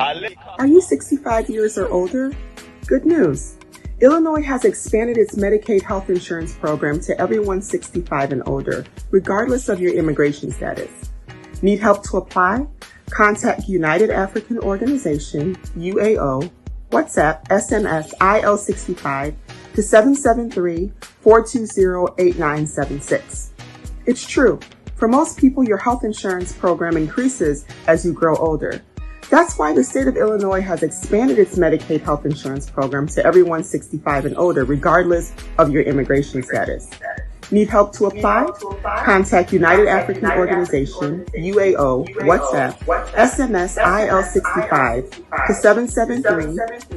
Are you 65 years or older? Good news. Illinois has expanded its Medicaid health insurance program to everyone 65 and older, regardless of your immigration status. Need help to apply? Contact United African Organization, UAO, WhatsApp, SMS, IL65 to 773-420-8976. It's true. For most people, your health insurance program increases as you grow older. That's why the state of Illinois has expanded its Medicaid health insurance program to everyone 65 and older, regardless of your immigration status. Need help to apply? Contact United African Organization, UAO, WhatsApp, SMS IL65 to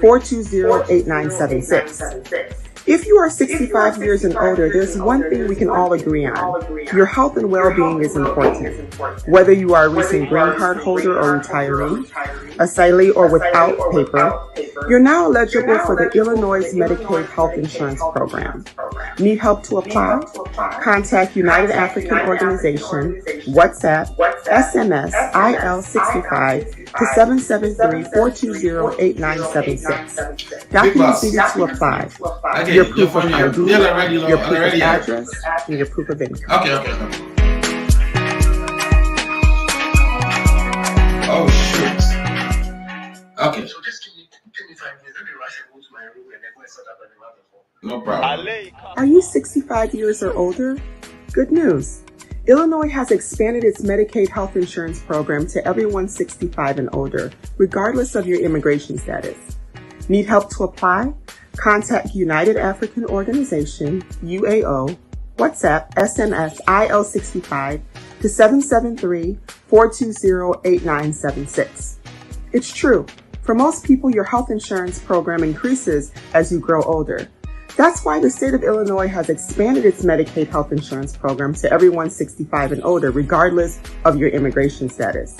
773-420-8976. If you are 65 years and older, there's one thing we can all agree on. Your health and well-being is important. Whether you are a recent green card holder or retiree, asylee or without paper, you're now eligible for the Illinois Medicaid Health Insurance Program. Need help to apply? Contact United African Organization, WhatsApp, SMS, IL65 to 773-420-8976. Documents needed to apply. Your proof of ID, your proof of address, and your proof of income. Okay. Oh, shoot. Okay. So just give me 5 minutes. Let me rush and go to my room and then go set up another phone. No problem. Are you 65 years or older? Good news. Illinois has expanded its Medicaid health insurance program to everyone 65 and older, regardless of your immigration status. Need help to apply? Contact United African Organization, UAO, WhatsApp, SMS, IL65 to 773-420-8976. It's true. For most people, your health insurance program increases as you grow older. That's why the state of Illinois has expanded its Medicaid health insurance program to everyone 65 and older, regardless of your immigration status.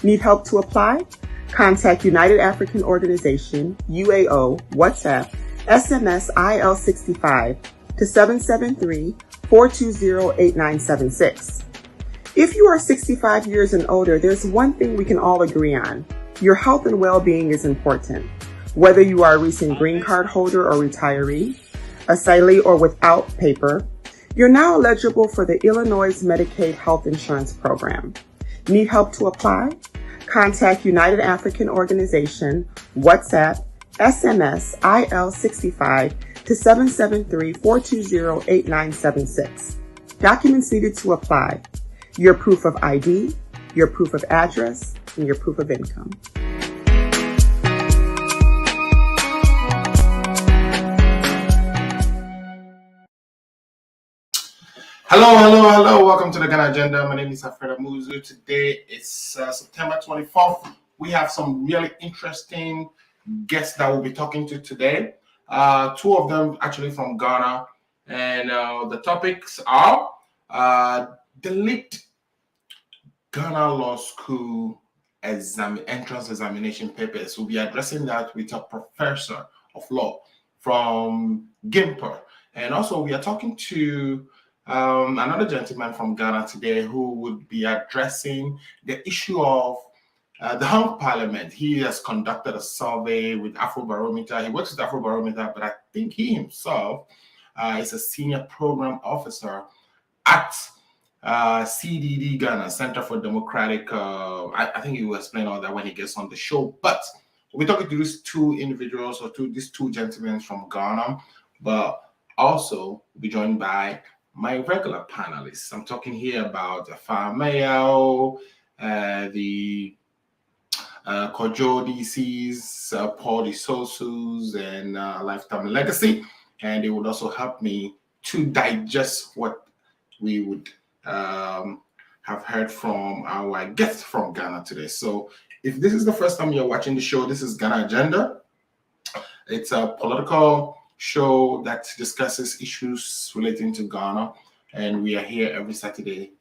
Need help to apply? Contact United African Organization, UAO, WhatsApp, SMS IL65 to 773-420-8976. If you are 65 years and older, there's one thing we can all agree on. Your health and well-being is important. Whether you are a recent green card holder or retiree, asylee or without paper, you're now eligible for the Illinois Medicaid Health Insurance Program. Need help to apply? Contact United African Organization, WhatsApp, SMS IL65 to 773-420-8976. Documents needed to apply. Your proof of ID, your proof of address, and your proof of income. Hello. Welcome to the Ghana Agenda. My name is Alfred Amuzu. Today is September 24th. We have some really interesting guests that we'll be talking to today. Two of them actually from Ghana. And the topics are the leaked Ghana Law School entrance examination papers. We'll be addressing that with a professor of law from GIMPA. And also we are talking to another gentleman from Ghana today who would be addressing the issue of the Hong Parliament. He has conducted a survey with Afrobarometer. He works with Afrobarometer, but I think he himself is a senior program officer at CDD-Ghana, Center for Democratic. I think he will explain all that when he gets on the show. But we're talking to these two individuals or these two gentlemen from Ghana, but also we'll be joined by my regular panelists. I'm talking here about Afar Mayo, the Kojo DCs, Paul Isosus, and Lifetime Legacy. And it would also help me to digest what we would have heard from our guest from Ghana today. So if this is the first time you're watching the show, this is Ghana Agenda. It's a political show that discusses issues relating to Ghana. And we are here every Saturday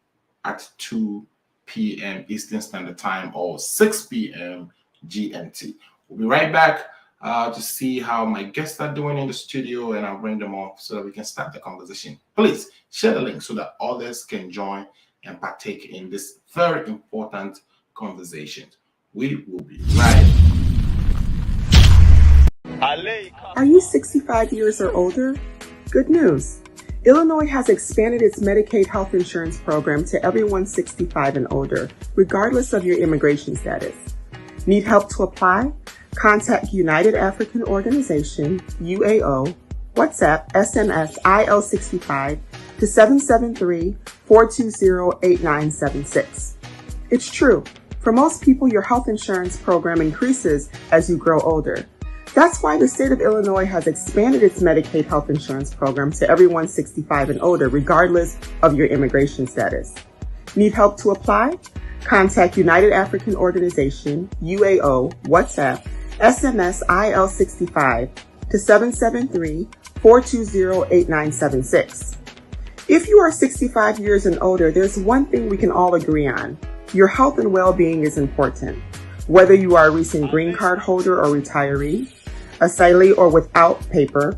at 2 p.m. Eastern Standard Time or 6 p.m. GMT. We'll be right back to see how my guests are doing in the studio, and I'll bring them up so that we can start the conversation. Please share the link so that others can join and partake in this very important conversation. We will be right Are you 65 years or older? Good news. Illinois has expanded its Medicaid health insurance program to everyone 65 and older, regardless of your immigration status. Need help to apply? Contact United African Organization, UAO, WhatsApp, SMS, IL65 to 773-420-8976. It's true. For most people, your health insurance program increases as you grow older. That's why the state of Illinois has expanded its Medicaid health insurance program to everyone 65 and older, regardless of your immigration status. Need help to apply? Contact United African Organization, UAO, WhatsApp, SMS, IL65 to 773-420-8976. If you are 65 years and older, there's one thing we can all agree on. Your health and well-being is important. Whether you are a recent green card holder or retiree, asylee or without paper,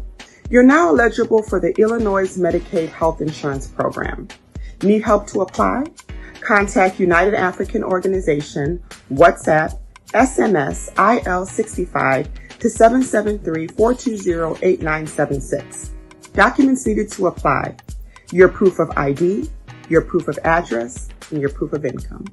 you're now eligible for the Illinois Medicaid Health Insurance Program. Need help to apply? Contact United African Organization, WhatsApp, SMS, IL65 to 773-420-8976. Documents needed to apply: your proof of ID, your proof of address, and your proof of income.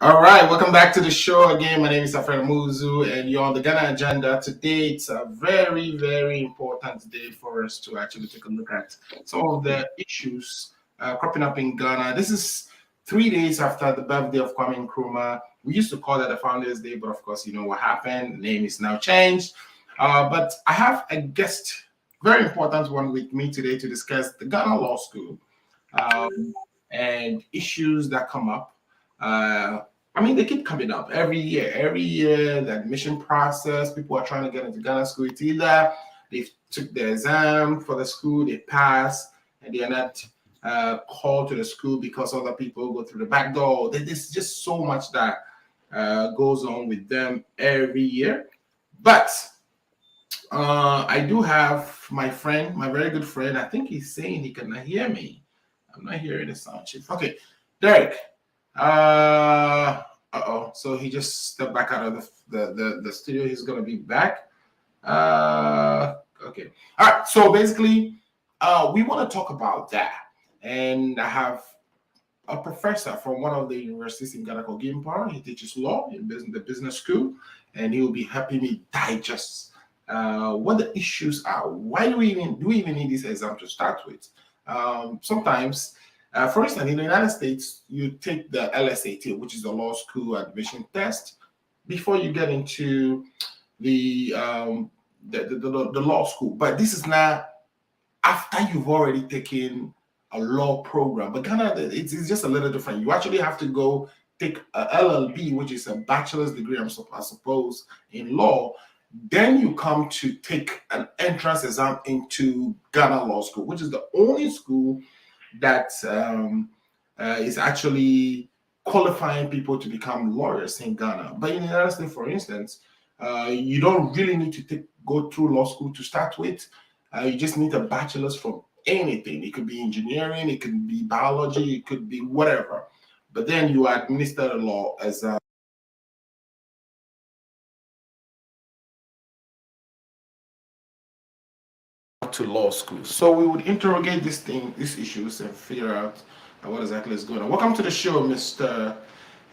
All right, welcome back to the show again. My name is Afred Muzu, and you're on the Ghana agenda. Today, it's a very, very important day for us to actually take a look at some of the issues cropping up in Ghana. This is 3 days after the birthday of Kwame Nkrumah. We used to call that the Founders Day, but of course, you know what happened. The name is now changed. But I have a guest, very important one with me today to discuss the Ghana Law School and issues that come up. I mean, they keep coming up every year. Every year, the admission process, people are trying to get into Ghana school. It's either they took the exam for the school, they pass, and they are not called to the school because other people go through the back door. There's just so much that goes on with them every year. But I do have my friend, my very good friend. I think he's saying he cannot hear me. I'm not hearing the sound chip. Okay, Derek. So he just stepped back out of the studio. He's gonna be back. Okay. All right. So basically, we want to talk about that, and I have a professor from one of the universities in Ghana called GIMPA. He teaches law in the business school, and he will be helping me digest what the issues are. Why do we even need this exam to start with? Sometimes. For instance, in the United States, you take the LSAT, which is the law school admission test, before you get into the law school. But this is not after you've already taken a law program. But Ghana, it's just a little different. You actually have to go take a LLB, which is a bachelor's degree, I suppose, in law. Then you come to take an entrance exam into Ghana Law School, which is the only school that is actually qualifying people to become lawyers in Ghana. But in the United States, for instance, you don't really need to go through law school to start with. You just need a bachelor's from anything. It could be engineering, it could be biology, it could be whatever. But then you administer the law as a to law school. So we would interrogate these issues and figure out what exactly is going on. Welcome to the show, Mr.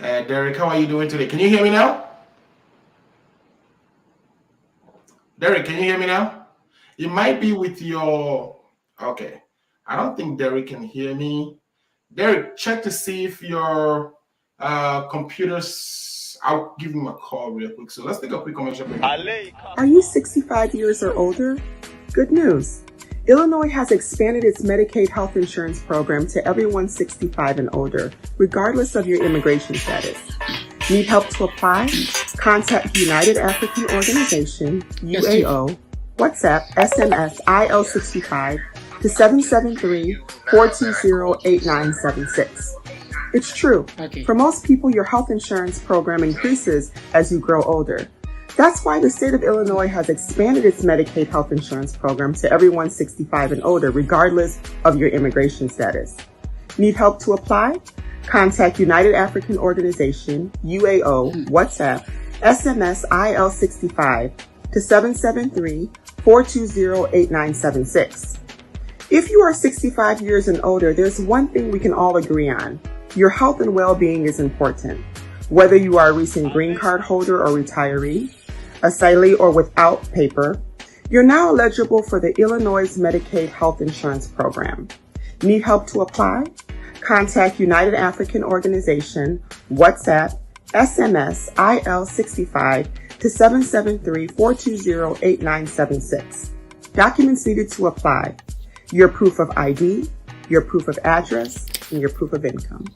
Derek. How are you doing today? Can you hear me now? Derek, can you hear me now? It might be with your... Okay. I don't think Derek can hear me. Derek, check to see if your computer's... I'll give him a call real quick. So let's take a quick commercial break. Are you 65 years or older? Good news. Illinois has expanded its Medicaid health insurance program to everyone 65 and older, regardless of your immigration status. Need help to apply? Contact United African Organization, UAO, WhatsApp, SMS, IL65 to 773-420-8976. It's true. Okay. For most people, your health insurance program increases as you grow older. That's why the state of Illinois has expanded its Medicaid health insurance program to everyone 65 and older, regardless of your immigration status. Need help to apply? Contact United African Organization, UAO, WhatsApp, SMS IL65 to 773-420-8976. If you are 65 years and older, there's one thing we can all agree on. Your health and well-being is important. Whether you are a recent green card holder or retiree, asylee or without paper, you're now eligible for the Illinois Medicaid Health Insurance Program. Need help to apply? Contact United African Organization, WhatsApp, SMS IL65 to 773-420-8976. Documents needed to apply: your proof of ID, your proof of address, and your proof of income.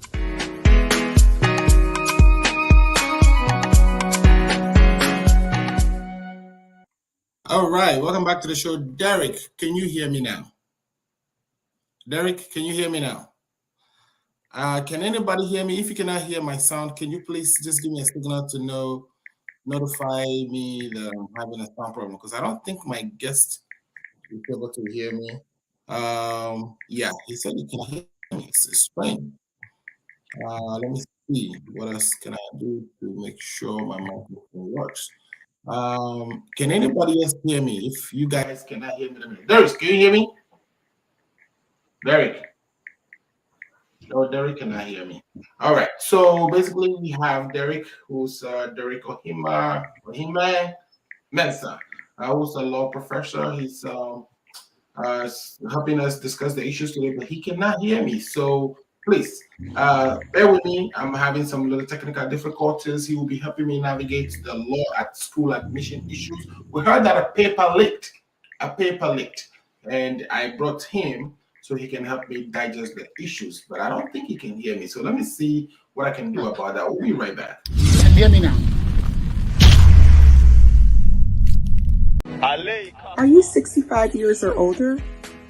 All right, welcome back to the show. Derek, can you hear me now? Derek, can you hear me now? Can anybody hear me? If you cannot hear my sound, can you please just give me a signal to notify me that I'm having a sound problem? Because I don't think my guest is able to hear me. Yeah, he said he can hear me. It's strange. Let me see. What else can I do to make sure my microphone works? Can anybody else hear me? If you guys cannot hear me, Derek, can you hear me? Derek. No, Derek cannot hear me. All right. So basically, we have Derek, who's Derek Ohima Mensa, who's a law professor. He's helping us discuss the issues today, but he cannot hear me. So please bear with me. I'm having some little technical difficulties. He will be helping me navigate the law at school admission issues. We heard that a paper leaked, and I brought him so he can help me digest the issues, but I don't think he can hear me. So let me see what I can do about that. We'll be right back. You can hear me now. Are you 65 years or older?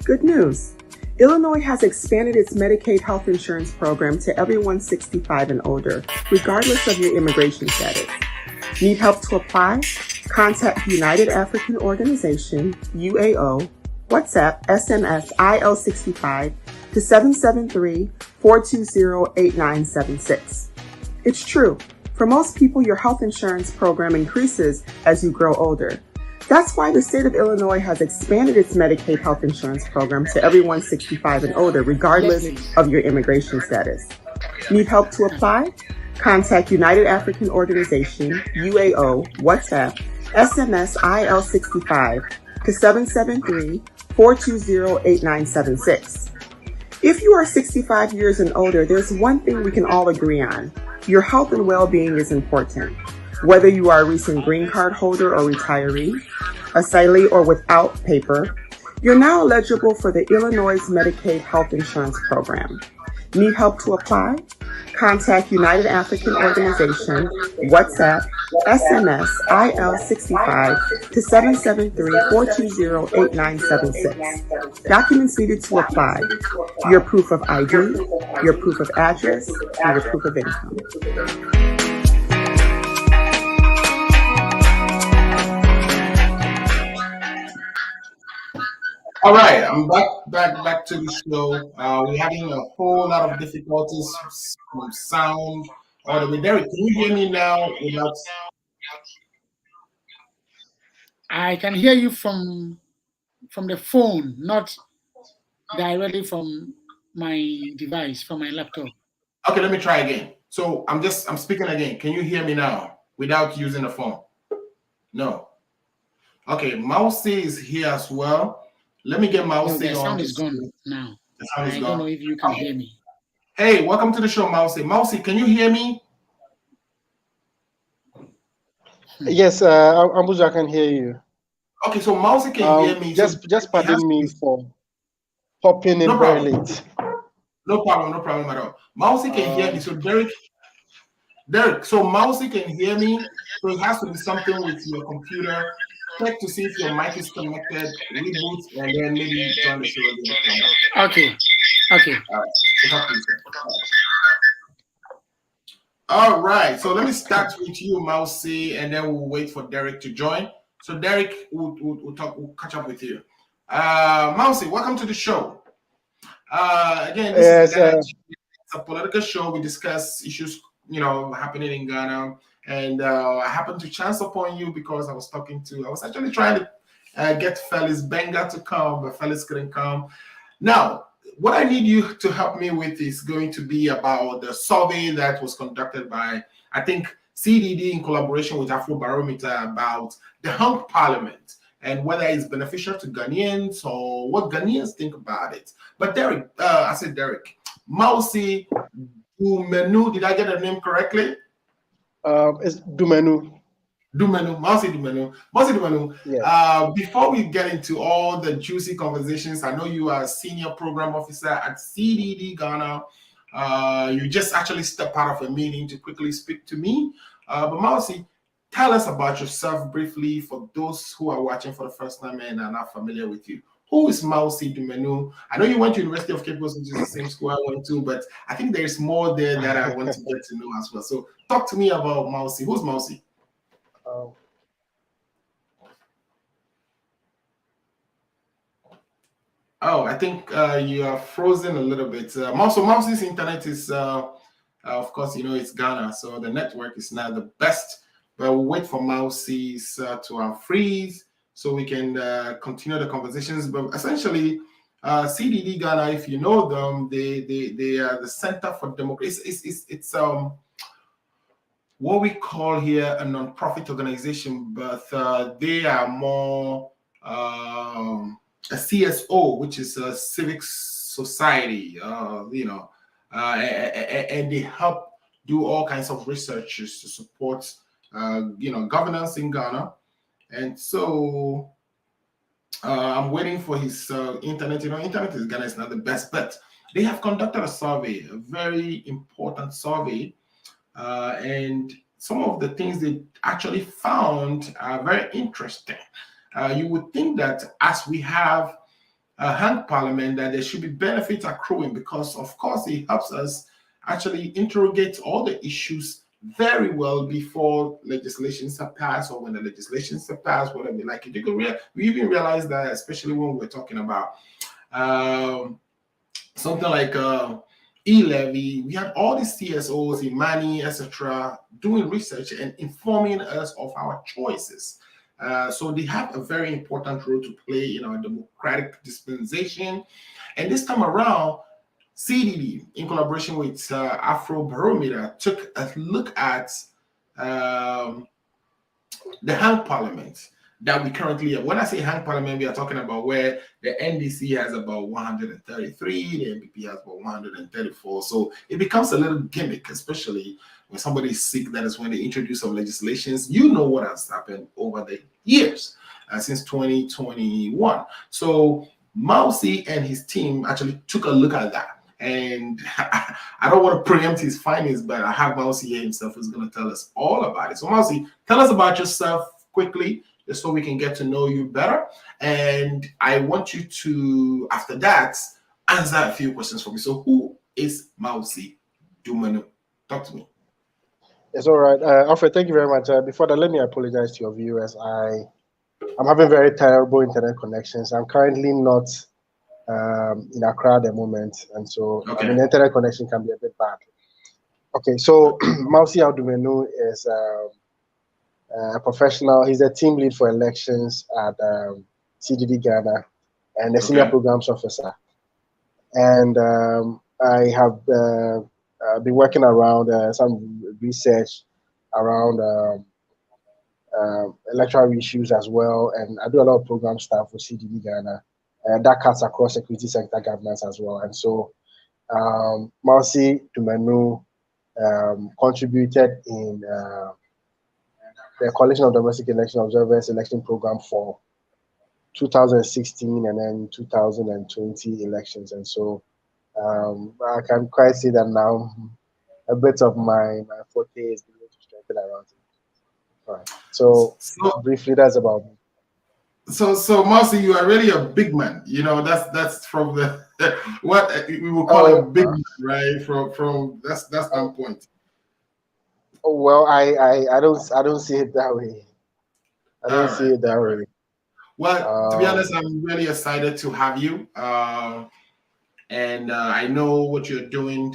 Good news. Illinois has expanded its Medicaid health insurance program to everyone 65 and older, regardless of your immigration status. Need help to apply? Contact United African Organization, UAO, WhatsApp, SMS IL65 to 773-420-8976. It's true. For most people, your health insurance program increases as you grow older. That's why the state of Illinois has expanded its Medicaid health insurance program to everyone 65 and older, regardless of your immigration status. Need help to apply? Contact United African Organization, UAO, WhatsApp, SMS IL65 to 773-420-8976. If you are 65 years and older, there's one thing we can all agree on. Your health and well-being is important. Whether you are a recent green card holder or retiree, asylee or without paper, you're now eligible for the Illinois Medicaid Health Insurance Program. Need help to apply? Contact United African Organization, WhatsApp, SMS IL65 to 773-420-8976. Documents needed to apply: your proof of ID, your proof of address, and your proof of income. All right, I'm back to the show. We're having a whole lot of difficulties from sound all the way. Derek, can you hear me now? I can hear you from the phone, not directly from my device, from my laptop. Okay, let me try again. So I'm speaking again. Can you hear me now without using the phone? No. Okay, Mousy is here as well. Let me get Mousy on. The sound is gone now. I don't know if you can hear me. Hey, welcome to the show, Mousy. Mousy, can you hear me? Yes, Ambuja, I can hear you. Okay, so Mousy can hear me. Just pardon me for popping in very late. No problem at all. Mousy can hear me. So Derek, so Mousy can hear me. So it has to be something with your computer. Check to see if your mic is connected, reboot, and then maybe join the show again. Okay. All right. So let me start with you, Mousy, and then we'll wait for Derek to join. So Derek, we'll catch up with you. Mousy, welcome to the show. Again, this is It's a political show. We discuss issues, happening in Ghana. And I happened to chance upon you because I was actually trying to get Felix Benga to come, but Felix couldn't come. Now, what I need you to help me with is going to be about the survey that was conducted by, I think, CDD in collaboration with Afrobarometer about the hung parliament and whether it's beneficial to Ghanaians or what Ghanaians think about it. But Derek, Mausi Dumenu, did I get the name correctly? It's Dumenu. Mausi Dumenu. Yes. Before we get into all the juicy conversations, I know you are a senior program officer at CDD-Ghana. You just actually stepped out of a meeting to quickly speak to me. But Mausi, tell us about yourself briefly for those who are watching for the first time and are not familiar with you. Who is Mausi Dumenu? I know you went to University of Cape Coast, which is the same school I went to, but I think there's more there that I want to get to know as well. So talk to me about Mausi. Who's Mausi? Oh, I think you are frozen a little bit. Mausi's internet is, of course, it's Ghana, so the network is not the best. But we'll wait for Mausi's to unfreeze so we can continue the conversations. But essentially, CDD-Ghana, if you know them, they are the Center for Democracy. It's what we call here a non-profit organization, but they are more a CSO, which is a civic society, and they help do all kinds of researches to support, governance in Ghana. And so I'm waiting for his internet. Internet in Ghana is not the best, but they have conducted a survey, a very important survey, and some of the things they actually found are very interesting. You would think that as we have a hung parliament, that there should be benefits accruing because, of course, it helps us actually interrogate all the issues very well before legislations are passed or when the legislations are passed, whatever. Like we even realize that, especially when we're talking about something like e-levy, we have all these CSOs, Imani, etc., doing research and informing us of our choices. So they have a very important role to play in our democratic dispensation. And this time around, CDD, in collaboration with Afrobarometer, took a look at the hung parliament that we currently have. When I say hung parliament, we are talking about where the NDC has about 133, the MPP has about 134. So it becomes a little gimmick, especially when somebody is sick. That is when they introduce some legislations. You know what has happened over the years since 2021. So Mausi and his team actually took a look at that. And I don't want to preempt his findings, but I have Mausi here himself who's going to tell us all about it. So Mausi, tell us about yourself quickly, just so we can get to know you better. And I want you to, after that, answer a few questions for me. So who is Mausi Dumenu? Talk to me. It's all right. Alfred, thank you very much. Before that, let me apologize to your viewers. I'm having very terrible internet connections. I'm currently not in Accra at the moment, and so the internet connection can be a bit bad. Okay, so Mausi Dumenu is a professional. He's a team lead for elections at CDD-Ghana and a senior programs officer. And I have been working around some research around electoral issues as well, and I do a lot of program stuff for CDD-Ghana. That cuts across security sector governance as well. And so Mausi Dumenu contributed in the Coalition of Domestic Election Observers election program for 2016 and then 2020 elections. And so I can quite see that now a bit of my forte is beginning to strengthen around it. All right. So briefly, that's about me. So Mausi, you are really a big man. That's from the what we will call a big man, right? From that standpoint. Oh well, I don't see it that way. I don't see it that way. Well, to be honest, I'm really excited to have you. And I know what you're doing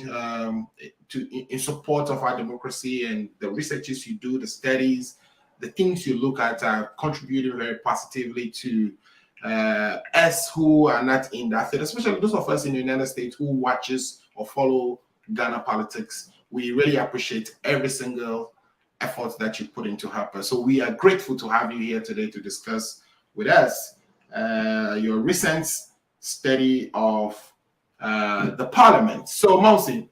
in support of our democracy, and the researches you do, the studies, the things you look at are contributing very positively to us who are not in that field, especially those of us in the United States who watches or follow Ghana politics. We really appreciate every single effort that you put into help us. So we are grateful to have you here today to discuss with us your recent study of the parliament. So Mausi,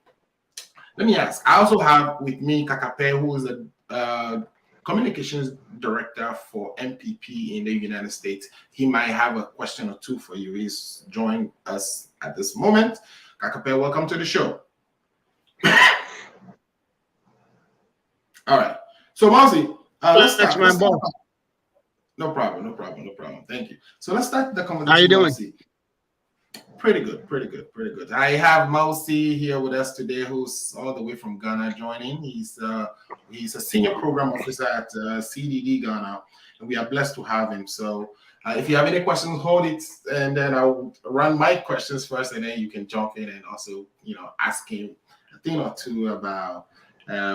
let me ask. I also have with me Kakape, who is a communications director for MPP in the United States. He might have a question or two for you. He's joined us at this moment. Kakape, welcome to the show. All right. So Mausi, let's start. No problem. Thank you. So let's start the conversation. How you doing? Mausi. Pretty good. I have Mausi here with us today, who's all the way from Ghana joining. He's a senior program officer at CDD-Ghana, and we are blessed to have him. So if you have any questions, hold it, and then I'll run my questions first, and then you can jump in and also, ask him a thing or two about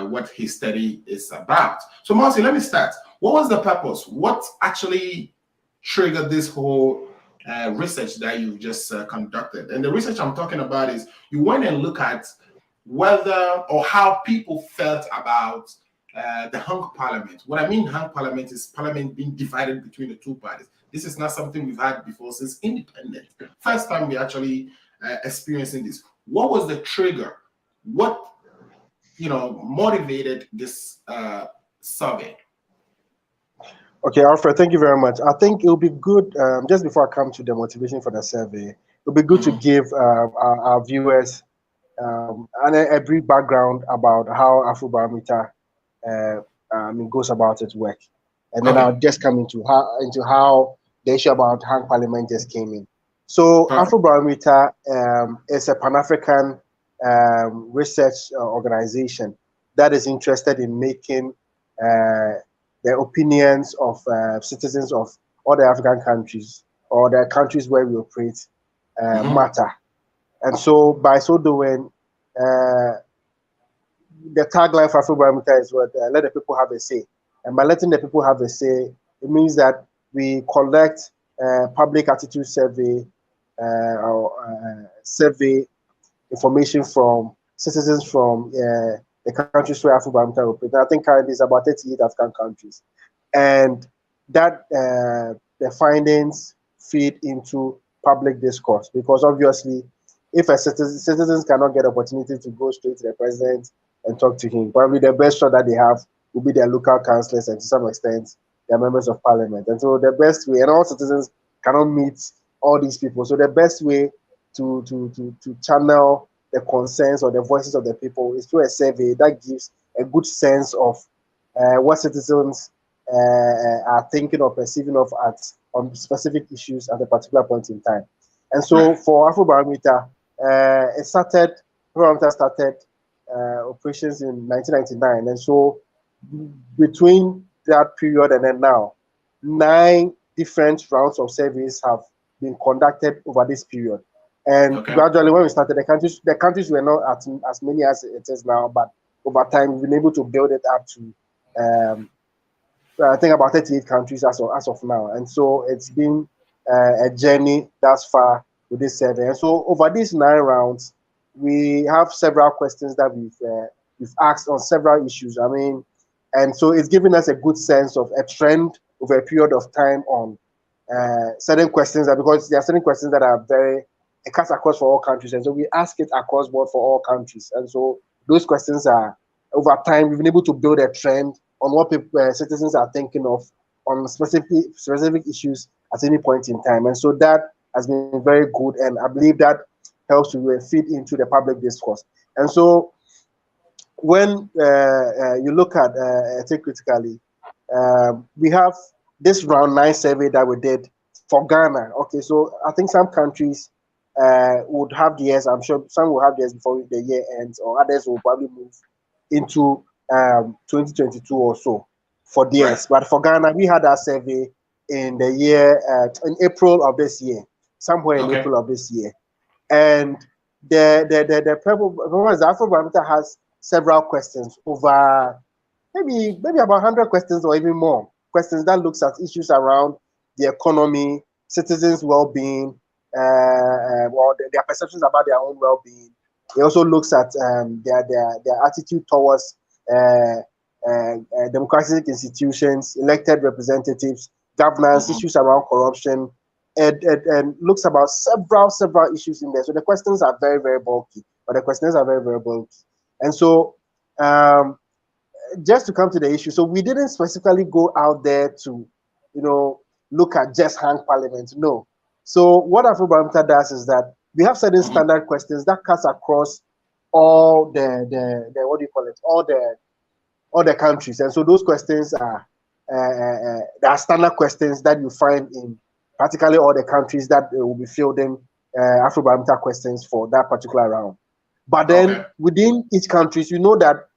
what his study is about. So Mausi, let me start. What was the purpose? What actually triggered this whole research that you just conducted? And the research I'm talking about is you went and looked at whether or how people felt about the hung parliament. What I mean hung parliament is parliament being divided between the two parties. This is not something we've had before since independence. First time we actually experiencing this. What was the trigger? What motivated this survey? Okay, Alfred, thank you very much. I think it will be good, just before I come to the motivation for the survey, it will be good to give our viewers a brief background about how Afrobarometer goes about its work. And then I'll just come into how the issue about hung parliament just came in. So Afrobarometer is a Pan-African research organization that is interested in making the opinions of citizens of all the African countries or the countries where we operate matter. And so by so doing, the tagline for Afrobarometer is what let the people have a say. And by letting the people have a say, it means that we collect public attitude survey or survey information from citizens from the countries where Afrobarometer operates. I think currently it's about 38 African countries. And that the findings feed into public discourse, because obviously if a citizens cannot get opportunity to go straight to the president and talk to him, probably the best shot that they have will be their local councillors and to some extent their members of parliament. And so the best way, and all citizens cannot meet all these people, so the best way to channel the concerns or the voices of the people is through a survey that gives a good sense of what citizens are thinking or perceiving of on specific issues at a particular point in time. And so for Afrobarometer, Afrobarometer started operations in 1999. And so between that period and then now, 9 different rounds of surveys have been conducted over this period. And gradually, when we started, the countries were not as many as it is now, but over time, we've been able to build it up to, I think, about 38 countries as of now. And so it's been a journey thus far with this survey. And so over these 9 rounds, we have several questions that we've asked on several issues. I mean, and so it's given us a good sense of a trend over a period of time on certain questions, because there are certain questions that are it cuts across for all countries, and so we ask it across board for all countries. And so those questions are, over time, we've been able to build a trend on what citizens are thinking of on specific issues at any point in time. And so that has been very good, and I believe that helps to feed into the public discourse. And so when you look at it critically, we have this round 9 survey that we did for Ghana. Okay, so I think some countries would have theirs. I'm sure some will have theirs before the year ends, or others will probably move into 2022 or so for theirs. But for Ghana, we had our survey in the year in April of this year, somewhere in April of this year, and the performance, the Afrobarometer has several questions over maybe about 100 questions or even more questions that looks at issues around the economy, citizens' well-being, or their perceptions about their own well-being. It also looks at their attitude towards democratic institutions, elected representatives, governance, issues around corruption, and looks about several issues in there. So the questions are very, very bulky, And so just to come to the issue, so we didn't specifically go out there to, look at just hang parliament. No. So what Afrobarometer does is that we have certain standard questions that cuts across all the what do you call it? All the countries. And so those questions are there are standard questions that you find in practically all the countries that will be fielding Afrobarometer questions for that particular round. But then within each country, you know that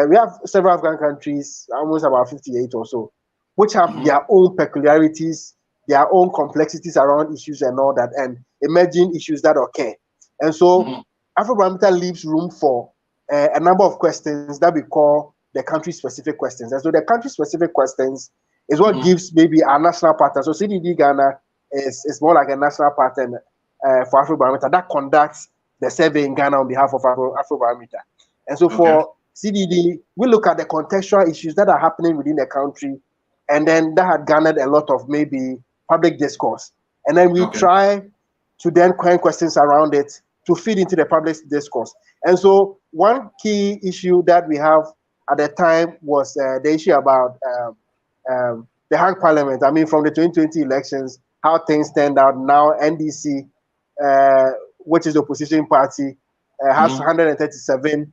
we have several African countries, almost about 58 or so, which have their own peculiarities, their own complexities around issues and all that, and emerging issues that occur. And so Afrobarometer leaves room for a number of questions that we call the country-specific questions. And so the country-specific questions is what gives maybe our national pattern. So CDD-Ghana is more like a national pattern for Afrobarometer that conducts the survey in Ghana on behalf of Afrobarometer. And so for CDD, we look at the contextual issues that are happening within the country, and then that had garnered a lot of maybe public discourse. And then we try to then coin questions around it to feed into the public discourse. And so one key issue that we have at the time was the issue about the hang parliament. I mean, from the 2020 elections, how things turned out. Now NDC, which is the opposition party, has 137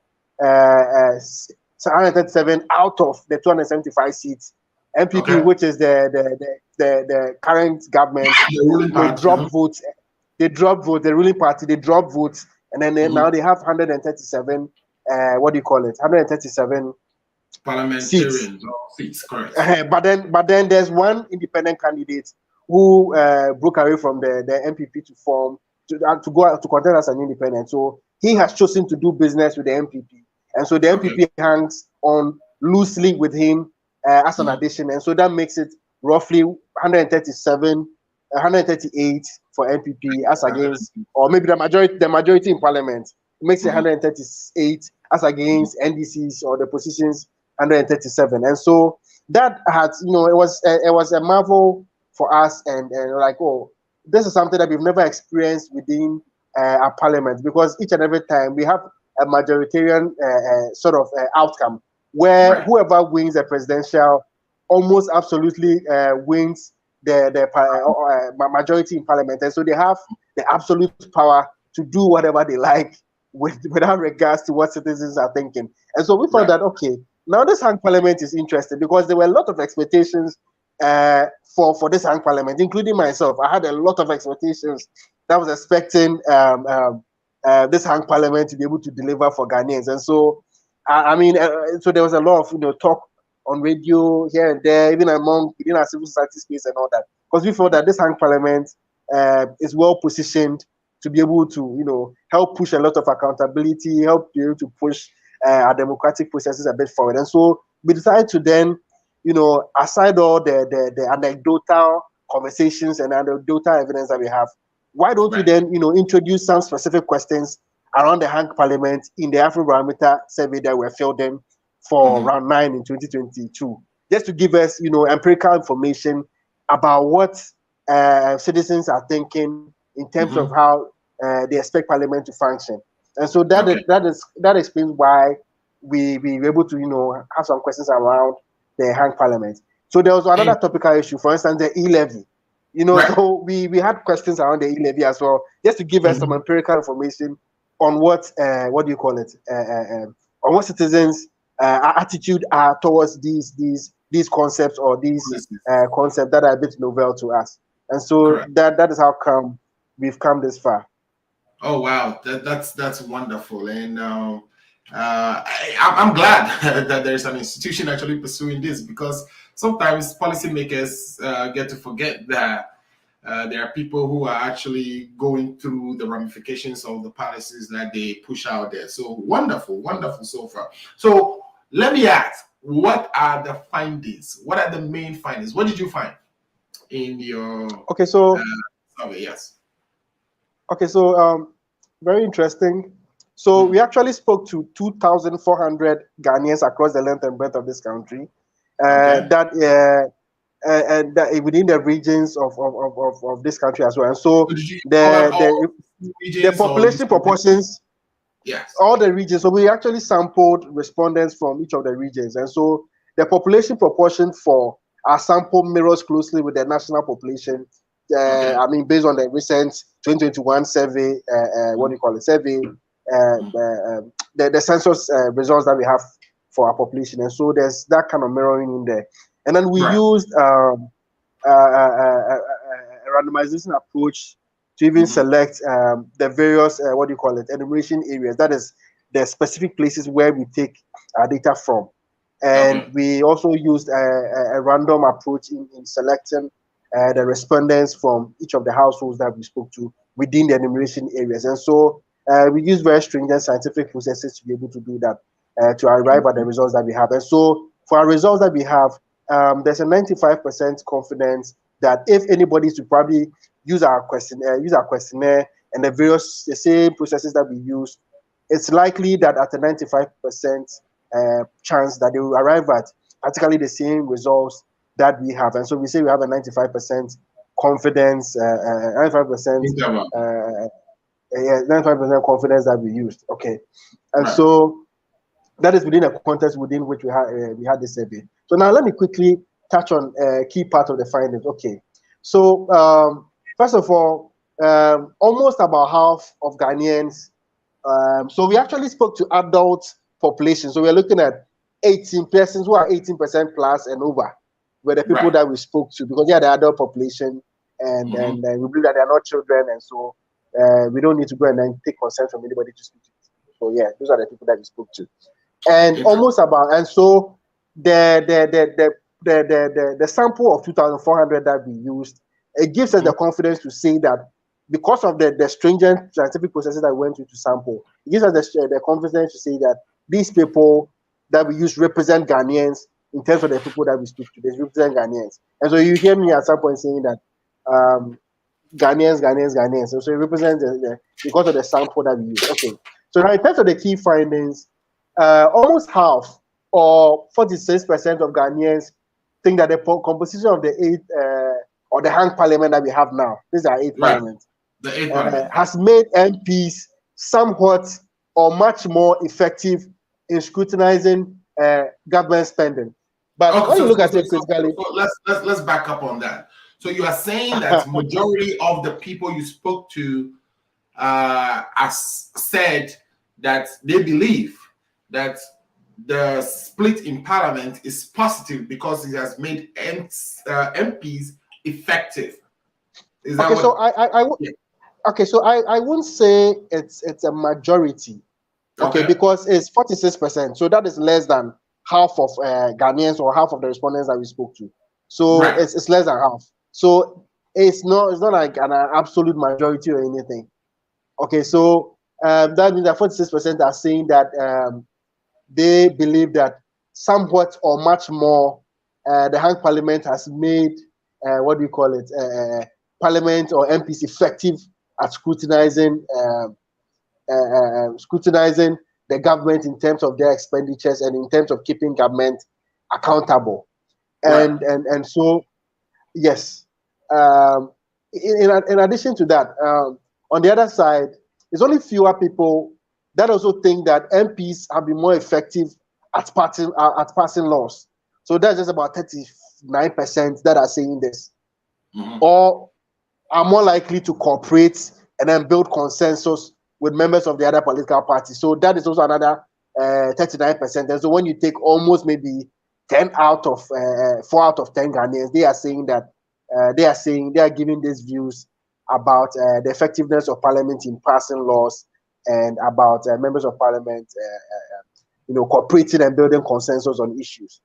out of the 275 seats. MPP, which is the current government, they dropped votes. The ruling party, they dropped votes, and then now they have 137. What do you call it? 137 parliamentarian seats, correct. But then there's one independent candidate who broke away from the MPP to form to go to contest as an independent. So he has chosen to do business with the MPP, and so the MPP hangs on loosely with him as an addition, and so that makes it roughly 138 for MPP as against, or maybe the majority in parliament. It makes it 138 as against NDC's or the positions 137, and so that had, it was a marvel for us, and like, oh, this is something that we've never experienced within our parliament, because each and every time we have a majoritarian sort of outcome where whoever wins the presidential almost absolutely wins the majority in parliament, and so they have the absolute power to do whatever they like without regards to what citizens are thinking. And so we thought that, okay, now this hang parliament is interesting, because there were a lot of expectations for this hang parliament, including myself. I had a lot of expectations that I was expecting this hang parliament to be able to deliver for Ghanaians. And so, so there was a lot of talk on radio here and there, even within our civil society space and all that, because we felt that this hang parliament is well positioned to be able to help push a lot of accountability, help be able to push our democratic processes a bit forward. And so we decided to then, aside all the anecdotal conversations and anecdotal evidence that we have, why don't we then introduce some specific questions around the hang parliament in the Afrobarometer survey that we're fielding for round 9 in 2022, just to give us empirical information about what citizens are thinking in terms of how they expect parliament to function. And so that explains why we were able to have some questions around the hang parliament. So there was another topical issue, for instance, the e-levy. So we had questions around the e-levy as well, just to give us some empirical information on what do you call it, on what citizens' attitude are towards these concepts, or these concepts that are a bit novel to us. And so that is how come we've come this far. Oh wow, that's wonderful, and I'm glad that there's an institution actually pursuing this, because sometimes policymakers get to forget that There are people who are actually going through the ramifications of the policies that they push out there. So wonderful, wonderful so far. So let me ask, what are the findings? What are the main findings? What did you find in your survey? Yes. Okay, so very interesting. So we actually spoke to 2,400 Ghanaians across the length and breadth of this country. And that within the regions of this country as well. And so the population proportions, yes, all the regions. So we actually sampled respondents from each of the regions, and so the population proportion for our sample mirrors closely with the national population. I mean, based on the recent 2021 survey, survey, the census results that we have for our population, and so there's that kind of mirroring in there. And then we used a randomization approach to even select the various enumeration areas. That is the specific places where we take our data from. And we also used a random approach in selecting the respondents from each of the households that we spoke to within the enumeration areas. And so we use very stringent scientific processes to be able to do that, to arrive at the results that we have. And so for our results that we have, there's a 95% confidence that if anybody is to probably use our questionnaire and the same processes that we use, it's likely that at a 95% chance that they will arrive at practically the same results that we have. And so we say we have a 95% confidence, 95%, 95% confidence that we used. Okay, and so that is within a context within which we had this survey. So now let me quickly touch on a key part of the findings. Okay, so first of all, almost about half of Ghanaians. So we actually spoke to adult population. So we're looking at 18 persons who are 18% plus and over, were the people that we spoke to, because they are the adult population, and we believe that they are not children, and so we don't need to go and then take consent from anybody to speak to. So yeah, those are the people that we spoke to, and so the sample of 2,400 that we used, it gives us the confidence to say that because of the stringent scientific processes that we went through to sample, it gives us the confidence to say that these people that we use represent Ghanaians in terms of the people that we speak to. They represent Ghanaians. And so you hear me at some point saying that Ghanaians. And so it represents because of the sample that we use. Okay. So now in terms of the key findings, almost half, or 46% of Ghanaians think that the composition of the or the hang parliament that we have now, this is our eighth parliament, has made MPs somewhat or much more effective in scrutinizing government spending. But when you look at it critically, let's back up on that. So you are saying that majority of the people you spoke to has said that they believe that the split in parliament is positive because it has made MPs effective. Is that so I wouldn't say it's a majority. Okay, because it's 46%. So that is less than half of Ghanaians or half of the respondents that we spoke to. So it's less than half. So it's not like an absolute majority or anything. Okay, so that means that 46% are saying that they believe that somewhat or much more the hang parliament has made parliament or MPs effective at scrutinizing the government in terms of their expenditures and in terms of keeping government accountable. And so yes, in addition to that, on the other side, there's only fewer people that also think that MPs have been more effective at passing laws. So that's just about 39% that are saying this, or are more likely to cooperate and then build consensus with members of the other political parties. So that is also another 39%. And so when you take almost maybe 4 out of 10 Ghanaians, they are saying that they are giving these views about the effectiveness of parliament in passing laws and about members of parliament, cooperating and building consensus on issues.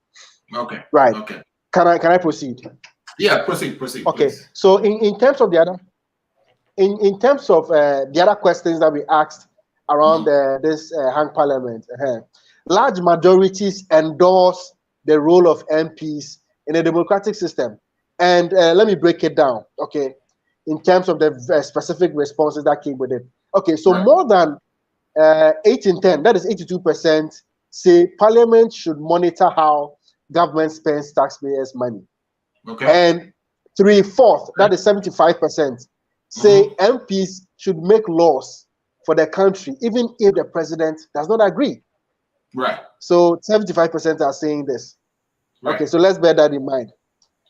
Okay. Right. Okay. Can I proceed? Yeah, proceed, Okay, please. so in terms of the other, in terms of the other questions that we asked around this hang parliament, large majorities endorse the role of MPs in a democratic system. And let me break it down, okay, in terms of the specific responses that came with it. Okay, so more than 8 in 10, that is 82%, say Parliament should monitor how government spends taxpayers' money. Okay. And 3/4, that is 75%, say MPs should make laws for the country, even if the president does not agree. Right. So 75% are saying this. Right. Okay, so let's bear that in mind.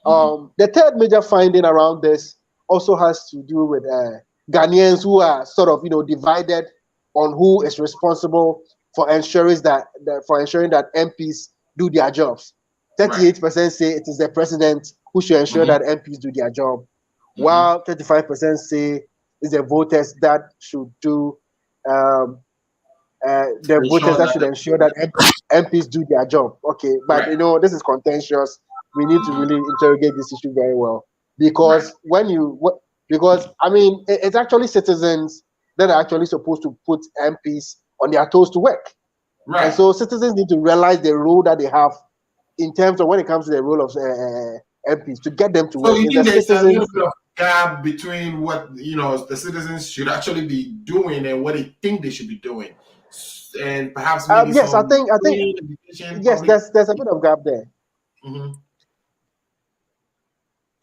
The third major finding around this also has to do with Ghanaians who are sort of, divided on who is responsible for ensuring that MPs do their jobs. 38% say it is the president who should ensure that MPs do their job, while 35% say it's the voters that should do ensure that MPs do their job. Okay, but this is contentious. We need to really interrogate this issue very well, because it's actually citizens that are actually supposed to put MPs on their toes to work. Right. And so citizens need to realize the role that they have in terms of when it comes to the role of MPs to get them to work. So you think there's a little bit of gap between what the citizens should actually be doing and what they think they should be doing, and perhaps maybe yes, I think yes, there's a bit of gap there.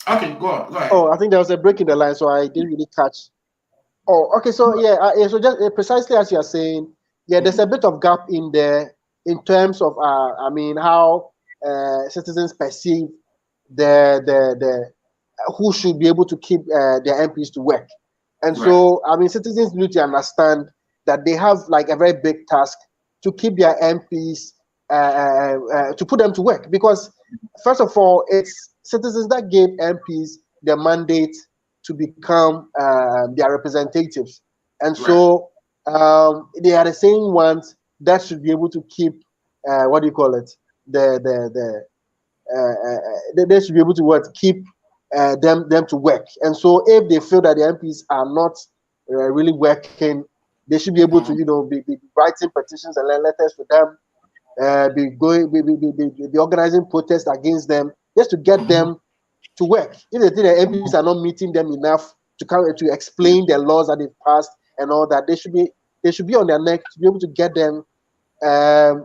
Okay, go ahead. Oh, I think there was a break in the line, so I didn't really catch. Oh, okay. So so just precisely as you are saying, there's a bit of gap in there in terms of how citizens perceive the who should be able to keep their MPs to work. And so citizens need to understand that they have like a very big task to keep their MPs to put them to work, because first of all, it's citizens that gave MPs the mandate to become their representatives, and so they are the same ones that should be able to keep they should be able to keep them to work. And so if they feel that the MPs are not really working, they should be able to be writing petitions and letters to them, be organizing protests against them, just to get them to work. If they think the MPs are not meeting them enough to come to explain the laws that they've passed and all that, they should be on their neck to be able to get them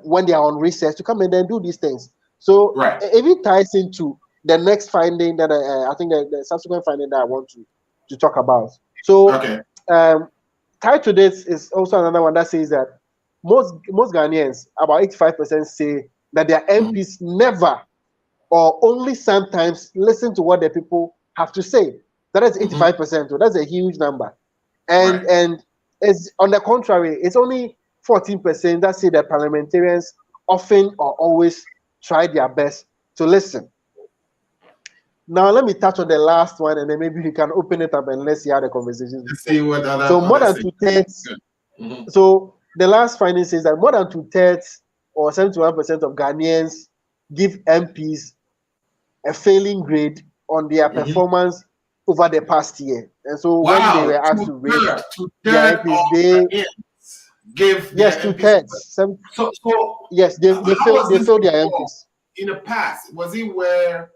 when they are on recess to come and then do these things. So if it ties into the next finding that I think the subsequent finding that I want to talk about. So tied to this is also another one that says that most Ghanaians, about 85%, say that their MPs never or only sometimes listen to what the people have to say. That is 85%. So that's a huge number. And it's on the contrary, it's only 14% that say that parliamentarians often or always try their best to listen. Now let me touch on the last one, and then maybe we can open it up and let's see how the conversation is. See what other. So more than 2/3. So the last finding says that more than 2/3 or 71% of Ghanaians give MPs a failing grade on their performance over the past year. And so when they were asked to rate their MPs, they give 2/3. So yes, they failed their MPs. In the past, was it where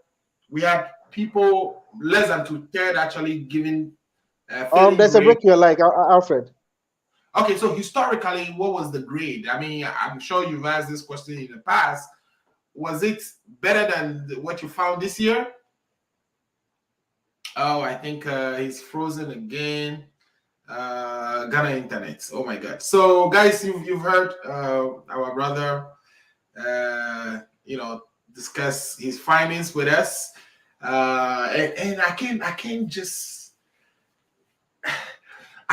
we had people less than 2/3 actually giving there's a break you're like, Alfred. Okay, so historically, what was the grade? I mean, I'm sure you've asked this question in the past. Was it better than what you found this year? Oh, I think he's frozen again. Ghana internet. Oh my God. So guys, you've heard our brother discuss his findings with us. And I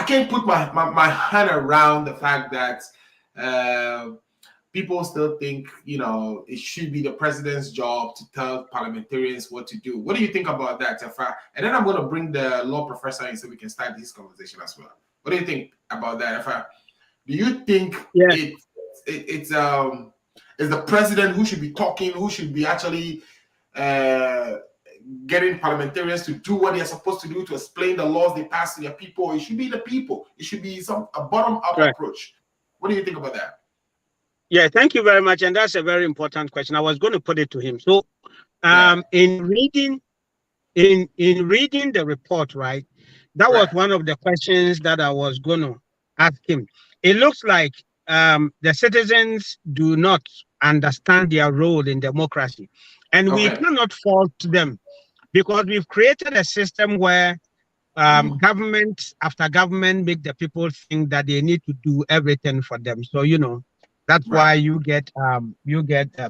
can't put my hand around the fact that people still think it should be the president's job to tell parliamentarians what to do. What do you think about that, Tefa? And then I'm going to bring the law professor in so we can start this conversation as well. What do you think about that, Tefa? Do you think it's the president who should be talking, who should be actually getting parliamentarians to do what they're supposed to do to explain the laws they pass to their people. It should be the people. It should be a bottom-up approach. What do you think about that? Yeah, thank you very much. And that's a very important question. I was going to put it to him. So in reading the report, right, that was one of the questions that I was going to ask him. It looks like the citizens do not understand their role in democracy. And we cannot fault them because we've created a system where government after government make the people think that they need to do everything for them. So, you know, that's why you get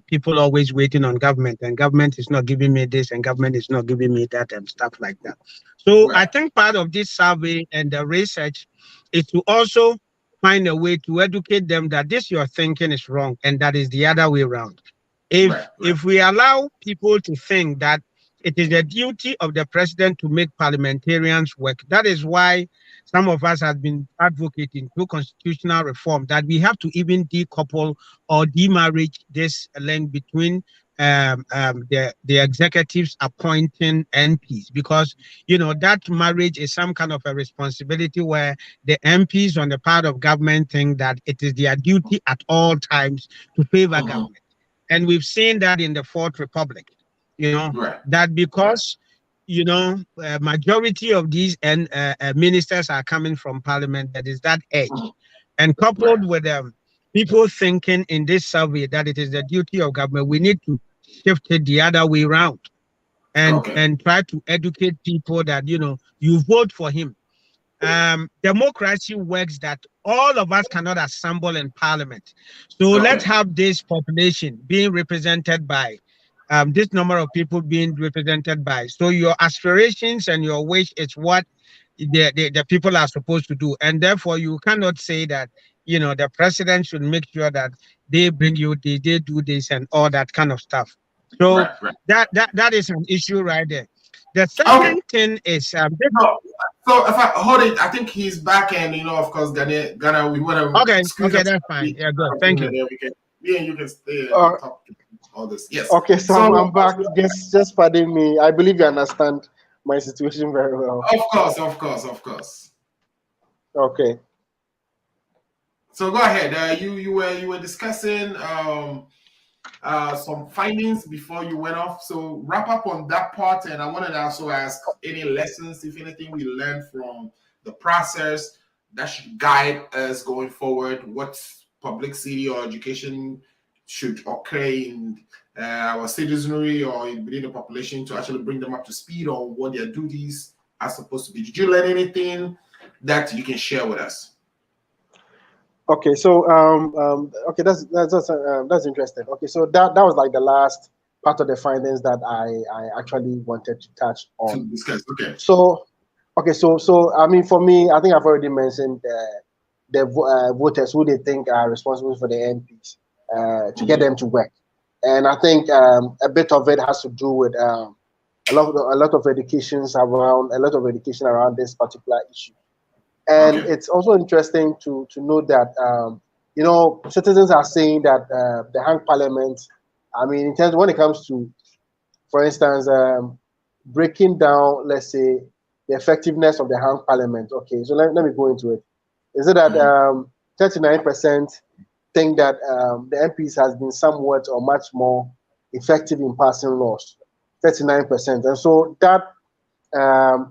people always waiting on government, and government is not giving me this and government is not giving me that and stuff like that. So I think part of this survey and the research is to also find a way to educate them that this your thinking is wrong and that is the other way around. If we allow people to think that it is the duty of the president to make parliamentarians work, that is why some of us have been advocating through constitutional reform that we have to even decouple or demarriage this link between the executives appointing MPs, because you know that marriage is some kind of a responsibility where the MPs on the part of government think that it is their duty at all times to favor government. And we've seen that in the Fourth Republic, you know, that because, you know, majority of these ministers are coming from parliament, that is that edge. And coupled with people thinking in this survey that it is the duty of government, we need to shift it the other way around and try to educate people that, you know, you vote for him. Democracy works that all of us cannot assemble in parliament. So let's have this population being represented by this number of people being represented by. So your aspirations and your wish is what the people are supposed to do. And therefore you cannot say that, you know, the president should make sure that they bring you, they do this and all that kind of stuff. So that is an issue right there. The second thing is so if I hold it, I think he's back, and you know, of course, Ghana, we want to. Okay, that's fine. Yeah, good. Thank you. Me and you can stay and talk all this. Yes. Okay, so I'm back. Just pardon me. I believe you understand my situation very well. Of course. Okay. So go ahead. You were discussing some findings before you went off. So wrap up on that part, and I wanted to also ask any lessons, if anything, we learned from the process that should guide us going forward. What publicity or education should occur in our citizenry or within the population to actually bring them up to speed on what their duties are supposed to be. Did you learn anything that you can share with us? Okay, so okay, that's interesting. Okay, so that was like the last part of the findings that I actually wanted to touch on. Okay. So I mean, for me, I think I've already mentioned the voters who they think are responsible for the MPs to get them to work, and I think a bit of it has to do with a lot of education around this particular issue. And it's also interesting to note that, you know, citizens are saying that the hung parliament, I mean, in terms when it comes to, for instance, breaking down, let's say, the effectiveness of the hung parliament. Okay, so let me go into it. Is it that 39% think that the MPs has been somewhat or much more effective in passing laws? 39%. And so that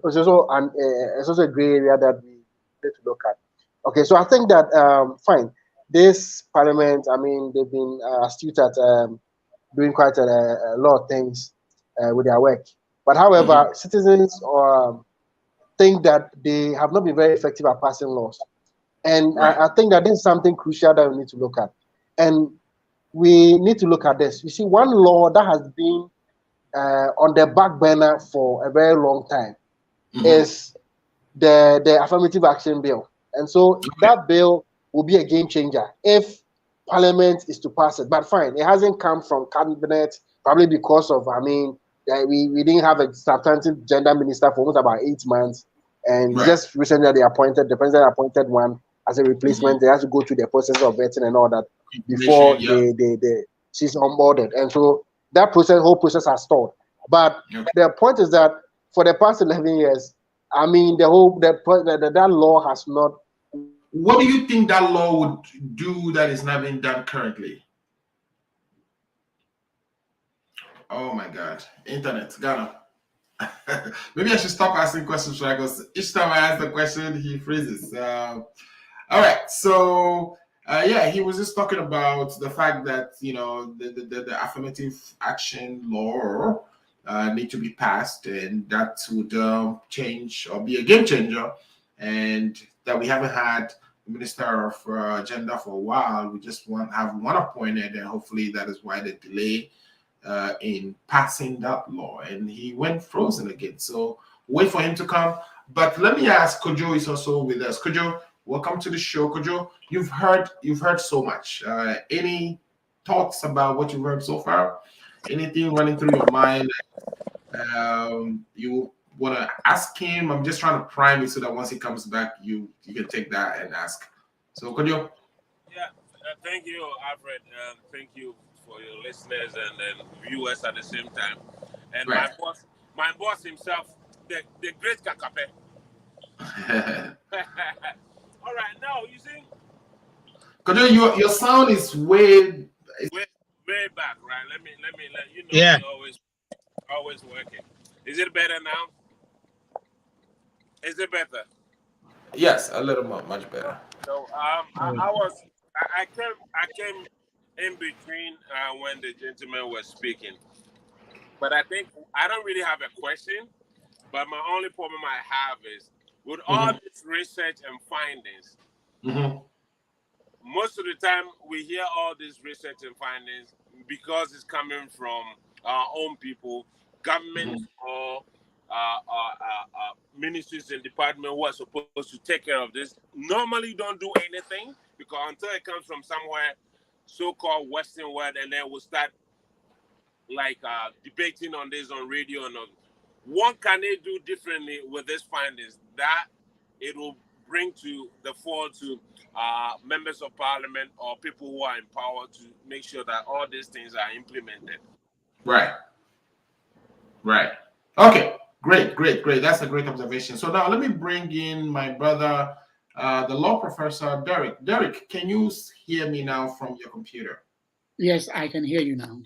is also a gray area that we to look at. Okay, so I think that fine. This parliament, I mean, they've been astute at doing quite a lot of things with their work. But however, citizens think that they have not been very effective at passing laws, and I think that this is something crucial that we need to look at. And we need to look at this. You see, one law that has been on the back burner for a very long time is the affirmative action bill. And so that bill will be a game changer if parliament is to pass it. But fine, it hasn't come from cabinet, probably because of, I mean, we didn't have a substantive gender minister for almost about 8 months. And just recently the president appointed one as a replacement. They have to go through the process of vetting and all that before she's onboarded. And so that whole process has stalled. But the point is that for the past 11 years, I mean, that law has not. What do you think that law would do that is not being done currently? Oh my God, internet, Ghana. Maybe I should stop asking questions, because each time I ask the question, he freezes. All right, so yeah, he was just talking about the fact that the affirmative action law need to be passed, and that would change or be a game changer, and that we haven't had Minister of Gender for a while. We just have one appointed, and hopefully that is why the delay in passing that law, and he went frozen again. So wait for him to come. But let me ask, Kojo is also with us. Kojo, welcome to the show. Kojo, you've heard so much. Any thoughts about what you've heard so far? Anything running through your mind? You want to ask him? I'm just trying to prime it so that once he comes back, you can take that and ask. So Kojo. Yeah, thank you, Alfred. Thank you for your listeners and viewers at the same time. And right. my boss himself, the great Kakape. All right, now you see. Because your sound is way back, right? Let me let you know. Yeah. Always working. Is it better now? Is it better? Yes, a little more, much better. So I came in between when the gentleman was speaking, but I think I don't really have a question. But my only problem I have is with all this research and findings. Most of the time we hear all this research and findings because it's coming from our own people, government or ministries and departments who are supposed to take care of this. Normally don't do anything because until it comes from somewhere so-called Western world, and then we'll start like debating on this on radio and on. What can they do differently with these findings that it will bring to the fore to members of parliament or people who are in power to make sure that all these things are implemented? Right. Okay. Great. That's a great observation. So now let me bring in my brother, the law professor, Derek. Derek, can you hear me now from your computer? Yes, I can hear you now.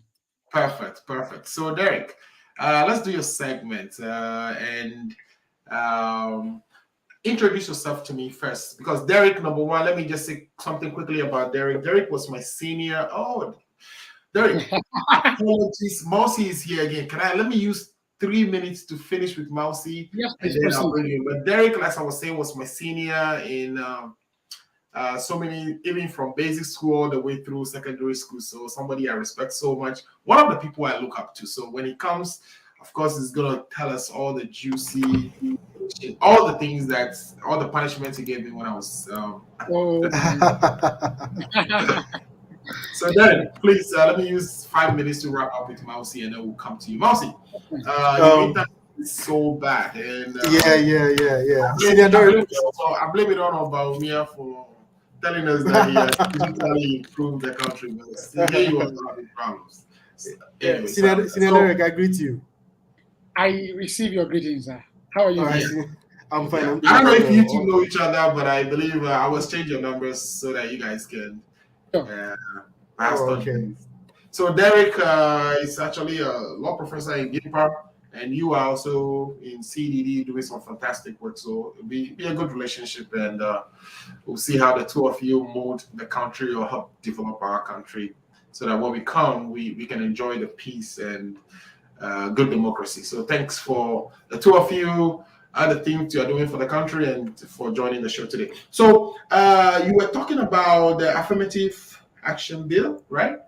Perfect. So Derek, let's do your segment and introduce yourself to me first, because Derek, number one, let me just say something quickly about Derek. Derek was my senior. Oh, Derek, apologies. Mousy is here again. Let me use 3 minutes to finish with Mousy? Yes, and then I'll bring you. But Derek, as I was saying, was my senior in so many, even from basic school all the way through secondary school. So somebody I respect so much. One of the people I look up to. So when he comes, of course, he's gonna tell us all the juicy, all the things all the punishments he gave me when I was. So then, please let me use 5 minutes to wrap up with Mousy, and then we'll come to you, Mousy. Your internet is so bad, and yeah. I blame it on Baumia for telling us that he has digitally improved the country, but here you are having problems. Anyway, Senior Derek, I greet you. I receive your greetings, sir. How are you? I'm fine. Yeah. I don't know if you two know each other, but I believe I will change your numbers so that you guys can pass on. So Derek is actually a law professor in GIMPA, and you are also in CDD doing some fantastic work. So it'll be a good relationship, and we'll see how the two of you mold the country or help develop our country, so that when we come, we can enjoy the peace and good democracy. So thanks for the two of you, the things you are doing for the country, and for joining the show today. So you were talking about the affirmative action bill, right?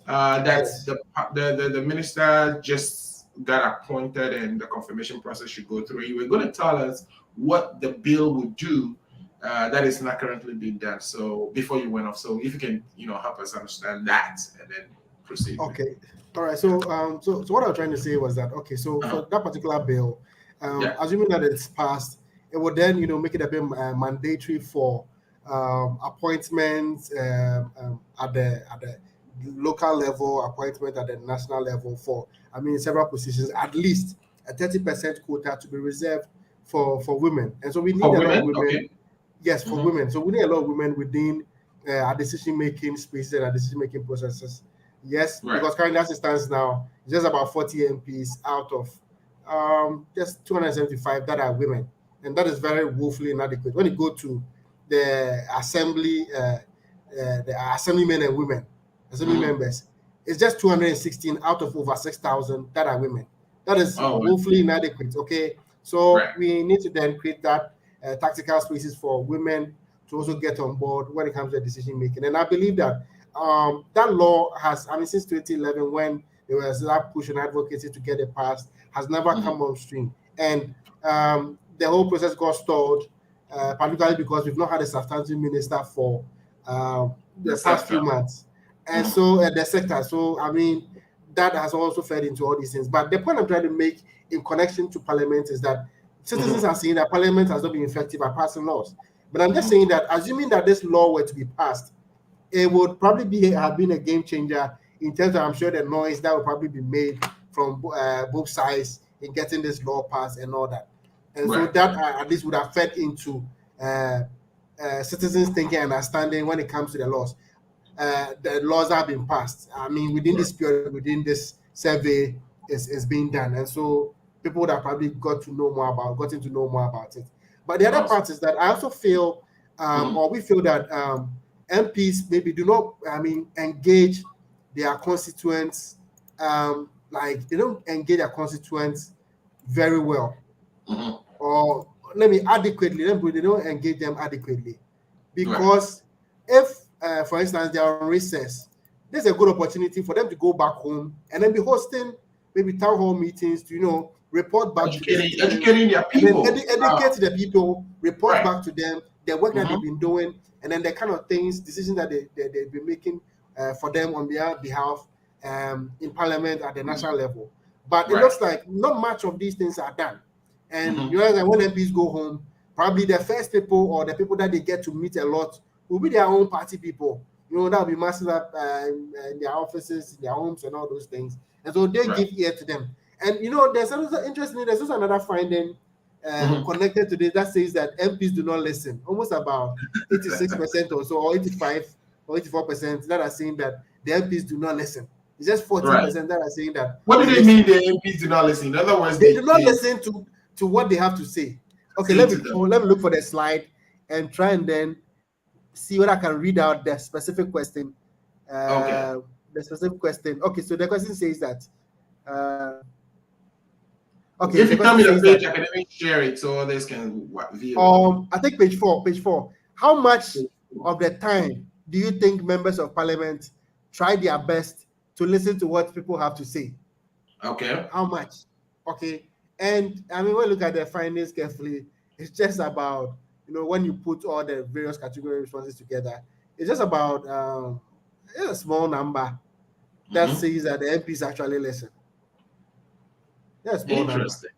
That's the minister just got appointed, and the confirmation process should go through. You were going to tell us what the bill would do that is not currently being done. So before you went off, so if you can, help us understand that, and then proceed. Okay. All right. So what I was trying to say was that for that particular bill, assuming that it's passed, it would then make it a bit mandatory for appointments at the local level appointment at the national level for, I mean, several positions, at least a 30% quota to be reserved for women. And so we need a lot of women. Okay. Yes, for women. So we need a lot of women within our decision-making spaces and our decision-making processes. Yes, because currently as it stands now, it's just about 40 MPs out of just 275 that are women. And that is very woefully inadequate. When you go to the assembly, the assemblymen and women, assembly members, it's just 216 out of over 6,000 that are women. That is woefully inadequate, okay? So we need to then create that tactical spaces for women to also get on board when it comes to decision making. And I believe that that law has, I mean, since 2011, when there was that push and advocacy to get it passed, has never come on stream. And the whole process got stalled, particularly because we've not had a substantive minister for the past few months. And so the sector, so I mean, that has also fed into all these things. But the point I'm trying to make in connection to Parliament is that citizens are saying that Parliament has not been effective at passing laws. But I'm just saying that, assuming that this law were to be passed, it would probably have been a game changer in terms of, I'm sure, the noise that would probably be made from both sides in getting this law passed and all that. And so that at least would have fed into citizens thinking and understanding when it comes to the laws. The laws have been passed. I mean, within this period, within this survey is being done. And so people would have probably gotten to know more about it. But the other part is that I also feel, or we feel that MPs maybe do not, I mean, engage their constituents, like they don't engage their constituents very well. Or adequately, they don't engage them adequately. Because if, for instance, they are on recess, there's a good opportunity for them to go back home and then be hosting maybe town hall meetings to, report back educating their people. Educate the people, report back to them, the work that they've been doing, and then the kind of things, decisions that they've been making for them on their behalf in Parliament at the national level. But it looks like not much of these things are done. And you know that when MPs go home, probably the first people or the people that they get to meet a lot will be their own party people. That'll be massive up in their offices, in their homes, and all those things. And so they give ear to them. And there's also interestingly, there's also another finding connected to this that says that MPs do not listen. Almost about 86% or so, or 85 or 84% that are saying that the MPs do not listen. It's just 14% that are saying that. What do they mean the MPs do not listen? In other words, they do not listen to what they have to say. Okay, let me look for the slide and try and then see whether I can read out the specific question. The specific question. Okay, so the question says that. Okay, if you tell me the page, I can even share it so others can view. I think page 4. How much of the time do you think members of Parliament try their best to listen to what people have to say? Okay. How much? Okay. And I mean, when you look at the findings carefully, it's just about, when you put all the various category responses together, it's just about a small number that says that the MPs actually listen. That's interesting.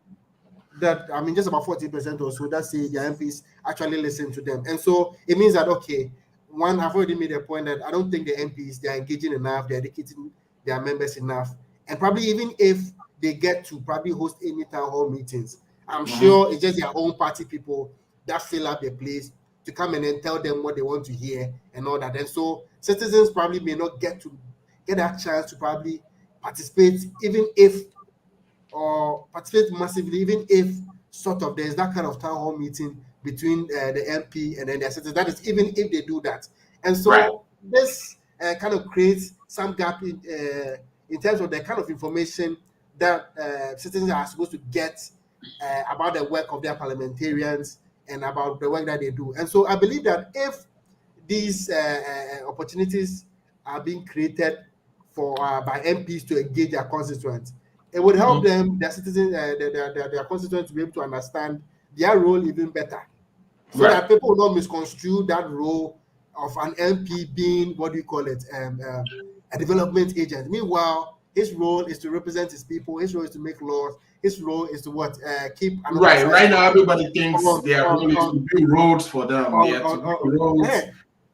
That, I mean, just about 40% or so that say the MPs actually listen to them. And so it means that, okay, one, I've already made a point that I don't think the MPs, they're engaging enough, they're educating their members enough. And probably even if they get to probably host any town hall meetings, I'm sure it's just their own party people that fill up the place to come in and tell them what they want to hear and all that. And so citizens probably may not get that chance to probably participate, participate massively, even if sort of there's that kind of town hall meeting between the MP and then their citizens. That is, even if they do that. And so this kind of creates some gap in terms of the kind of information that citizens are supposed to get about the work of their parliamentarians and about the work that they do. And so I believe that if these opportunities are being created for by MPs to engage their constituents, it would help them, their citizens, their constituents, to be able to understand their role even better, so that people will not misconstrue that role of an MP being, what do you call it, a development agent. Meanwhile, his role is to represent his people. His role is to make laws. His role is to keep. Right now, everybody thinks their role is to build roads for them.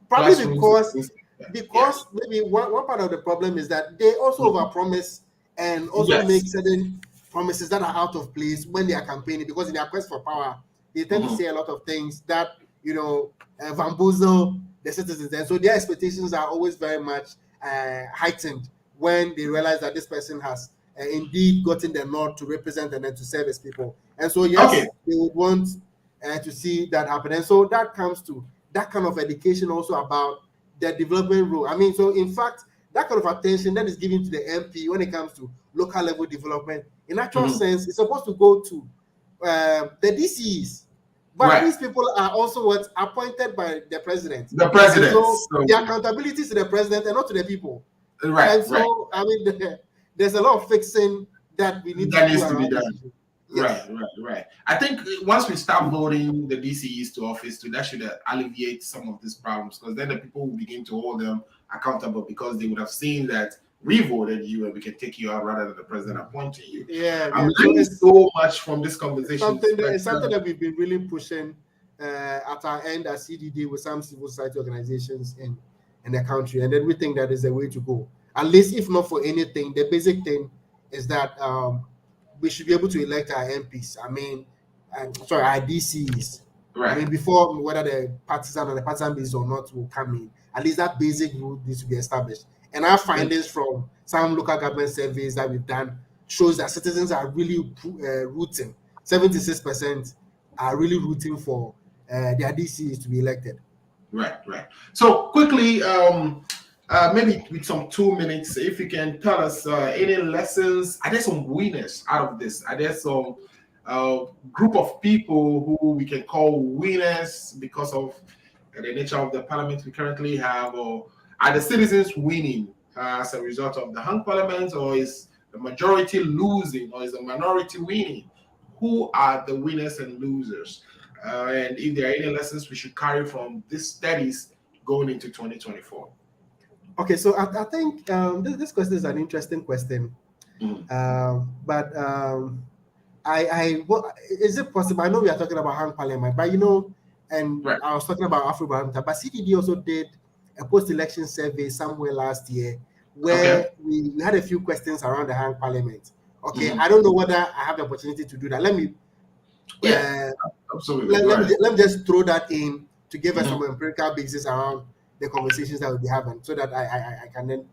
Probably because because maybe one part of the problem is that they also overpromise and also make certain promises that are out of place when they are campaigning, because in their quest for power, they tend to say a lot of things that, bamboozle the citizens. And so their expectations are always very much heightened when they realize that this person has indeed gotten the nod to represent and then to serve as people. And so, yes, they would want to see that happen. And so that comes to that kind of education also about the development role. I mean, so in fact, that kind of attention that is given to the MP when it comes to local level development, in actual sense, it's supposed to go to the DCs. But these people are also appointed by the president. The president. So the accountability to the president and not to the people. And so, I mean, there's a lot of fixing that we need that to needs to be done. Yes. Right. I think once we start voting the DCEs to office, that should alleviate some of these problems, because then the people will begin to hold them accountable, because they would have seen that we voted you and we can take you out rather than the president appointing you. I'm learning so much from this conversation. It's something that we've been really pushing at our end as CDD with some civil society organizations in the country, and then we think that is the way to go. At least, if not for anything, the basic thing is that we should be able to elect our MPs. I mean, our DCs. I mean, before whether the partisan or the partisan base or not will come in, at least that basic rule needs to be established. And our findings from some local government surveys that we've done shows that citizens are really rooting. 76% are really rooting for their DCs to be elected. Right. So quickly, maybe with some 2 minutes, if you can tell us any lessons. Are there some winners out of this? Are there some group of people who we can call winners because of the nature of the parliament we currently have, or are the citizens winning as a result of the hung parliament, or is the majority losing, or is the minority winning? Who are the winners and losers? And if there are any lessons we should carry from these studies going into 2024? Okay, so I think this question is an interesting question. But is it possible? I know we are talking about hung parliament, but I was talking about Afrobarometer, but CDD also did a post-election survey somewhere last year where we had a few questions around the hung parliament. I don't know whether I have the opportunity to do that. Let me absolutely. Let me just throw that in to give us some empirical basis around the conversations that we'll be having, so that I can then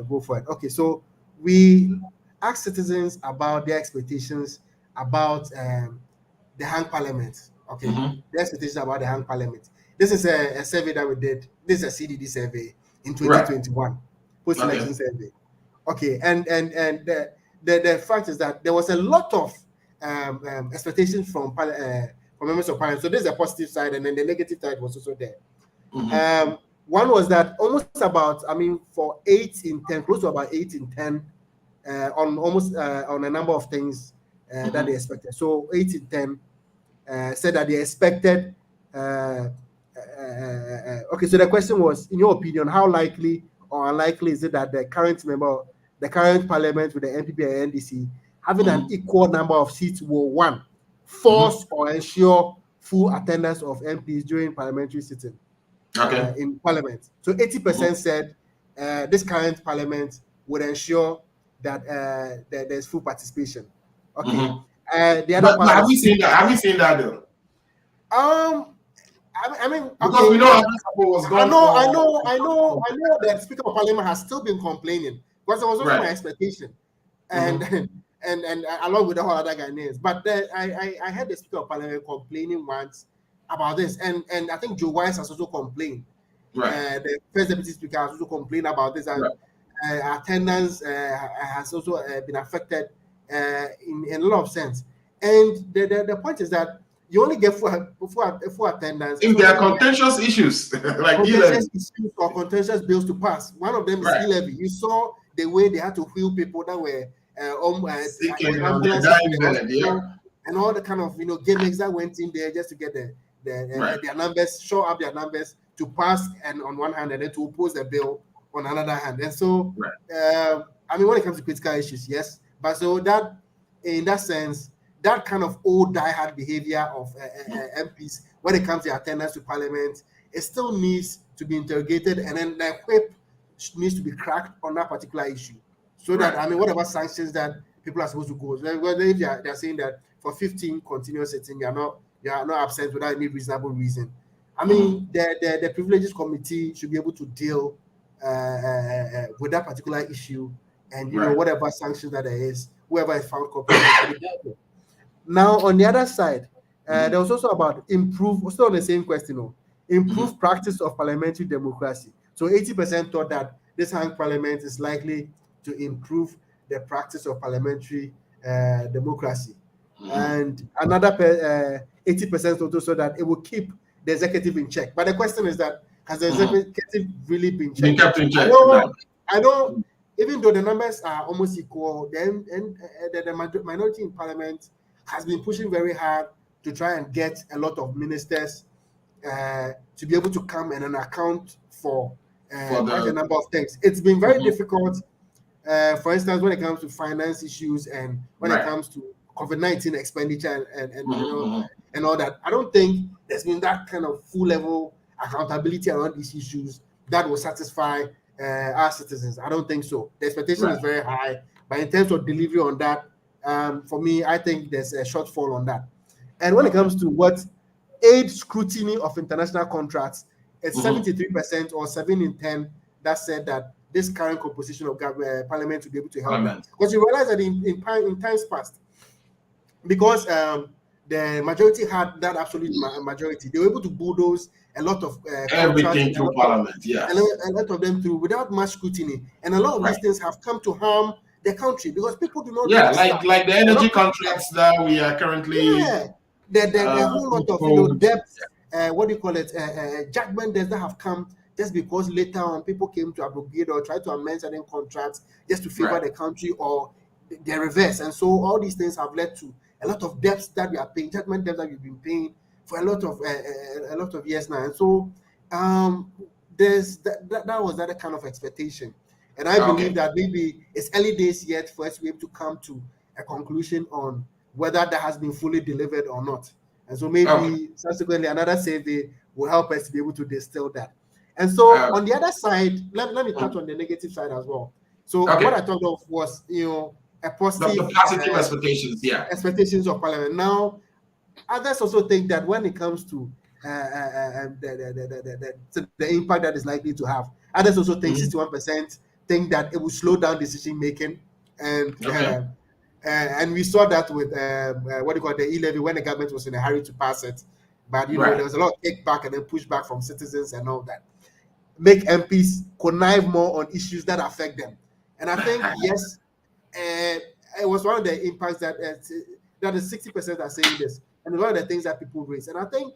go for it. Okay, so we asked citizens about their expectations about the hung parliament. Their expectations about the hung parliament. This is a survey that we did. This is a CDD survey in 2021, post-election survey. And the fact is that there was a lot of expectations from members of parliament. So this is a positive side, and then the negative side was also there. One was that almost about, for 8 in 10, close to about 8 in 10, on a number of things that they expected. So 8 in 10 said that they expected. So the question was, in your opinion, how likely or unlikely is it that the current parliament with the NPP and NDC having an equal number of seats will force or ensure full attendance of MPs during parliamentary sitting in parliament? So 80% said this current parliament would ensure that there's full participation. The other part, have we seen that? Have we seen that though? Because we know how this was going. I know that Speaker of Parliament has still been complaining, because it was also my expectation, and along with the whole other Ghanaians. But I heard the Speaker of Parliament complaining once about this, and I think Joe Wise has also complained. The First Deputy Speaker has also complained about this, and attendance has also been affected in a lot of sense. And the point is that you only get full attendance if there are contentious issues, like contentious issues or contentious bills to pass. One of them is e-levy. You saw the way they had to wheel people that were and all the kind of gimmicks that went in there just to get their numbers, show up their numbers to pass, and on one hand, and then to oppose the bill on another hand. And so, when it comes to critical issues, yes, but so that in that sense, that kind of old diehard behavior of MPs when it comes to attendance to parliament, it still needs to be interrogated, and then the whip needs to be cracked on that particular issue. So that, I mean, whatever sanctions that people are supposed to go, whether if they're saying that for 15 continuous sitting, you are not absent without any reasonable reason. I mean, the privileges committee should be able to deal with that particular issue, and you know, whatever sanctions that there is, whoever is found culpable. Now, on the other side, there was also about still on the same question, improve practice of parliamentary democracy. So 80% thought that this hang parliament is likely to improve the practice of parliamentary democracy. And another 80% also saw that it will keep the executive in check. But the question is that, has the executive really been checked? I know, even though the numbers are almost equal, then the minority in parliament has been pushing very hard to try and get a lot of ministers to be able to come and account for quite a number of things. It's been very difficult, for instance, when it comes to finance issues and when it comes to COVID-19 expenditure and all that. I don't think there's been that kind of full level accountability around these issues that will satisfy our citizens. I don't think so. The expectation is very high, but in terms of delivery on that, for me, I think there's a shortfall on that. And when it comes to what aid scrutiny of international contracts, it's 73% or 7 in 10 that said that this current composition of parliament will be able to help them. Because you realize that in times past, because the majority had that absolute majority, they were able to bulldoze a lot of everything through parliament, and a lot of them through without much scrutiny. And a lot of these things have come to harm the country because people do not like the energy contracts that we are currently the whole lot of debt, what do you call it, judgment debts that have come just because later on people came to abrogate or try to amend certain contracts just to favor the country or the reverse. And so all these things have led to a lot of debts that we are paying, judgment debts that we've been paying for a lot of years now. And so there's that was that kind of expectation. And I believe that maybe it's early days yet for us to be able to come to a conclusion on whether that has been fully delivered or not. And so maybe subsequently another survey will help us to be able to distill that. And so on the other side, let me touch on the negative side as well. So what I talked of was, a positive, the positive expectations, expectations of parliament. Now, others also think that when it comes to the impact that is likely to have, others also think 61% think that it will slow down decision making, and we saw that with what do you call the e-levy when the government was in a hurry to pass it, but there was a lot of kickback and then pushback from citizens and all that. Make MPs connive more on issues that affect them, and I think yes. It was one of the impacts that the 60% are saying this, and one of the things that people raise. And I think,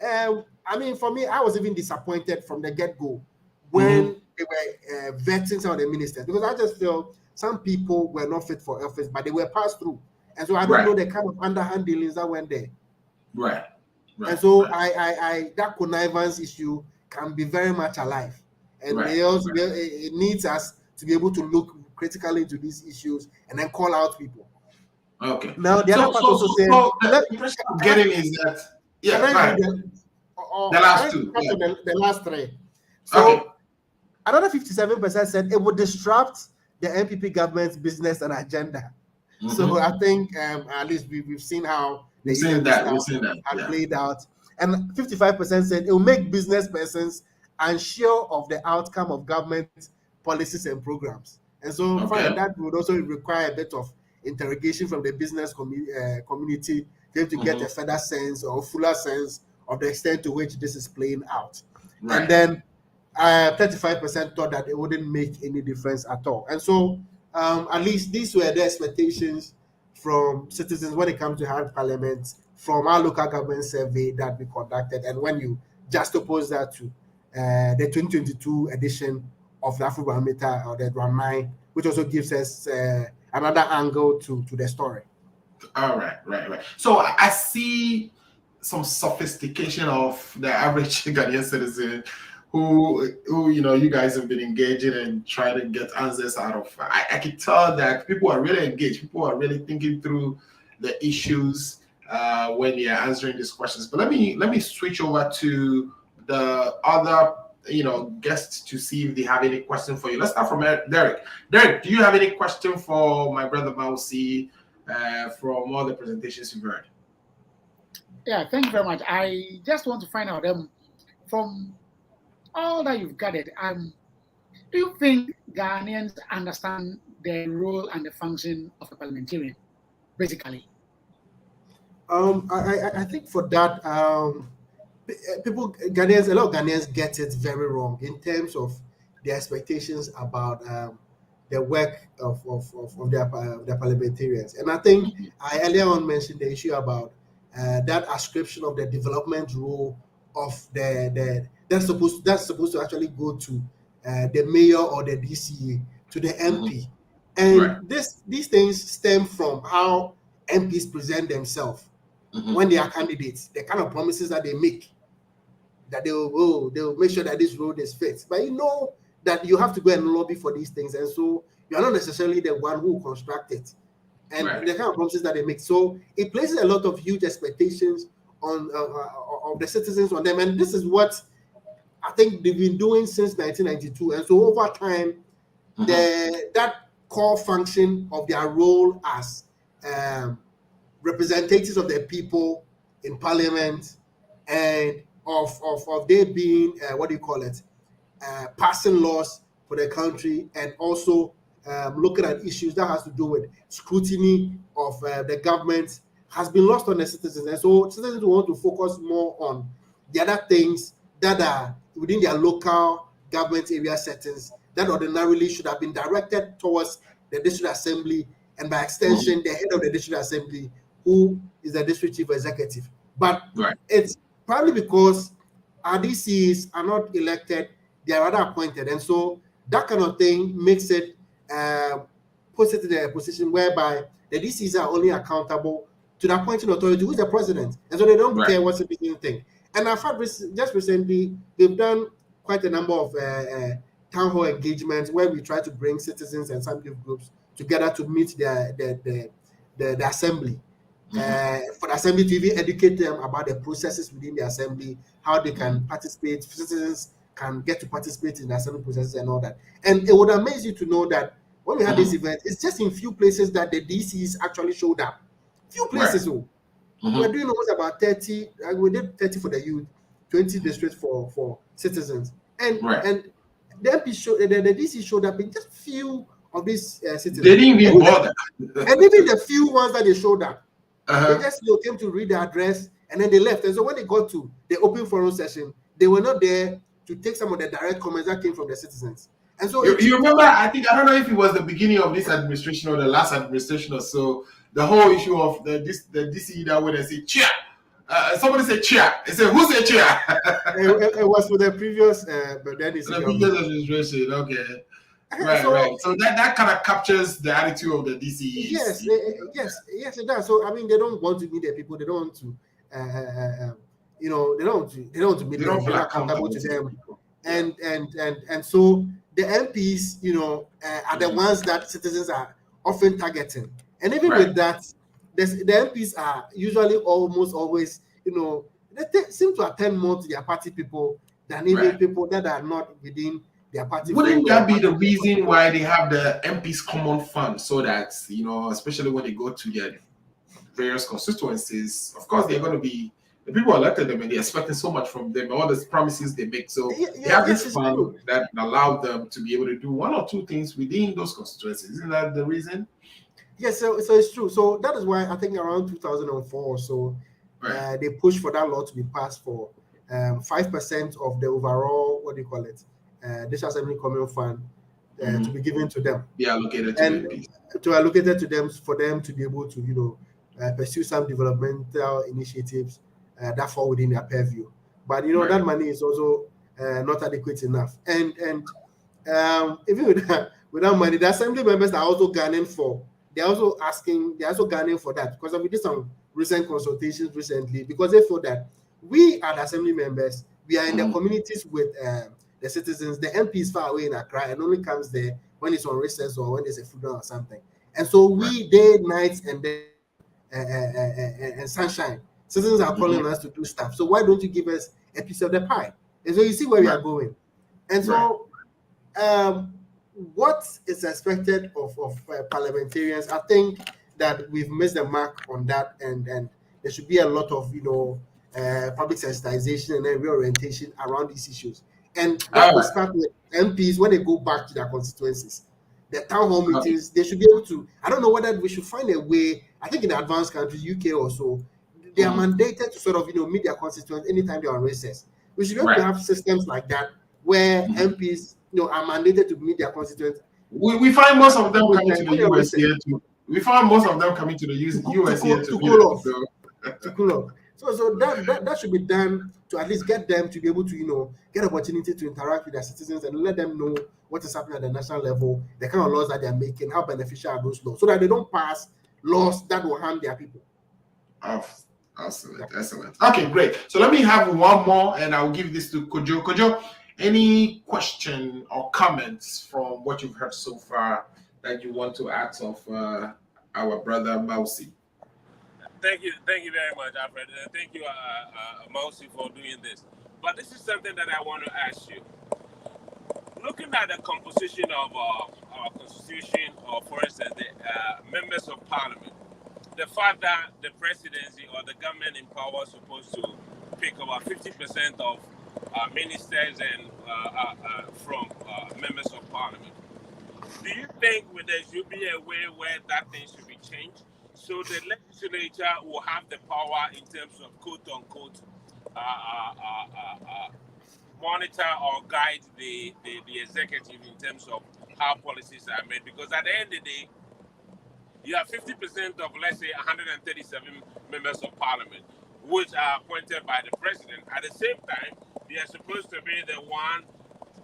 I mean, for me, I was even disappointed from the get-go when they were vetting some of the ministers, because I just feel some people were not fit for office, but they were passed through, and so I don't know the kind of underhand dealings that went there. And so I that connivance issue can be very much alive, and it needs us to be able to look critically into these issues and then call out people. Now the other part also said the impression I'm getting is that the last two, the last three. So another 57% said it would disrupt the NPP government's business and agenda. So I think at least we've seen how we've seen that played out, and 55% said it will make business persons unsure of the outcome of government policies and programs. And so that would also require a bit of interrogation from the business community to get a further sense or fuller sense of the extent to which this is playing out. And then 35% thought that it wouldn't make any difference at all. And so at least these were the expectations from citizens when it comes to hard parliament from our local government survey that we conducted. And when you just oppose that to the 2022 edition of the Afrobarometer or the Dramai, which also gives us another angle to the story. All right. So I see some sophistication of the average Ghanaian citizen who you guys have been engaging and trying to get answers out of. I can tell that people are really engaged. People are really thinking through the issues when they are answering these questions. But let me switch over to the other guests to see if they have any question for you. Let's start from Derek. Derek, do you have any question for my brother Mausi from all the presentations you've heard? Yeah, thank you very much. I just want to find out from all that you've gathered, do you think Ghanaians understand the role and the function of a parliamentarian, basically? I think for that, Ghanaians, a lot of Ghanaians get it very wrong in terms of the expectations about the work of their parliamentarians. And I think I earlier on mentioned the issue about that ascription of the development role of that's supposed to actually go to the mayor or the DCA, to the MP. And these things stem from how MPs present themselves when they are candidates, the kind of promises that they make, that they'll make sure that this road is fixed. But you know that you have to go and lobby for these things, and so you are not necessarily the one who construct it, and the kind of promises that they make. So it places a lot of huge expectations on of the citizens on them, and this is what I think they've been doing since 1992. And so over time, that core function of their role as representatives of the people in parliament, and of they being passing laws for the country, and also looking at issues that has to do with scrutiny of the government, has been lost on the citizens. And so citizens want to focus more on the other things that are within their local government area settings that ordinarily should have been directed towards the district assembly, and by extension the head of the district assembly, who is the district chief executive. But it's probably because our DCs are not elected, they are rather appointed. And so that kind of thing makes it, puts it in a position whereby the DCs are only accountable to the appointing authority, who is the president. And so they don't care what citizens think. And I've had just recently, we've done quite a number of town hall engagements where we try to bring citizens and some groups together to meet the assembly. For the assembly to even educate them about the processes within the assembly, how they can participate, citizens can get to participate in the assembly processes and all that. And it would amaze you to know that when we had this event, it's just in few places that the DCs actually showed up. Few places. We're doing almost about 30, we did 30 for the youth, 20 districts for citizens. And the MP the DC showed up in just few of these citizens. They didn't even bother. And even the few ones that they showed up, they just came to read the address and then they left. And so when they got to the open forum session, they were not there to take some of the direct comments that came from the citizens. And so you remember, I don't know if it was the beginning of this administration or the last administration or so, the whole issue of the DC that when they say chair, somebody said chair. They said, who said chair? It was for the previous, but then it's the previous administration. Okay. Right. So that kind of captures the attitude of the DCEs. Yes, it does. So I mean, they don't want to meet the people. They don't want to, they don't want to meet them. They're accountable to them. And so the MPs, are the ones that citizens are often targeting. And even with that, the MPs are usually almost always, they seem to attend more to their party people than even people that are not within their party. Wouldn't that be the reason why they have the MPs Common Fund, so that, especially when they go to their various constituencies, of course, they're going to be, the people elected them and they're expecting so much from them, all the promises they make. So they have this fund that allowed them to be able to do one or two things within those constituencies. Isn't that the reason? Yes, so it's true. So that is why I think around 2004 or so, they pushed for that law to be passed for 5% of the overall, this assembly common fund to be given to them. Be allocated to them. To allocate to them for them to be able to, pursue some developmental initiatives that fall within their purview. But that money is also not adequate enough. And even with that money, the assembly members are also gunning for. They're also gunning for that, because we did some recent consultations recently, because they feel that we are the assembly members, we are in the communities with the citizens. The MP is far away in Accra and only comes there when it's on recess or when there's a funeral or something. And so we, day, night, and day, and sunshine, citizens are calling us to do stuff. So why don't you give us a piece of the pie? And so you see where we are going. And so, what is expected of parliamentarians? I think that we've missed the mark on that, and there should be a lot of public sensitization and then reorientation around these issues. And that will start with MPs when they go back to their constituencies. The town hall meetings, they should be able to. I don't know whether we should find a way. I think in the advanced countries, UK or so, they are mandated to sort of meet their constituents anytime they're on recess. We should be able to have systems like that where MPs are mandated to meet their constituents. We find most of them coming to the US here to. We find most of them coming to the US here to cool off. To cool off. So that should be done to at least get them to be able to get opportunity to interact with their citizens and let them know what is happening at the national level, the kind of laws that they are making, how beneficial are those laws, so that they don't pass laws that will harm their people. Excellent. Okay, great. So let me have one more, and I'll give this to Kojo. Kojo, any question or comments from what you've heard so far that you want to ask of our brother Mausi? Thank you very much, Alfred. Thank you, Mausi, for doing this. But this is something that I want to ask you. Looking at the composition of our constitution, or for instance, the members of parliament, the fact that the presidency or the government in power is supposed to pick about 50% of ministers and from members of parliament. Do you think there should be a way where that thing should be changed, so the legislature will have the power in terms of quote unquote monitor or guide the executive in terms of how policies are made? Because at the end of the day, you have 50% of, let's say, 137 members of parliament, which are appointed by the president. At the same time, they are supposed to be the one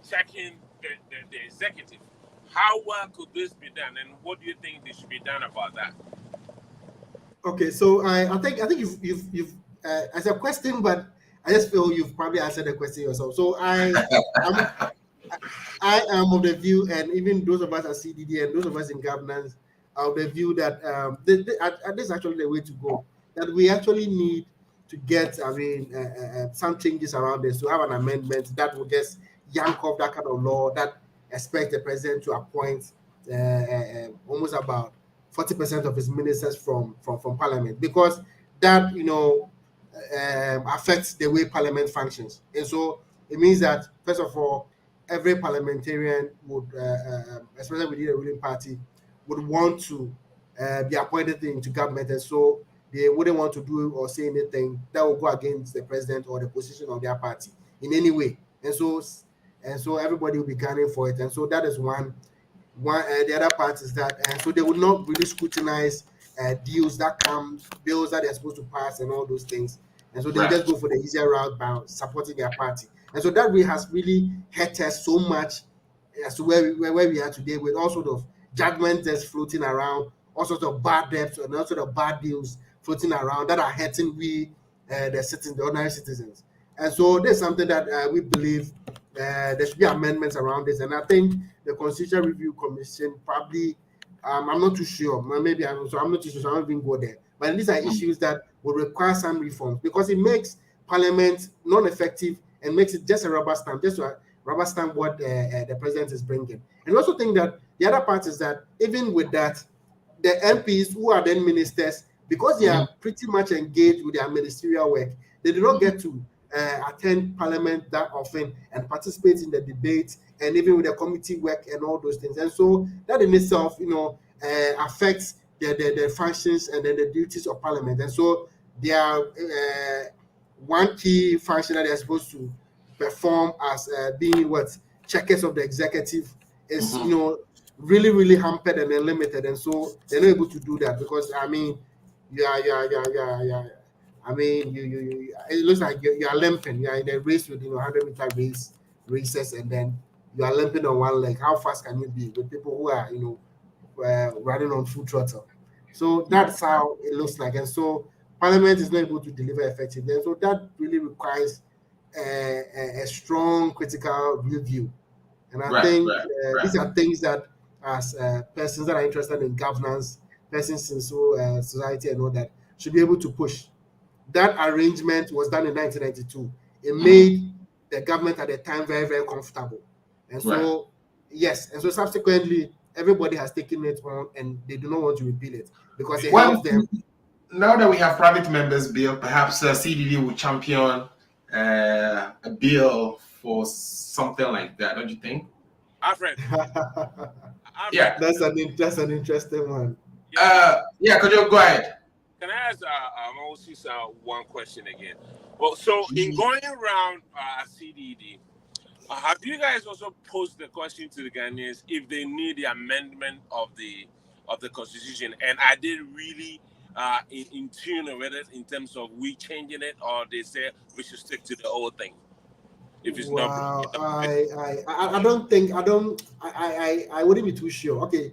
checking the executive. How well could this be done, and what do you think they should be done about that? Okay, so I think you've as a question, but I just feel you've probably answered the question yourself. So I am of the view, and even those of us at CDD and those of us in governance are of the view that this is actually the way to go. That we actually need to get, some changes around this, to have an amendment that will just yank off that kind of law that expects the president to appoint almost about 40% of his ministers from parliament, because that affects the way parliament functions. And so it means that, first of all, every parliamentarian would, especially within a ruling party, would want to be appointed into government, and so they wouldn't want to do or say anything that will go against the president or the position of their party in any way. And so everybody will be gunning for it. And so that is one. The other part is that, and so they will not really scrutinize bills that they're supposed to pass and all those things. And so they'll just go for the easier route by supporting their party. And so that has really hurt us so much as to where we are today, with all sorts of judgments that's floating around, all sorts of bad debts and all sorts of bad deals floating around that are hurting the ordinary citizens. And so there's something that we believe there should be amendments around this. And I think the Constitutional Review Commission probably, I'm not too sure, maybe I'm not too sure, so I won't even go there. But these are issues that will require some reforms, because it makes Parliament non-effective and makes it just a rubber stamp, what the president is bringing. And we also think that the other part is that even with that, the MPs who are then ministers, because they are pretty much engaged with their ministerial work, they do not get to attend Parliament that often and participate in the debates and even with the committee work and all those things. And so that in itself, affects the functions and then the duties of Parliament. And so they are one key function that they are supposed to perform as being checkers of the executive is really, really hampered and then limited. And so they're not able to do that, because it looks like you are limping. You are in a race with 100-meter races, and then you are limping on one leg. How fast can you be with people who are running on full throttle? So that's how it looks like. And so Parliament is not able to deliver effectively. And so that really requires a strong critical review. And I think these are things that, as persons that are interested in governance, persons in society and all that, should be able to push. That arrangement was done in 1992. It made the government at the time very, very comfortable. And so, yes, and so subsequently, everybody has taken it on, and they do not want to repeal it because it helps them. Now that we have private members bill, perhaps CDD will champion a bill for something like that, don't you think? Alfred. Yeah, that's an interesting one. Yeah, could you go ahead? Can I ask Moses one question again? Well, so in going around CDD, have you guys also posed the question to the Ghanaians if they need the amendment of the constitution, and are they really in tune with it in terms of we changing it, or they say we should stick to the old thing? If it's not, I wouldn't be too sure. Okay,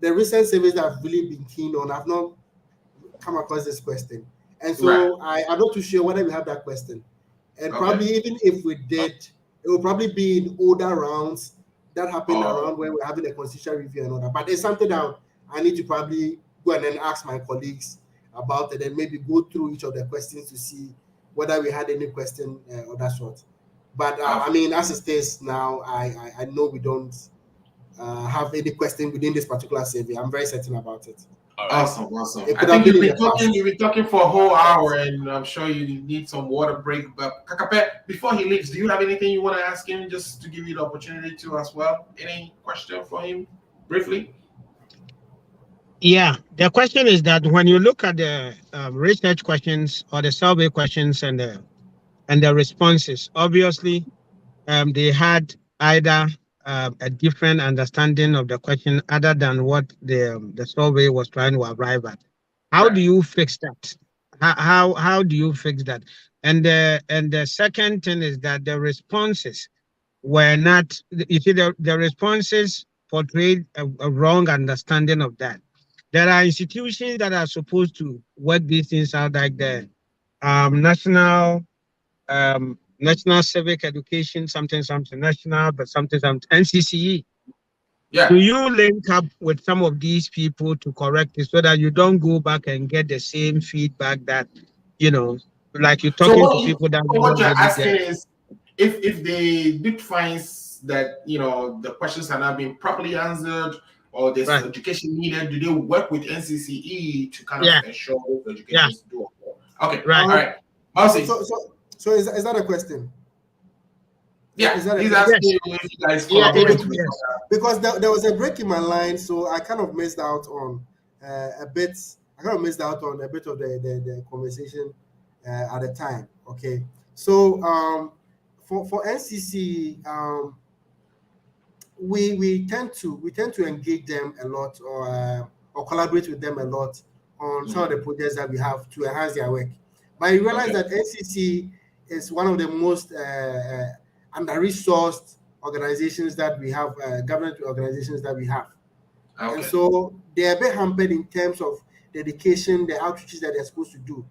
the recent surveys that I've really been keen on, I've not come across this question, and so I'm not too sure whether we have that question. And probably even if we did, it will probably be in older rounds that happened around when we're having a constitutional review and all that. But it's something that I need to probably go and then ask my colleagues about it, and maybe go through each of the questions to see whether we had any question of that sort. But I mean, as it stays now, I know we don't have any question within this particular survey. I'm very certain about it. Awesome. I think you've been talking for a whole hour, and I'm sure you need some water break. But Kakape, before he leaves, do you have anything you want to ask him, just to give you the opportunity to as well? Any question for him, briefly? Yeah, the question is that when you look at the research questions or the survey questions and the responses, obviously, they had either a different understanding of the question other than what the survey was trying to arrive at. How do you fix that? How do you fix that? And the second thing is that the responses were not. You see, the responses portrayed a wrong understanding of that. There are institutions that are supposed to work these things out, like the national civic education, something national, but something NCCE. Yeah. Do you link up with some of these people to correct it so that you don't go back and get the same feedback that, like you're talking to people that what you're asking is if they did find that the questions are not being properly answered, or there's education needed, do they work with NCCE to kind of ensure the education is doable? Okay, all right. So is that a question? Yeah, is that he's asking you if you guys collaborate with because there was a break in my line, so I kind of missed out on a bit. I kind of missed out on a bit of the conversation at the time. Okay, so for NCC, we tend to engage them a lot, or collaborate with them a lot on some of the projects that we have to enhance their work. But you realize that NCC is one of the most under-resourced organizations that we have, government organizations that we have. And so they're a bit hampered in terms of dedication, the outreaches that they're supposed to do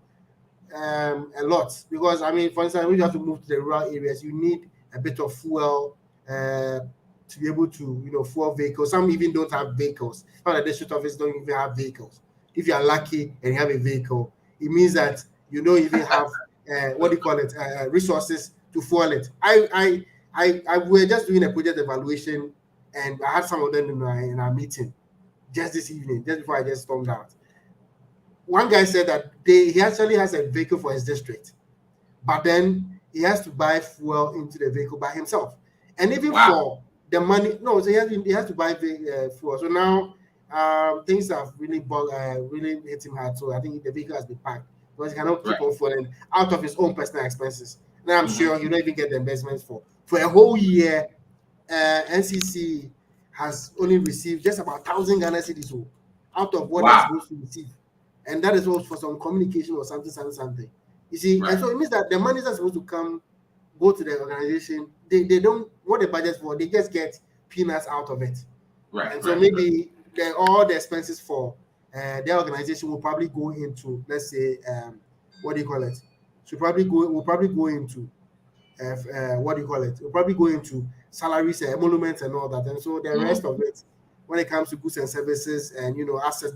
a lot. Because, I mean, for instance, when you have to move to the rural areas, you need a bit of fuel to be able to, fuel vehicles. Some even don't have vehicles. Some of the district offices don't even have vehicles. If you are lucky and you have a vehicle, it means that you don't even have resources to fuel it. I were just doing a project evaluation, and I had some of them in our meeting just this evening, just before I just stormed out. One guy said that he actually has a vehicle for his district, but then he has to buy fuel into the vehicle by himself, and even for the money, so he has to buy fuel. So now things have really really hit him hard. So I think the vehicle has been packed because he cannot keep on fueling out of his own personal expenses. Now I'm sure you don't even get the investments for a whole year. NCC has only received just about 1,000 Ghana cedis out of what they're supposed to receive, and that is also for some communication or something. You see, and so it means that the money that's supposed to go to the organization, they don't what they budget for. They just get peanuts out of it. And so maybe all the expenses for their organization will probably go into, let's say, will probably go into Will probably go into salaries, emoluments, and all that. And so the rest of it, when it comes to goods and services and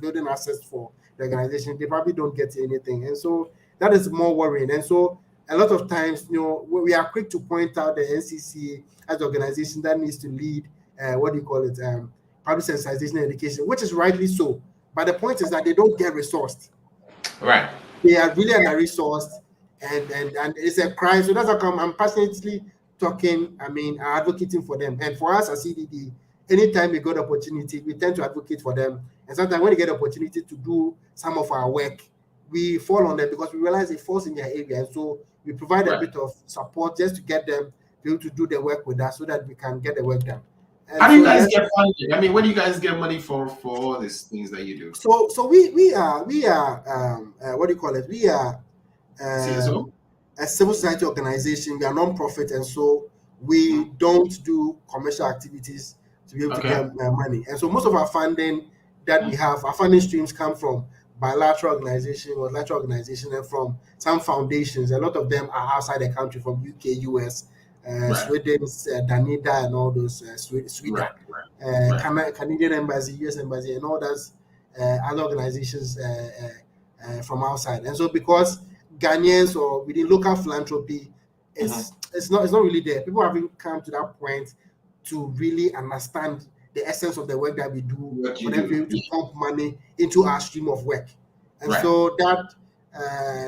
building assets for the organization, they probably don't get anything. And so that is more worrying. And so a lot of times, we are quick to point out the NCCA as the organization that needs to lead, public sensitization and education, which is rightly so. But the point is that they don't get resourced. Right. They are really under-resourced, and it's a crime. So that's how come I'm passionately advocating for them. And for us as CDD, anytime we got opportunity, we tend to advocate for them. And sometimes when we get opportunity to do some of our work, we fall on them because we realize it falls in their area. And so we provide a bit of support just to get them be able to do the work with us so that we can get the work done. And how do you guys get funding? I mean, where do you guys get money for all these things that you do? So we are We are a civil society organization. We are non-profit, and so we don't do commercial activities to be able to get money. And so most of our funding that we have, our funding streams come from bilateral organizations, and from some foundations. A lot of them are outside the country, from UK, US, Sweden, Danida, and all those, Sweden, Canadian Embassy, US Embassy, and all those other organizations from outside. And so because Ghanaians or within local philanthropy, it's not really there. People haven't come to that point to really understand the essence of the work that we do, for them to pump money into our stream of work. And so that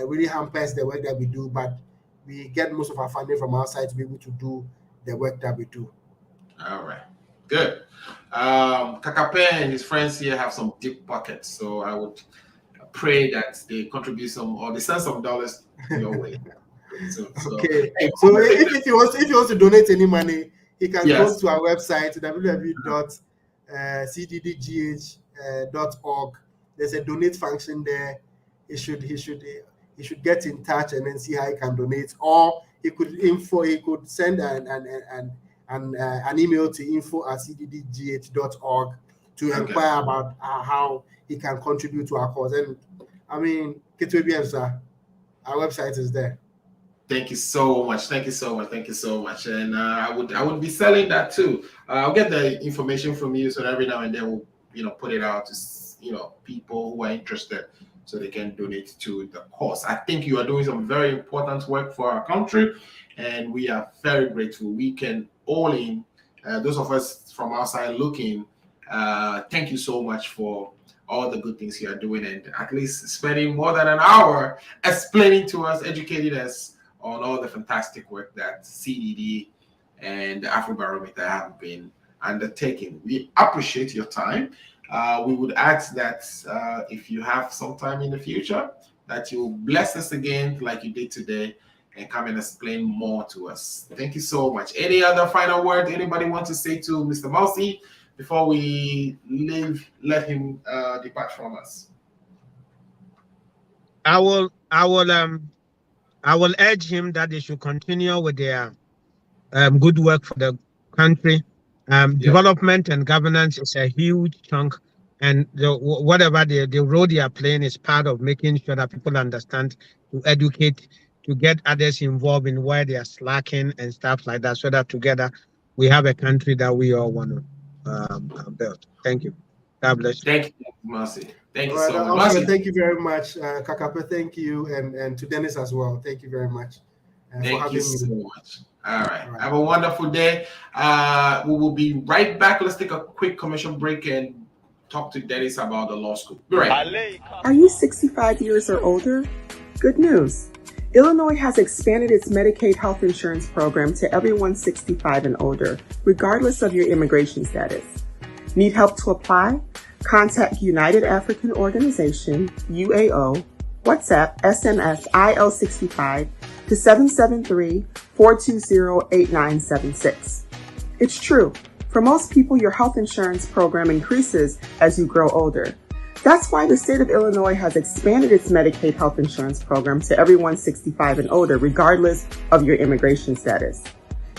really hampers the work that we do, but we get most of our funding from outside to be able to do the work that we do. All right, good. Kakape and his friends here have some deep pockets, so I would pray that they contribute some, or they send some dollars your way. Okay. So if he wants to donate any money, he can go to our website, www.cddgh.org. There's a donate function there. He should get in touch and then see how he can donate, or he could send an email to info@cddgh.org to inquire about how he can contribute to our cause. And I mean, our website is there. Thank you so much. And I would be selling that too. I'll get the information from you so that every now and then we'll put it out to people who are interested, so they can donate to the cause. I think you are doing some very important work for our country, and we are very grateful. We can all those of us from outside looking, thank you so much for all the good things you are doing, and at least spending more than an hour explaining to us, educating us on all the fantastic work that CDD and the Afrobarometer have been undertaking. We appreciate your time. We would ask that if you have some time in the future, that you bless us again like you did today and come and explain more to us. Thank you so much. Any other final word anybody want to say to Mr. Mousy before we let him depart from us? I will urge him that they should continue with their good work for the country. Development and governance is a huge chunk, and whatever the role they are playing is part of making sure that people understand, to educate, to get others involved in where they are slacking and stuff like that, so that together we have a country that we all want to build. Thank you. God bless you. Thank you, Mercy. Thank you so much. Thank you very much, Kakape. Thank you, and to Dennis as well. Thank you very much. Thank you so much. All right. Have a wonderful day. We will be right back. Let's take a quick commercial break and talk to Dennis about the law school. Be right back. Are you 65 years or older? Good news. Illinois has expanded its Medicaid health insurance program to everyone 65 and older, regardless of your immigration status. Need help to apply? Contact United African Organization, UAO, WhatsApp, SMS, IL65 to 773-420-8976. It's true. For most people, your health insurance program increases as you grow older. That's why the state of Illinois has expanded its Medicaid health insurance program to everyone 65 and older, regardless of your immigration status.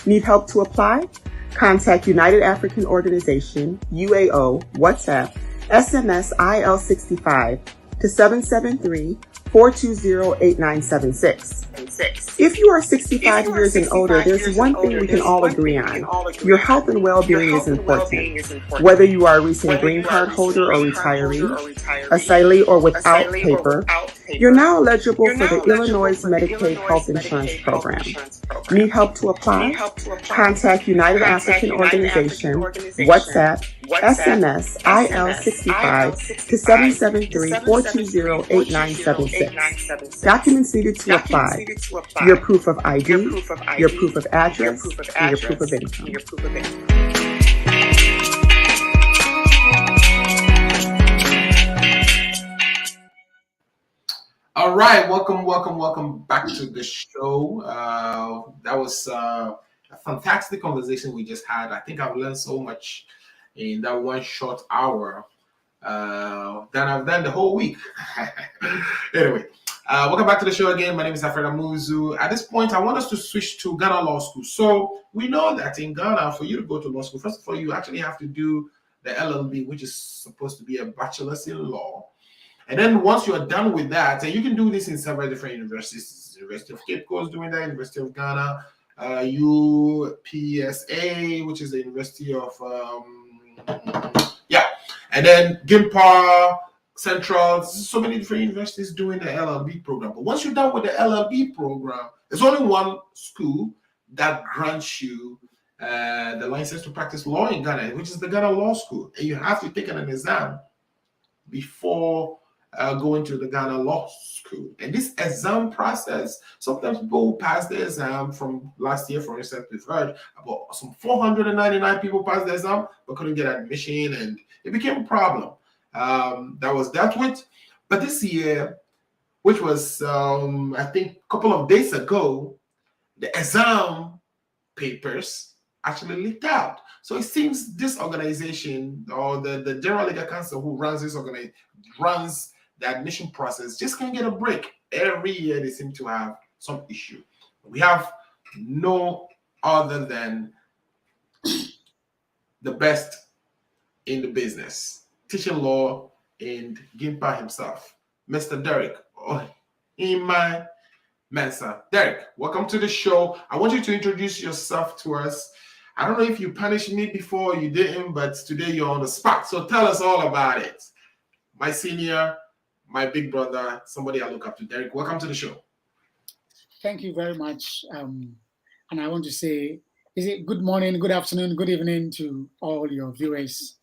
Need help to apply? Contact United African Organization, UAO, WhatsApp, SMS, IL65 to 773-420-8976. If you are 65 years and older, there's one thing we can all agree on. Your health and well-being is important. Whether you are a recent green card holder or retiree, asylee or without paper, You're now eligible for the Illinois Medicaid Health Insurance Program. Need help to apply? Contact United African Organization, WhatsApp, SMS, IL65 to 773-420-8976. Documents needed to apply: your proof of ID, your proof of address, and your proof of income. All right, welcome back to the show. That was a fantastic conversation we just had. I think I've learned so much in that one short hour than I've done the whole week. Anyway, welcome back to the show again. My name is Alfred Amuzu. At this point, I want us to switch to Ghana Law School. So we know that in Ghana, for you to go to law school, first of all, you actually have to do the LLB, which is supposed to be a bachelor's in law. And then once you are done with that, and you can do this in several different universities. University of Cape Coast doing that, University of Ghana, UPSA, which is the University of, and then GIMPA, Central, so many different universities doing the LLB program. But once you're done with the LLB program, there's only one school that grants you the license to practice law in Ghana, which is the Ghana Law School. And you have to take an exam before going to the Ghana Law School. And this exam process, sometimes people who pass the exam from last year, for instance, we've heard about some 499 people passed the exam but couldn't get admission, and it became a problem that was dealt with. But this year, which was, I think, a couple of days ago, the exam papers actually leaked out. So it seems this organization, or the General Legal Council who runs this organization, runs the admission process, just can't get a break. Every year they seem to have some issue. We have no other than the best in the business, teaching law and GIMPA himself, Mr. Derek Ohima Mensah. Derek, welcome to the show. I want you to introduce yourself to us. I don't know if you punished me before, you didn't, but today you're on the spot. So tell us all about it. My senior, my big brother, somebody I look up to. Derek, welcome to the show. Thank you very much. And I want to say, is it good morning, good afternoon, good evening to all your viewers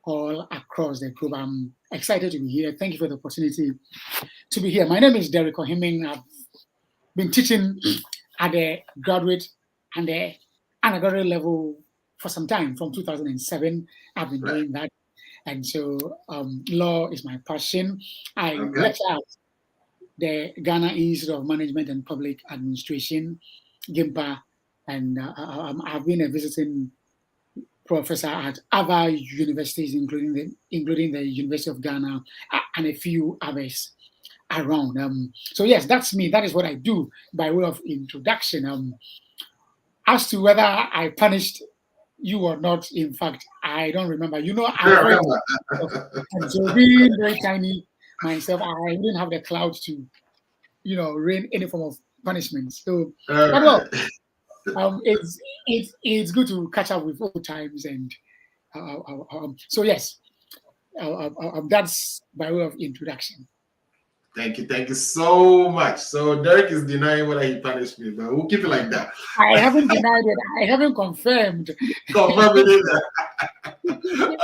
all across the globe. I'm excited to be here. Thank you for the opportunity to be here. My name is Derek Ohiming. I've been teaching at the graduate and the undergraduate level for some time. From 2007, I've been doing that. And so law is my passion. I lecture at the Ghana Institute of Management and Public Administration, GIMPA, and I've been a visiting professor at other universities, including the University of Ghana and a few others around. So yes, that's me. That is what I do by way of introduction. As to whether I punished you or not, in fact, I don't remember. You know, and so being very tiny myself, I didn't have the clout to, rain any form of punishment. So, it's good to catch up with old times, and so yes, that's by way of introduction. Thank you so much. So Derek is denying whether he punished me, but we'll keep it like that. I haven't denied it. I haven't confirmed. Confirm it either.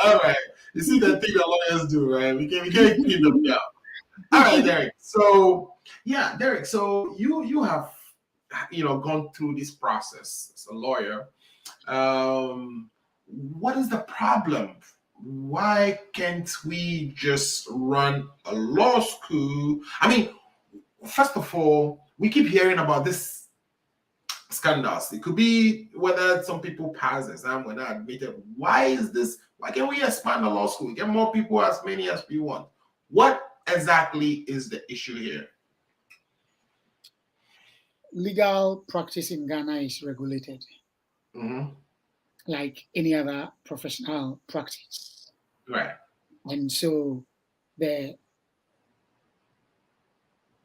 All right. You see the thing that lawyers do, right? We can't keep them down. All right, Derek. So yeah, Derek. So you have gone through this process as a lawyer. What is the problem? Why can't we just run a law school? I mean, first of all, we keep hearing about this scandals. It could be whether some people pass the exam when they're admitted. Why is this? Why can't we expand the law school? Get more people, as many as we want. What exactly is the issue here? Legal practice in Ghana is regulated. Like any other professional practice. Right. And so the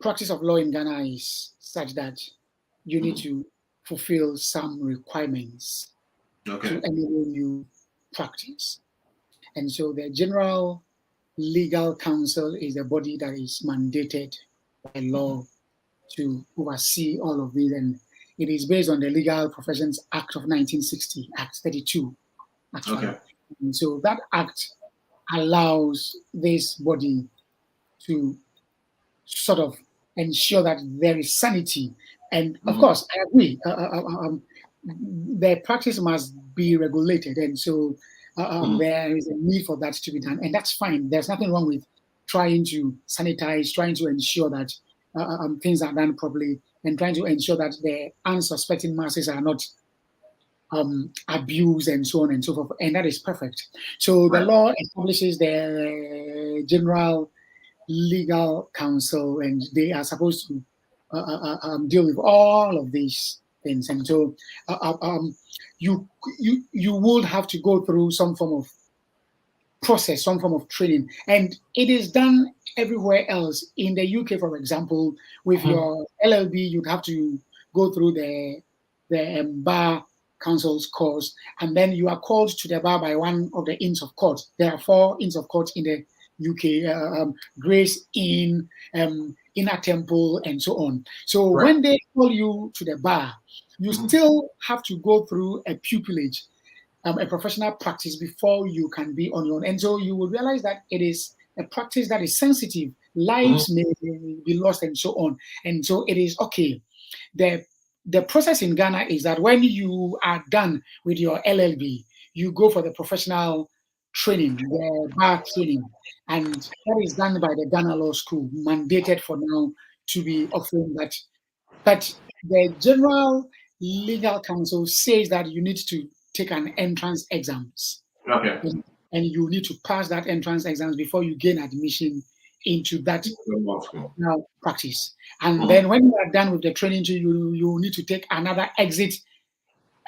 practice of law in Ghana is such that you need to fulfill some requirements to enable you practice. And so the General Legal Council is the body that is mandated by law to oversee all of these, and it is based on the Legal Professions Act of 1960, Act 32, actually. Okay. And so that act allows this body to sort of ensure that there is sanity. And of course, I agree, the practice must be regulated. And so there is a need for that to be done. And that's fine. There's nothing wrong with trying to sanitize, trying to ensure that things are done properly, and trying to ensure that the unsuspecting masses are not abused and so on and so forth. And that is perfect. So the law establishes the General Legal Counsel, and they are supposed to deal with all of these things. And so you would have to go through some form of process, some form of training, and it is done everywhere else. In the UK, for example, with your LLB, you'd have to go through the bar counsel's course, and then you are called to the bar by one of the inns of court. There are 4 inns of court in the UK: Grace Inn, Inner Temple, and so on. So when they call you to the bar, you still have to go through a pupillage, a professional practice, before you can be on your own. And so you will realize that it is a practice that is sensitive. Lives may be lost and so on. And so it is okay. The process in Ghana is that when you are done with your LLB, you go for the professional training, the bar training. And that is done by the Ghana Law School, mandated for now to be offering that. But the General Legal Counsel says that you need to take an entrance exams. Okay. And you need to pass that entrance exams before you gain admission into that practice. And then when you are done with the training, you need to take another exit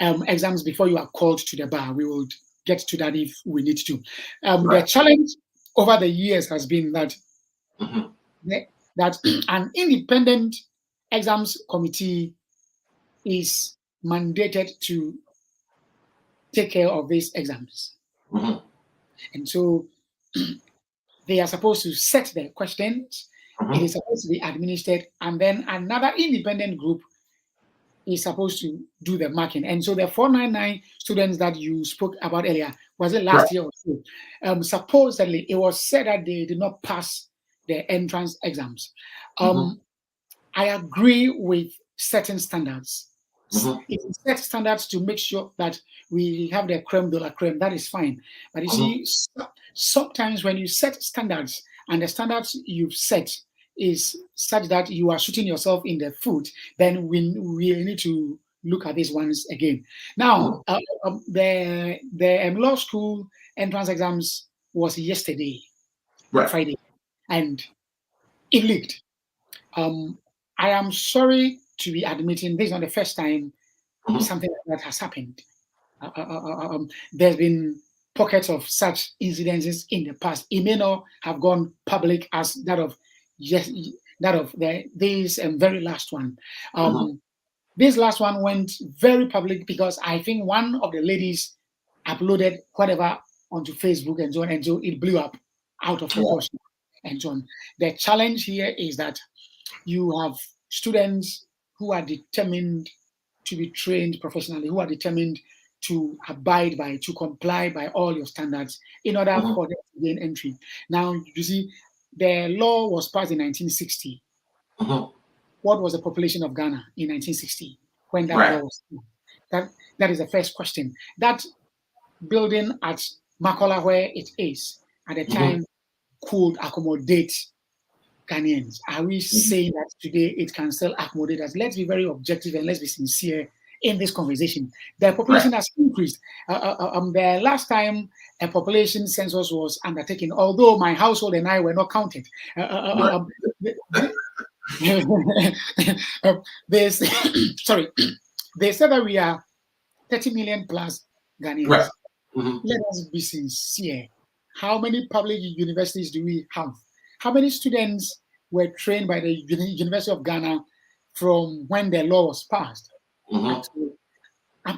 exams before you are called to the bar. We will get to that if we need to. The challenge over the years has been that that an independent exams committee is mandated to take care of these exams. And so they are supposed to set the questions, it is supposed to be administered, and then another independent group is supposed to do the marking. And so the 499 students that you spoke about earlier, was it last year or so? Supposedly, it was said that they did not pass the entrance exams. I agree with certain standards. If we set standards to make sure that we have the creme de la creme, that is fine. But you see, sometimes when you set standards and the standards you've set is such that you are shooting yourself in the foot, then we need to look at these ones again. Now, the law school entrance exams was yesterday, Friday, and it leaked. I am sorry to be admitting this is not the first time something like that has happened. There's been pockets of such incidences in the past. It may not have gone public as that of this very last one. This last one went very public because I think one of the ladies uploaded whatever onto Facebook and so on, and so it blew up out of proportion and so on. The challenge here is that you have students who are determined to be trained professionally, who are determined to abide by, to comply by all your standards in order for them to gain entry. Now, you see, the law was passed in 1960. What was the population of Ghana in 1960 when that law was passed? That is the first question. That building at Makola, where it is at the time, could accommodate Ghanaians. Are we saying that today it can still accommodate us? Let's be very objective and let's be sincere in this conversation. The population has increased. The last time a population census was undertaken, although my household and I were not counted, they said that we are 30 million plus Ghanaians. Let us be sincere. How many public universities do we have? How many students were trained by the University of Ghana from when the law was passed up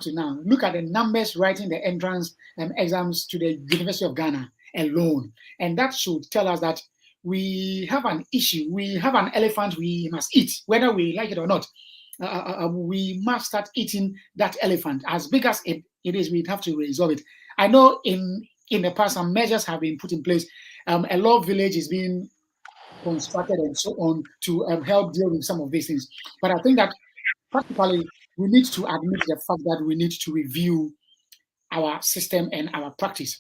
to now? Look at the numbers writing the entrance exams to the University of Ghana alone. And that should tell us that we have an issue. We have an elephant we must eat, whether we like it or not. We must start eating that elephant. As big as it is, we have to resolve it. I know in the past, some measures have been put in place. A law village is being constructed and so on to help deal with some of these things. But I think that practically, we need to admit the fact that we need to review our system and our practice.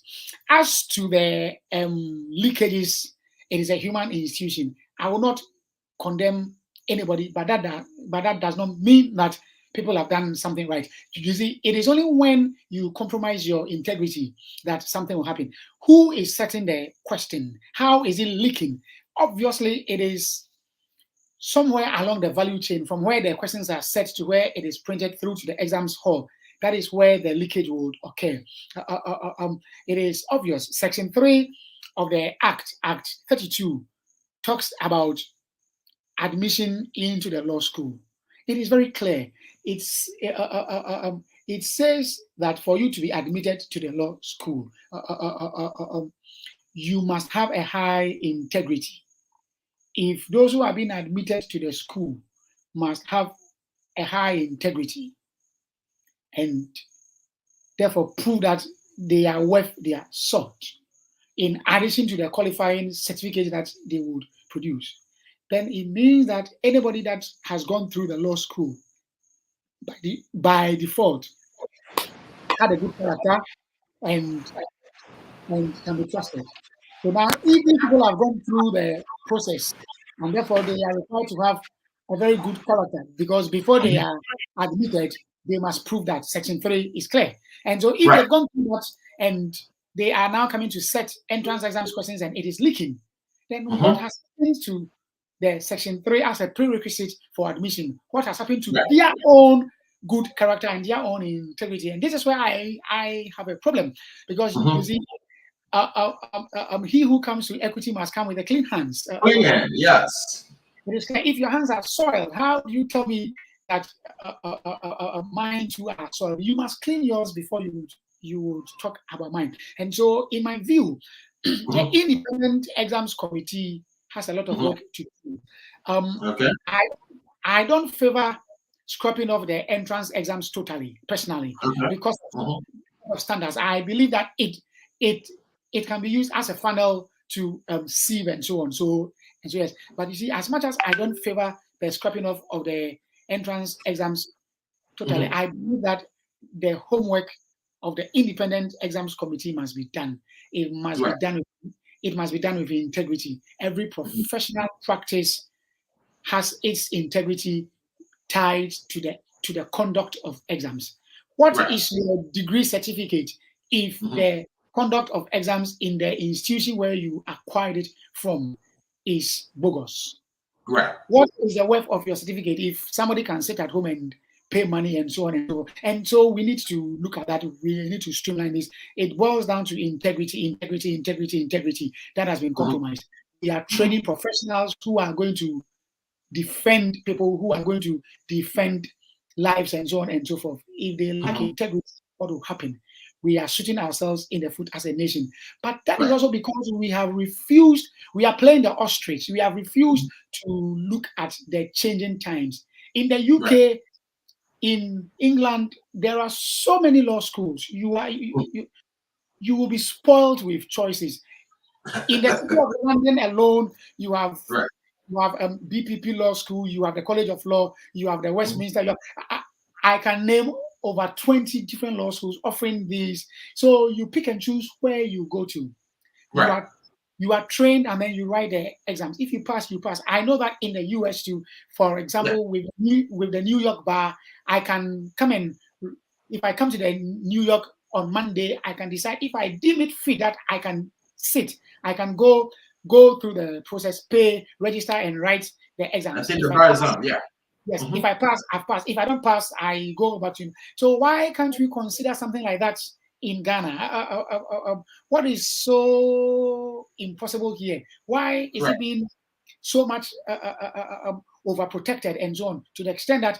As to the leakages, it is a human institution. I will not condemn anybody, but that does not mean that people have done something right. You see, it is only when you compromise your integrity that something will happen. Who is setting the question? How is it leaking? Obviously, it is somewhere along the value chain, from where the questions are set to where it is printed through to the exams hall. That is where the leakage would occur. It is obvious. Section 3 of the Act 32, talks about admission into the law school. It is very clear. It says that for you to be admitted to the law school, you must have a high integrity. If those who have been admitted to the school must have a high integrity and therefore prove that they are worth their salt, in addition to the qualifying certificate that they would produce, then it means that anybody that has gone through the law school by default had a good character and can be trusted. So now, if these people have gone through the process and therefore they are required to have a very good character, because before they are admitted, they must prove that Section 3 is clear. And so if they've gone through that and they are now coming to set entrance exams questions and it is leaking, then what has happened to the Section 3 as a prerequisite for admission? What has happened to their own good character and their own integrity? And this is where I have a problem, because you see, he who comes to equity must come with a clean hands. Clean hand, yes. If your hands are soiled, how do you tell me that mine too are soiled? You must clean yours before you would talk about mine. And so, in my view, the Independent Exams Committee has a lot of work to do. I don't favor scrapping off the entrance exams totally, personally, because of standards. I believe that it can be used as a funnel to sieve and so on. So yes, but you see, as much as I don't favor the scrapping off of the entrance exams totally, I believe that the homework of the Independent Exams Committee must be done. It must be done. It must be done with integrity. Every professional practice has its integrity tied to the conduct of exams. What is your degree certificate if the conduct of exams in the institution where you acquired it from is bogus? What is the worth of your certificate if somebody can sit at home and pay money and so on and so on? And so we need to look at that. We need to streamline this. It boils down to integrity that has been compromised. We are training professionals who are going to defend people, who are going to defend lives and so on and so forth. If they lack integrity, what will happen? We are shooting ourselves in the foot as a nation. But that is also because we have refused, we are playing the ostrich. We have refused to look at the changing times. In the UK, in England, there are so many law schools. You will be spoiled with choices. In the city of London alone, you have BPP Law School, you have the College of Law, you have the Westminster Law. I can name over 20 different law schools offering these. So you pick and choose where you go to. You are trained and then you write the exams. If you pass, you pass. I know that in the US too, for example, with the New York bar, I can come and, if I come to the New York on Monday, I can decide if I deem it fit that I can sit. I can go through the process, pay, register, and write the exams. Yes, if I pass, I've passed. If I don't pass, I go back to. So why can't we consider something like that in Ghana? What is so impossible here? Why is it being so much overprotected and so on, to the extent that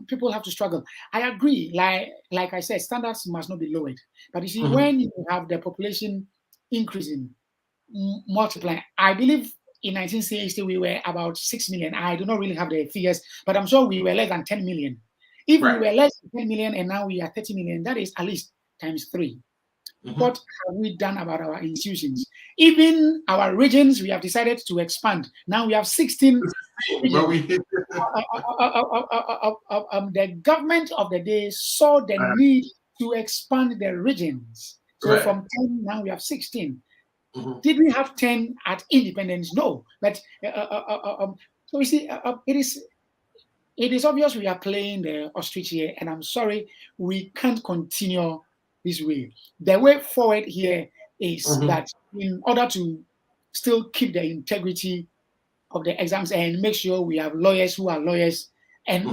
people have to struggle? I agree. Like I said, standards must not be lowered. But you see, when you have the population increasing, multiply. I believe in 1960 we were about 6 million. I do not really have the figures, but I'm sure we were less than 10 million. If we were less than 10 million and now we are 30 million, that is at least times 3. What have we done about our institutions? Even our regions, we have decided to expand. Now we have 16 regions. The government of the day saw the need to expand the regions. So from 10, now we have 16. Did we have 10 at independence? No. But so you see, it is obvious we are playing the ostrich here, and I'm sorry, we can't continue this way. The way forward here is that in order to still keep the integrity of the exams and make sure we have lawyers who are lawyers and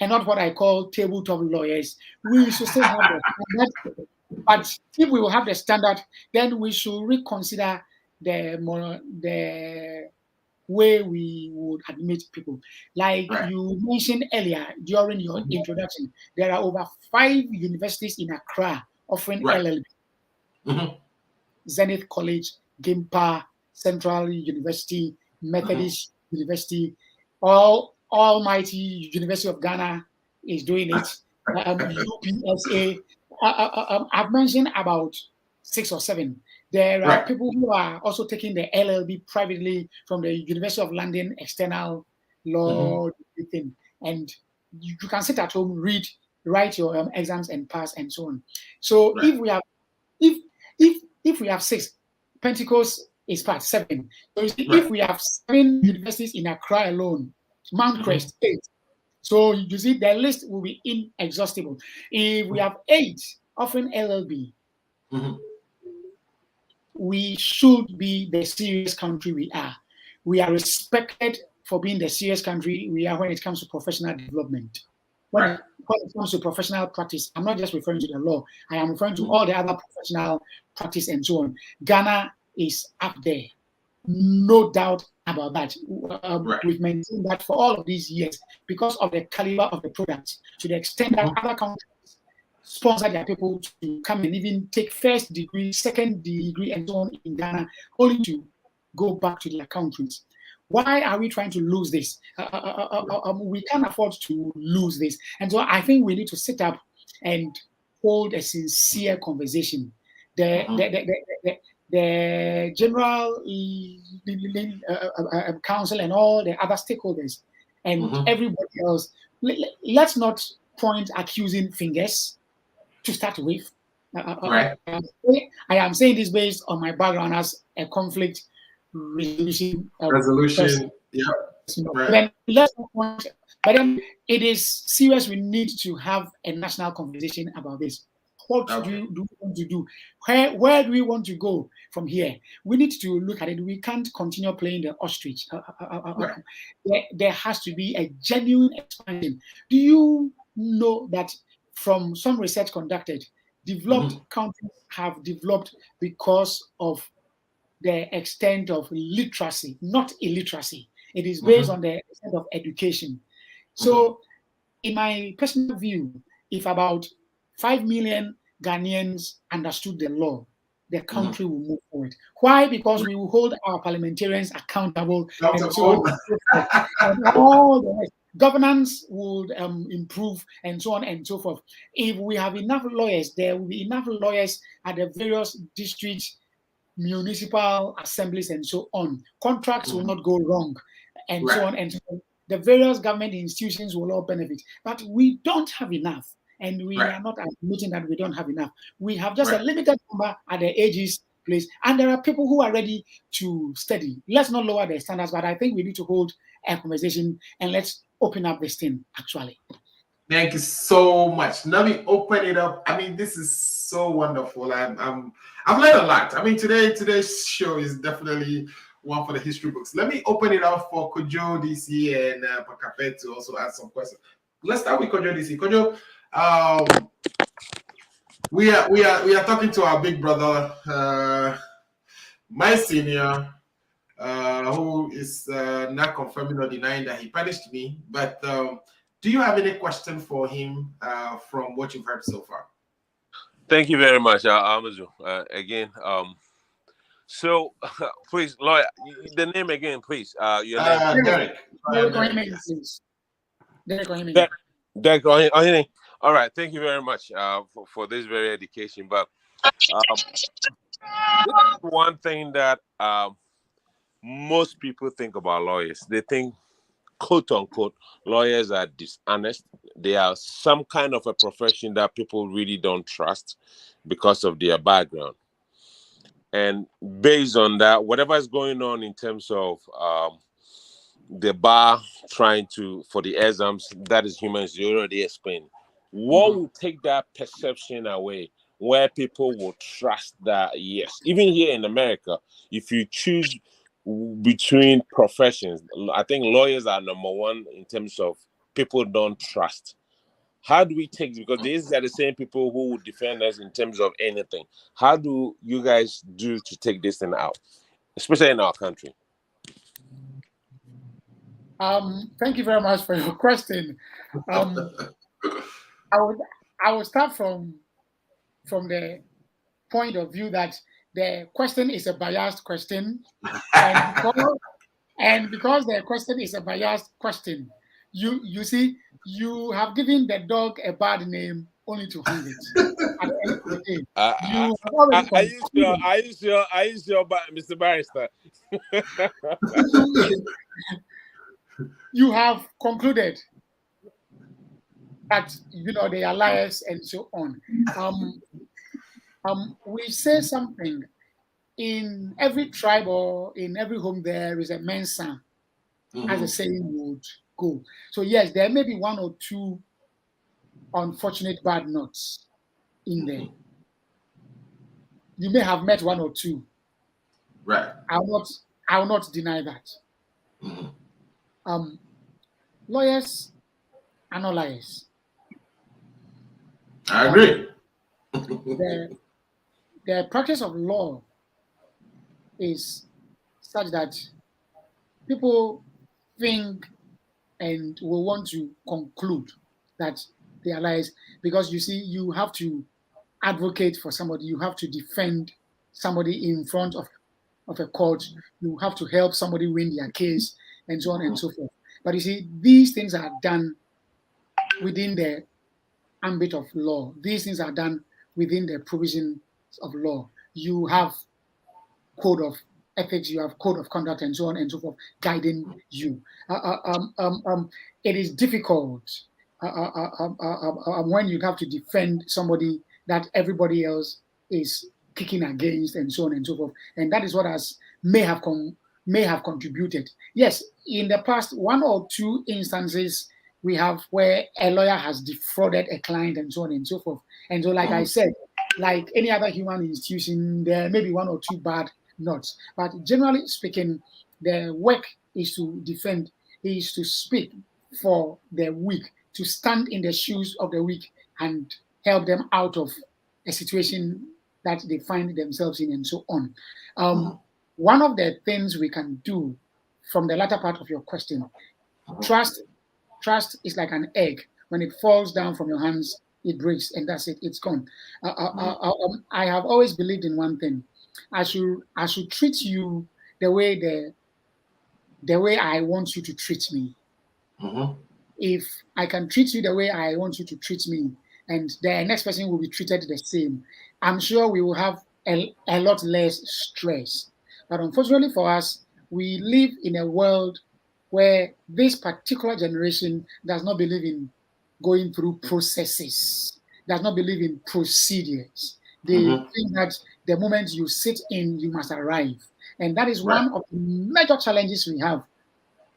not what I call tabletop lawyers, we should still have the standard. But if we will have the standard, then we should reconsider the way we would admit people. Like you mentioned earlier during your introduction, there are over 5 universities in Accra offering LLB. Zenith College, GIMPA, Central University, Methodist University, Almighty University of Ghana is doing it. UPSA. I've mentioned about 6 or 7. There are people who are also taking the LLB privately from the University of London external law thing. And you can sit at home, write your exams and pass and so on. So if we have if we have 6, Pentecost is part 7. So if we have 7 universities in Accra alone, Mount Crest 8. So you see the list will be inexhaustible. If we have 8 offering LLB, we should be the serious country we are. We are respected for being the serious country we are when it comes to professional development. When it comes to professional practice, I'm not just referring to the law. I am referring to all the other professional practice and so on. Ghana is up there. No doubt about that. We've maintained that for all of these years because of the caliber of the product, to the extent that other countries sponsor their people to come and even take first degree, second degree, and so on in Ghana, only to go back to their countries. Why are we trying to lose this? We can't afford to lose this. And so I think we need to sit up and hold a sincere conversation. The General Council and all the other stakeholders and everybody else, let's not point accusing fingers to start with. I am saying this based on my background as a conflict resolution. But then it is serious. We need to have a national conversation about this. What do we want to do? Where do we want to go from here? We need to look at it. We can't continue playing the ostrich. There has to be a genuine expansion. Do you know that from some research conducted, developed countries have developed because of the extent of literacy, not illiteracy. It is based on the extent of education. So in my personal view, if about 5 million Ghanaians understood the law, the country will move forward. Why? Because we will hold our parliamentarians accountable and so on. And all the rest. Governance would improve and so on and so forth. If we have enough lawyers, there will be enough lawyers at the various districts, municipal assemblies and so on. Contracts will not go wrong and so on and so on. The various government institutions will all benefit. But we don't have enough. And we are not admitting that we don't have enough. We have just a limited number at the ages place. And there are people who are ready to study. Let's not lower the standards, but I think we need to hold a conversation and let's open up this thing, actually. Thank you so much. Let me open it up. I mean, this is so wonderful. I've learned a lot. I mean, today's show is definitely one for the history books. Let me open it up for Kojo DC and Pakape to also ask some questions. Let's start with Kojo DC. Kojo, we are talking to our big brother, my senior, who is not confirming or denying that he punished me. But do you have any question for him from what you've heard so far? Thank you very much, Amazu. Again, So, please, lawyer, the name again, please. Your name. Derek. Derek Derek, Ohimeni, yes. please. Derek Ohimeni. Derek Ohimeni. All right. Thank you very much for this very education. But this is one thing that most people think about lawyers. They think, quote unquote, lawyers are dishonest. They are some kind of a profession that people really don't trust because of their background. And based on that, whatever is going on in terms of the bar trying to, for the exams, that is humans, you already explained. What will take that perception away where people will trust that, yes, even here in America, if you choose between professions, I think lawyers are number one in terms of people don't trust. How do we take, because these are the same people who would defend us in terms of anything. How do you guys do to take this thing out, especially in our country? Thank you very much for your question. I would start from the point of view that the question is a biased question, and because the question is a biased question, you see, you have given the dog a bad name only to hang it. At the end of the day, I use your Mr. Barrister. You have concluded that they are liars and so on. We say something. In every tribe or in every home, there is a mensa, as the saying would go. So yes, there may be one or two unfortunate bad nuts in there. You may have met one or two. Right. I will not deny that. Lawyers are not liars. I agree. The practice of law is such that people think and will want to conclude that they are liars because, you see, you have to advocate for somebody, you have to defend somebody in front of a court, you have to help somebody win their case, and so on and so forth. But you see, these things are done within the ambit of law. These things are done within the provisions of law. You have code of ethics, you have code of conduct, and so on and so forth, guiding you. It is difficult when you have to defend somebody that everybody else is kicking against, and so on and so forth. And that is what may have contributed. Yes, in the past, one or two instances we have where a lawyer has defrauded a client, and so on and so forth. And so, like I said, like any other human institution, there may be one or two bad nuts. But generally speaking, the work is to defend, is to speak for the weak, to stand in the shoes of the weak and help them out of a situation that they find themselves in, and so on. One of the things we can do from the latter part of your question, trust is like an egg. When it falls down from your hands, it breaks, and that's it, it's gone. I have always believed in one thing. I should treat you the way I want you to treat me. If I can treat you the way I want you to treat me, and the next person will be treated the same, I'm sure we will have a lot less stress. But unfortunately for us, we live in a world where this particular generation does not believe in going through processes, does not believe in procedures. They think that the moment you sit in, you must arrive. And that is one of the major challenges we have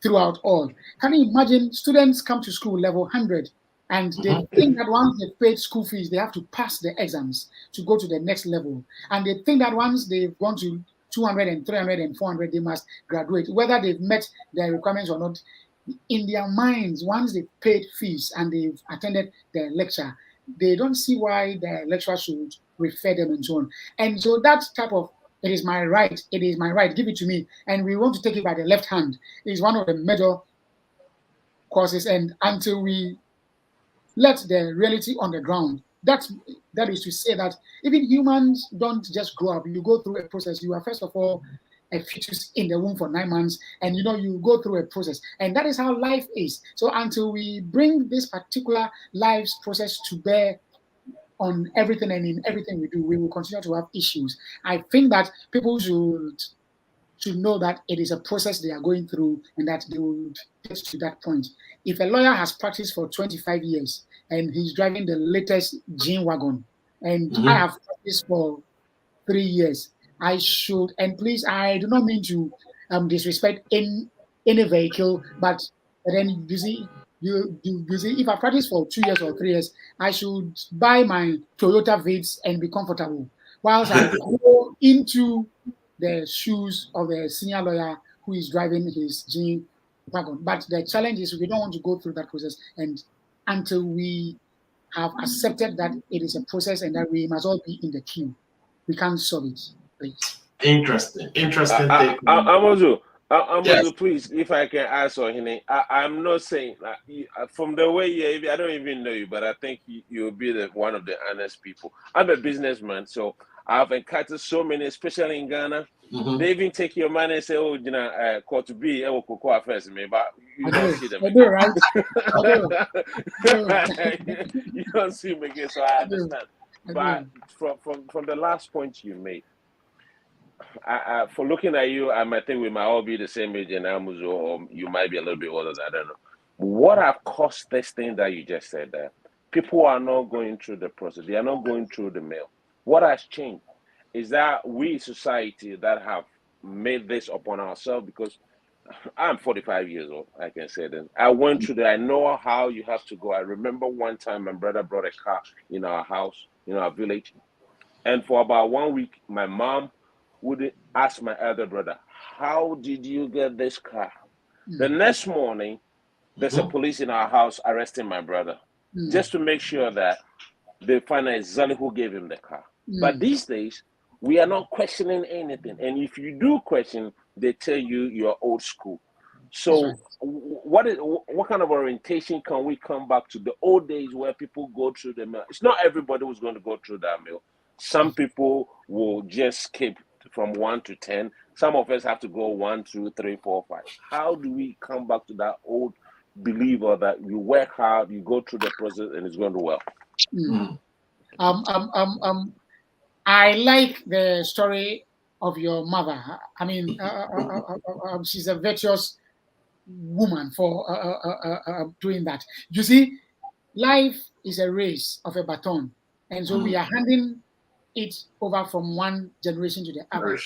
throughout all. Can you imagine students come to school level 100 and they think that once they've paid school fees, they have to pass the exams to go to the next level. And they think that once they've gone to 200 and 300 and 400, they must graduate, whether they've met their requirements or not. In their minds, once they've paid fees and they've attended the lecture, they don't see why the lecturer should refer them and so on. And so that type of, it is my right, give it to me, and we want to take it by the left hand, is one of the major causes. And until we let the reality on the ground that is to say that even humans don't just grow up. You go through a process. You are first of all a fetus in the womb for 9 months, and you go through a process, and that is how life is. So until we bring this particular life's process to bear on everything and in everything we do, we will continue to have issues. I think that people should know that it is a process they are going through and that they will get to that point. If a lawyer has practiced for 25 years and he's driving the latest G wagon, and I have practiced for 3 years, I should, and please, I do not mean to disrespect any vehicle, but then you see, if I practice for 2 years or 3 years, I should buy my Toyota Vitz and be comfortable, whilst I go into the shoes of the senior lawyer who is driving his G wagon. But the challenge is we don't want to go through that process, and until we have accepted that it is a process and that we must all be in the queue, we can't solve it. Please. Interesting take. Amazu, Yes. please, if I can ask I'm not saying from the way I don't even know you, but I think you'll be one of the honest people. I'm a businessman, so I've encountered so many, especially in Ghana. They even take your money and say, "Oh, call to be cocoa first, me," but you don't see them. I do, right? You don't see them again, so I understand. But from the last point you made, for looking at you, I might think we might all be the same age in Amuzo, or you might be a little bit older than I don't know. What have caused this thing that you just said there? People are not going through the process. They are not going through the mail. What has changed is that we, society, that have made this upon ourselves, because I'm 45 years old, I can say that. I went through that. I know how you have to go. I remember one time my brother brought a car in our house, in our village. And for about 1 week, my mom would ask my elder brother, "How did you get this car?" The next morning, there's a police in our house arresting my brother, just to make sure that they find out exactly who gave him the car. But these days, we are not questioning anything. And if you do question, they tell you you're old school. So what kind of orientation can we come back to the old days where people go through the mill? It's not everybody who's going to go through that mill. Some people will just skip from 1 to 10. Some of us have to go 1, 2, 3, 4, 5. How do we come back to that old believer that you work hard, you go through the process, and it's going to well? I like the story of your mother. I mean, she's a virtuous woman for doing that. You see, life is a race of a baton, and so we are handing it over from one generation to the other.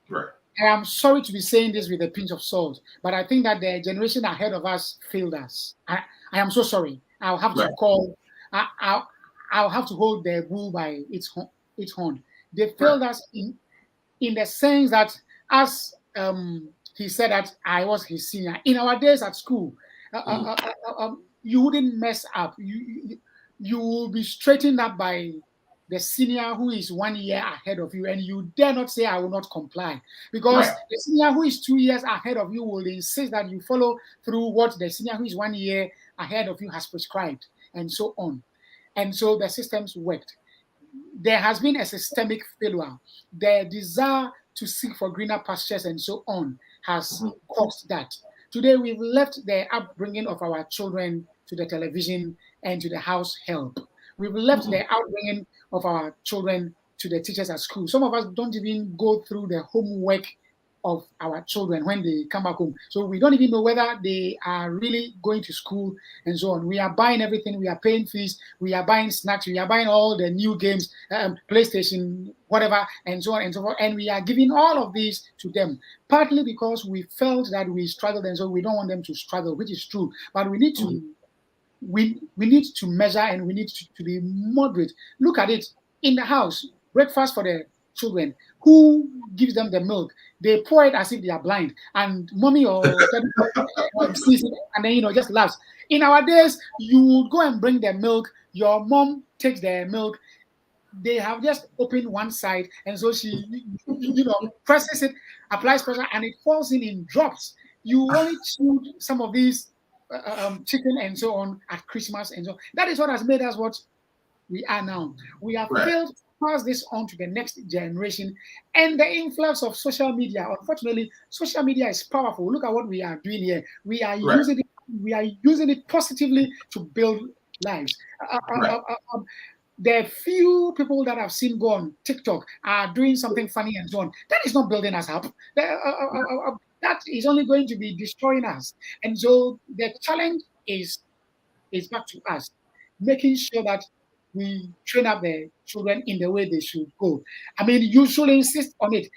Right. I am sorry to be saying this with a pinch of salt, but I think that the generation ahead of us failed us. I am so sorry. I'll have to call. I'll have to hold the bull by its horn. They failed us in the sense that, as he said that I was his senior. In our days at school, you wouldn't mess up. You will be straightened up by the senior who is 1 year ahead of you, and you dare not say, "I will not comply," because the senior who is 2 years ahead of you will insist that you follow through what the senior who is 1 year ahead of you has prescribed, and so on. And so the systems worked. There has been a systemic failure. The desire to seek for greener pastures and so on has caused that. Today, we've left the upbringing of our children to the television and to the house help. We've left the upbringing of our children to the teachers at school. Some of us don't even go through the homework of our children when they come back home. So we don't even know whether they are really going to school and so on. We are buying everything. We are paying fees. We are buying snacks. We are buying all the new games, PlayStation, whatever, and so on and so forth. And we are giving all of these to them, partly because we felt that we struggled, and so we don't want them to struggle, which is true. But we need to we need to measure, and we need to be moderate. Look at it in the house. Breakfast for the children. Who gives them the milk? They pour it as if they are blind, and mommy or daddy sees it, and then just laughs. In our days, you would go and bring the milk. Your mom takes the milk. They have just opened one side, and so she, presses it, applies pressure, and it falls in drops. You only chew some of these chicken and so on at Christmas, and so that is what has made us what we are now. We have Right. failed to pass this on to the next generation. And the influx of social media, unfortunately, social media is powerful. Look at what we are doing here. We are Right. using it positively to build lives. Right. The few people that I've seen go on TikTok are doing something funny and so on. That is not building us up. That is only going to be destroying us. And so the challenge is back to us, making sure that we train up the children in the way they should go. I mean, you should insist on it.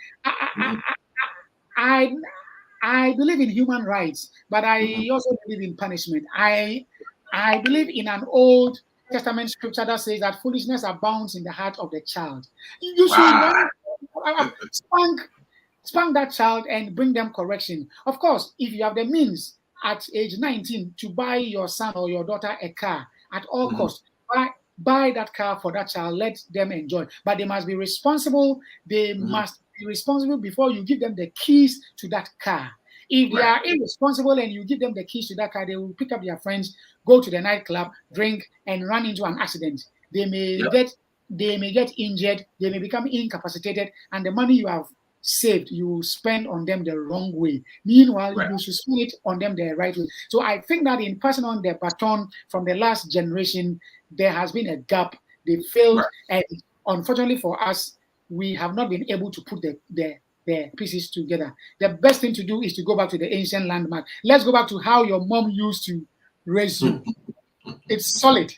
I believe in human rights, but I also believe in punishment. I believe in an Old Testament scripture that says that foolishness abounds in the heart of the child. You should spank that child and bring them correction. Of course, if you have the means at age 19 to buy your son or your daughter a car at all costs, buy that car for that child, let them enjoy. But they must be responsible. They must be responsible before you give them the keys to that car. If they are irresponsible and you give them the keys to that car, they will pick up their friends, go to the nightclub, drink, and run into an accident. They may get injured, they may become incapacitated, and the money you have saved, you will spend on them the wrong way. Meanwhile, you should spend it on them the right way. So I think that in passing on the baton from the last generation, there has been a gap. They failed, and unfortunately for us, we have not been able to put the pieces together. The best thing to do is to go back to the ancient landmark. Let's go back to how your mom used to raise you. It's solid.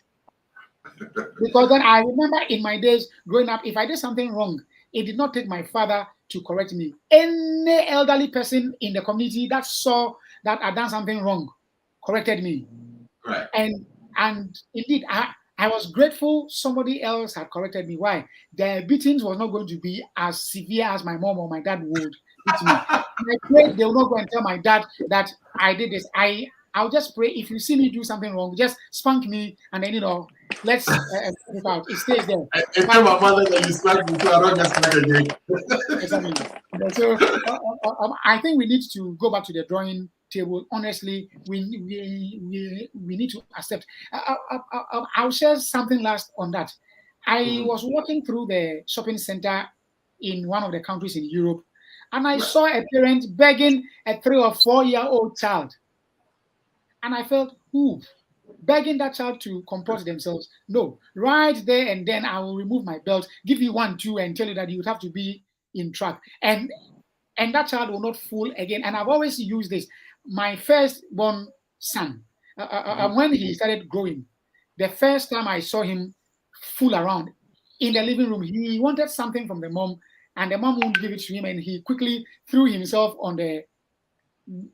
Because then I remember in my days growing up, if I did something wrong, it did not take my father to correct me. Any elderly person in the community that saw that I done something wrong corrected me. Right. And indeed, I was grateful somebody else had corrected me. Why? The beatings was not going to be as severe as my mom or my dad would beat me. I pray they will not go and tell my dad that I did this. I'll just pray, if you see me do something wrong, just spank me, and then, let's put it out. It stays there. I tell my mother that you spank me, so I don't get spanked again. Exactly. So I think we need to go back to the drawing table. Honestly, we need to accept. I'll share something last on that. I was walking through the shopping center in one of the countries in Europe, and I saw a parent begging a 3 or 4 year old child. And I felt, begging that child to comport themselves. No, right there and then I will remove my belt, give you 1, 2, and tell you that you would have to be in track. And that child will not fool again. And I've always used this. My firstborn son, when he started growing, the first time I saw him fool around in the living room, he wanted something from the mom, and the mom wouldn't give it to him, and he quickly threw himself on the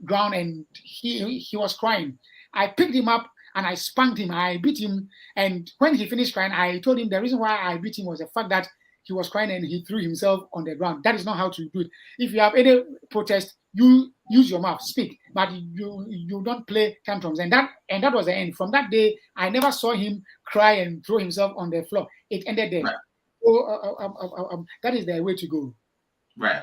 ground, and he was crying. I picked him up and I spanked him. I beat him, and when he finished crying, I told him the reason why I beat him was the fact that he was crying and he threw himself on the ground. That is not how to do it. If you have any protest, you use your mouth, speak, but you don't play tantrums. And that was the end. From that day, I never saw him cry and throw himself on the floor. It ended there. Right. So that is the way to go. Right.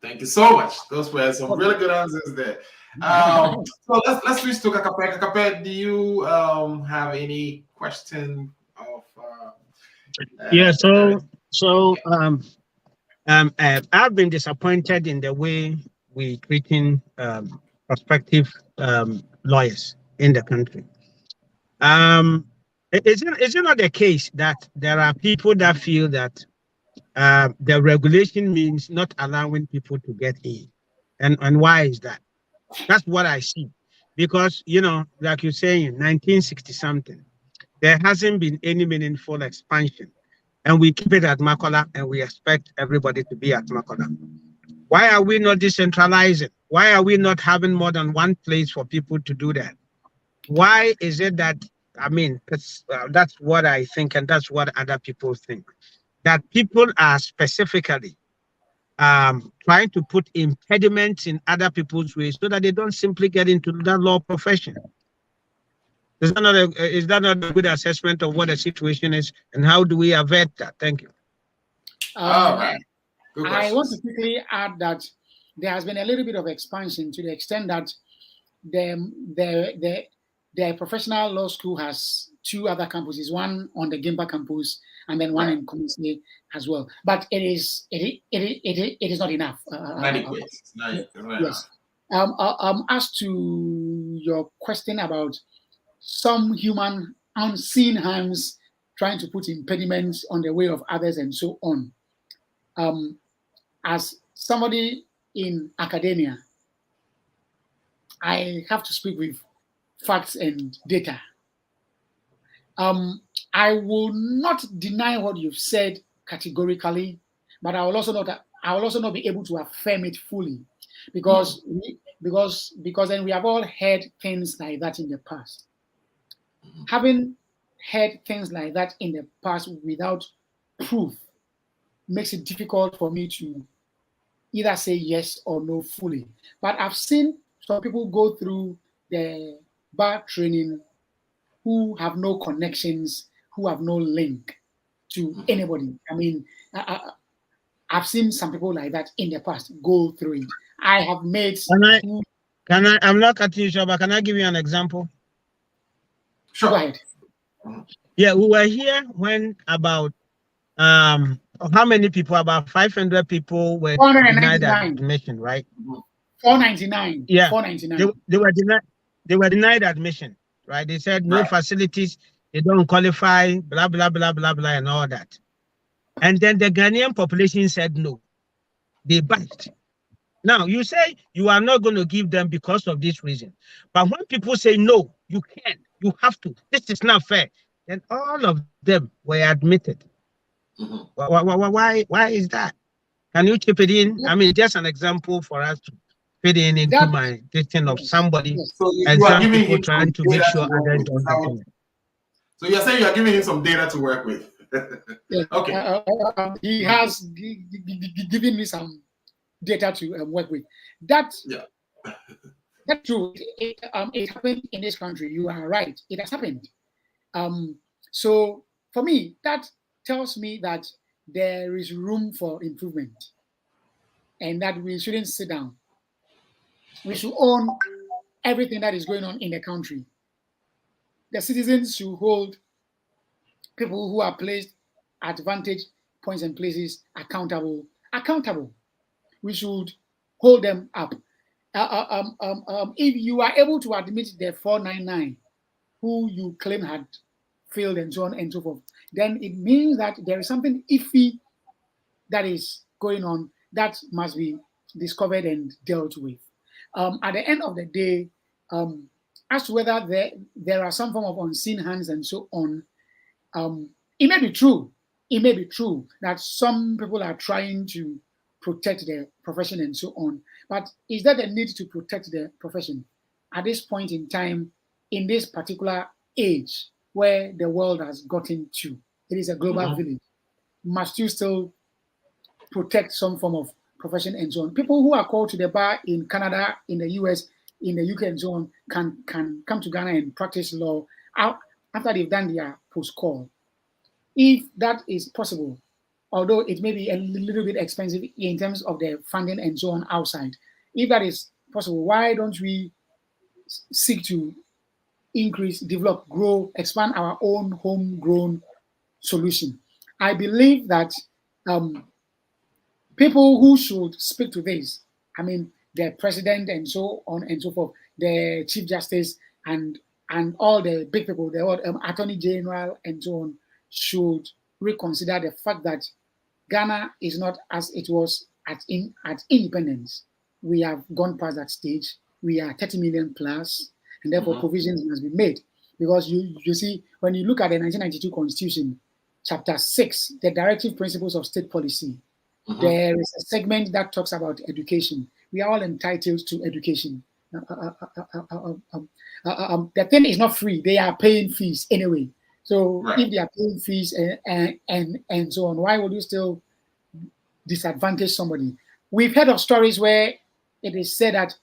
Thank you so much. Those were some really good answers there. So let's switch to Kakape. Kakape, do you have any question of? I've been disappointed in the way we treating prospective lawyers in the country. Is it not the case that there are people that feel that the regulation means not allowing people to get in? And why is that? That's what I see. Because, like you're saying, 1960 something, there hasn't been any meaningful expansion. And we keep it at Makola, and we expect everybody to be at Makola. Why are we not decentralizing? Why are we not having more than one place for people to do that? Why is it that, that's what I think, and that's what other people think, that people are specifically trying to put impediments in other people's ways so that they don't simply get into that law profession? Is that not a good assessment of what the situation is, and how do we avert that? Thank you. All right. I want to quickly add that there has been a little bit of expansion to the extent that the professional law school has 2 other campuses, one on the GIMPA campus and then one in Kumasi as well. But it is not enough. Yes. As to your question about some human unseen hands trying to put impediments on the way of others and so on. As somebody in academia, I have to speak with facts and data. I will not deny what you've said categorically, but I will also not be able to affirm it fully, because then we have all heard things like that in the past. Having heard things like that in the past without proof makes it difficult for me to either say yes or no fully. But I've seen some people go through the bar training who have no connections, who have no link to anybody. I mean, I've seen some people like that in the past go through it. I have made. I'm not cutting you short, but can I give you an example? Sure. Go ahead. Yeah, we were here when about how many people? About 500 people were denied admission, right? 499. Yeah, 499. They were denied admission, right? They said no facilities, they don't qualify, blah blah blah blah blah, and all that. And then the Ghanaian population said no. They backed. Now you say you are not going to give them because of this reason, but when people say no, you can't, you have to. This is not fair. Then all of them were admitted. Why is that? Can you chip it in? I mean, just an example for us to fit into my thinking of somebody and some people trying to make sure others don't get it. So you're saying you're giving him some data to work with. Okay. He has given me some data to work with. That's true. It happened in this country. You are right. It has happened. So for me, that tells me that there is room for improvement and that we shouldn't sit down. We should own everything that is going on in the country. The citizens should hold people who are placed at vantage points and places accountable. We should hold them up. If you are able to admit the 499 who you claim had failed and so on and so forth, then it means that there is something iffy that is going on that must be discovered and dealt with. At the end of the day, as to whether there are some form of unseen hands and so on, it may be true. It may be true that some people are trying to protect their profession and so on. But is there the need to protect the profession at this point in time, in this particular age where the world has gotten to? It is a global village. Must you still protect some form of profession and so on? People who are called to the bar in Canada, in the US, in the UK and so on can come to Ghana and practice law after they've done their post-call. If that is possible, although it may be a little bit expensive in terms of the funding and so on outside, if that is possible, why don't we seek to increase, develop, grow, expand our own homegrown solution? I believe that people who should speak to this, I mean, the president and so on and so forth, the chief justice and all the big people, the attorney general and so on, should reconsider the fact that Ghana is not as it was at independence. We have gone past that stage. We are 30 million plus, and therefore provisions must be made. Because you see, when you look at the 1992 Constitution, Chapter 6, the Directive Principles of State Policy, there is a segment that talks about education. We are all entitled to education. The thing is not free. They are paying fees anyway. So if they are paying fees and so on, why would you still disadvantage somebody? We've heard of stories where it is said that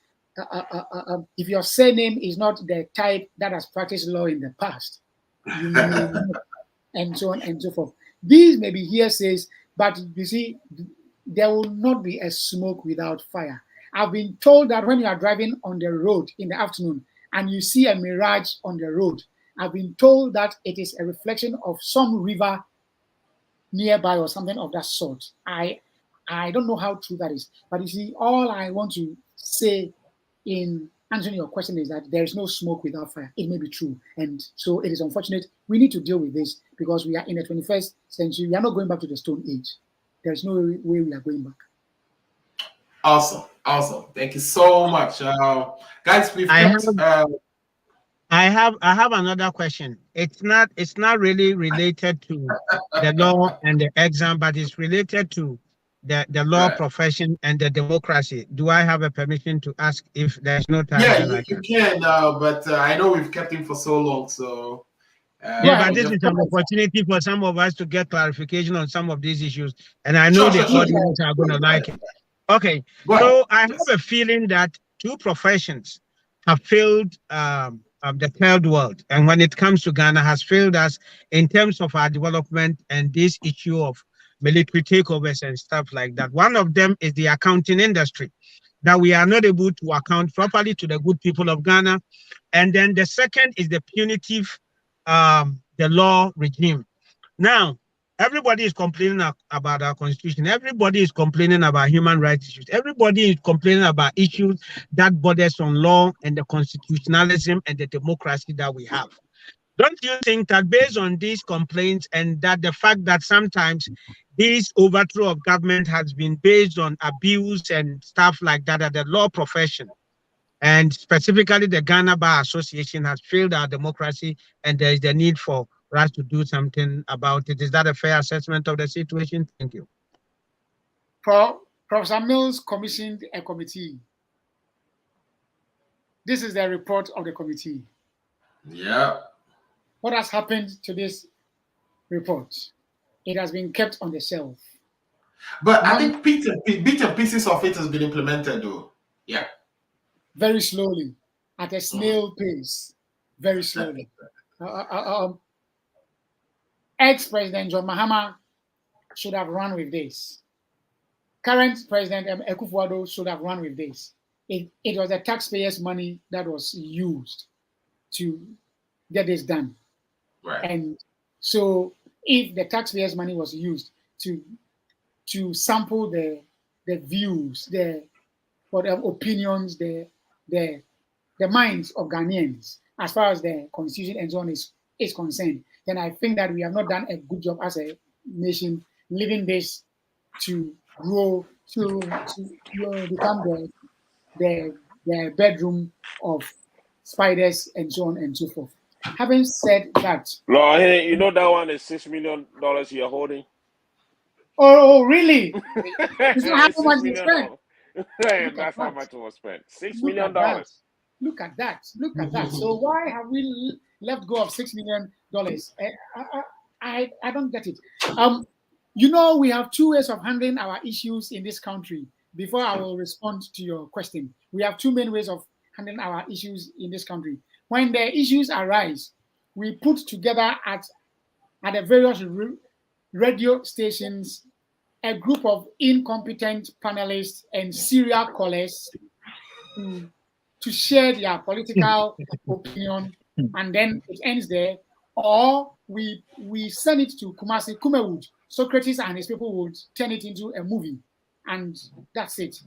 if your surname is not the type that has practiced law in the past, you may not, and so on and so forth. These may be hearsays, but you see, there will not be a smoke without fire. I've been told that when you are driving on the road in the afternoon and you see a mirage on the road, I've been told that it is a reflection of some river nearby or something of that sort. I don't know how true that is, but you see, all I want to say in answering your question is that there is no smoke without fire. It may be true, and so it is unfortunate. We need to deal with this because we are in the 21st century. We are not going back to the Stone Age. There's no way we are going back. Awesome. Thank you so much, guys. I have another question. It's not really related to the law and the exam, but it's related to the law profession and the democracy. Do I have a permission to ask? If there's no time? Yeah, you can. But I know we've kept him for so long, so. Yeah, but this is an opportunity for some of us to get clarification on some of these issues, and I know the audience are going to like it. Okay, so I have a feeling that two professions have failed the third world, and when it comes to Ghana, has failed us in terms of our development and this issue of military takeovers and stuff like that. One of them is the accounting industry, that we are not able to account properly to the good people of Ghana, and then the second is the punitive, the law regime. Now, everybody is complaining about our constitution. Everybody is complaining about human rights issues. Everybody is complaining about issues that borders on law and the constitutionalism and the democracy that we have. Don't you think that based on these complaints and that the fact that sometimes this overthrow of government has been based on abuse and stuff like that, that the law profession and specifically the Ghana Bar Association has failed our democracy, and there is the need for us to do something about it? Is that a fair assessment of the situation? Thank you. Professor Mills commissioned a committee. This is the report of the committee. Yeah. What has happened to this report? It has been kept on the shelf. But I think bits and pieces of it has been implemented, though. Yeah. Very slowly, at a snail pace, very slowly. Ex-President John Mahama should have run with this. Current President Akufo-Addo should have run with this. It was the taxpayers' money that was used to get this done. Right. And so if the taxpayers' money was used to sample the views, the opinions, the minds of Ghanaians as far as the constitution and so on is concerned, then I think that we have not done a good job as a nation leaving this to grow to become the bedroom of spiders and so on and so forth. Having said that, no, you know that one is $6 million you're holding. Oh, really? It's not how much you spent. That's how much was spent. $6 million. Look at that. So why have we let go of $6 million? I don't get it. We have two ways of handling our issues in this country. Before I will respond to your question, we have two main ways of handling our issues in this country. When the issues arise, we put together at the various radio stations a group of incompetent panelists and serial callers to share their political opinion, and then it ends there. Or we send it to Kumasi. Kume Socrates and his people would turn it into a movie, and that's it.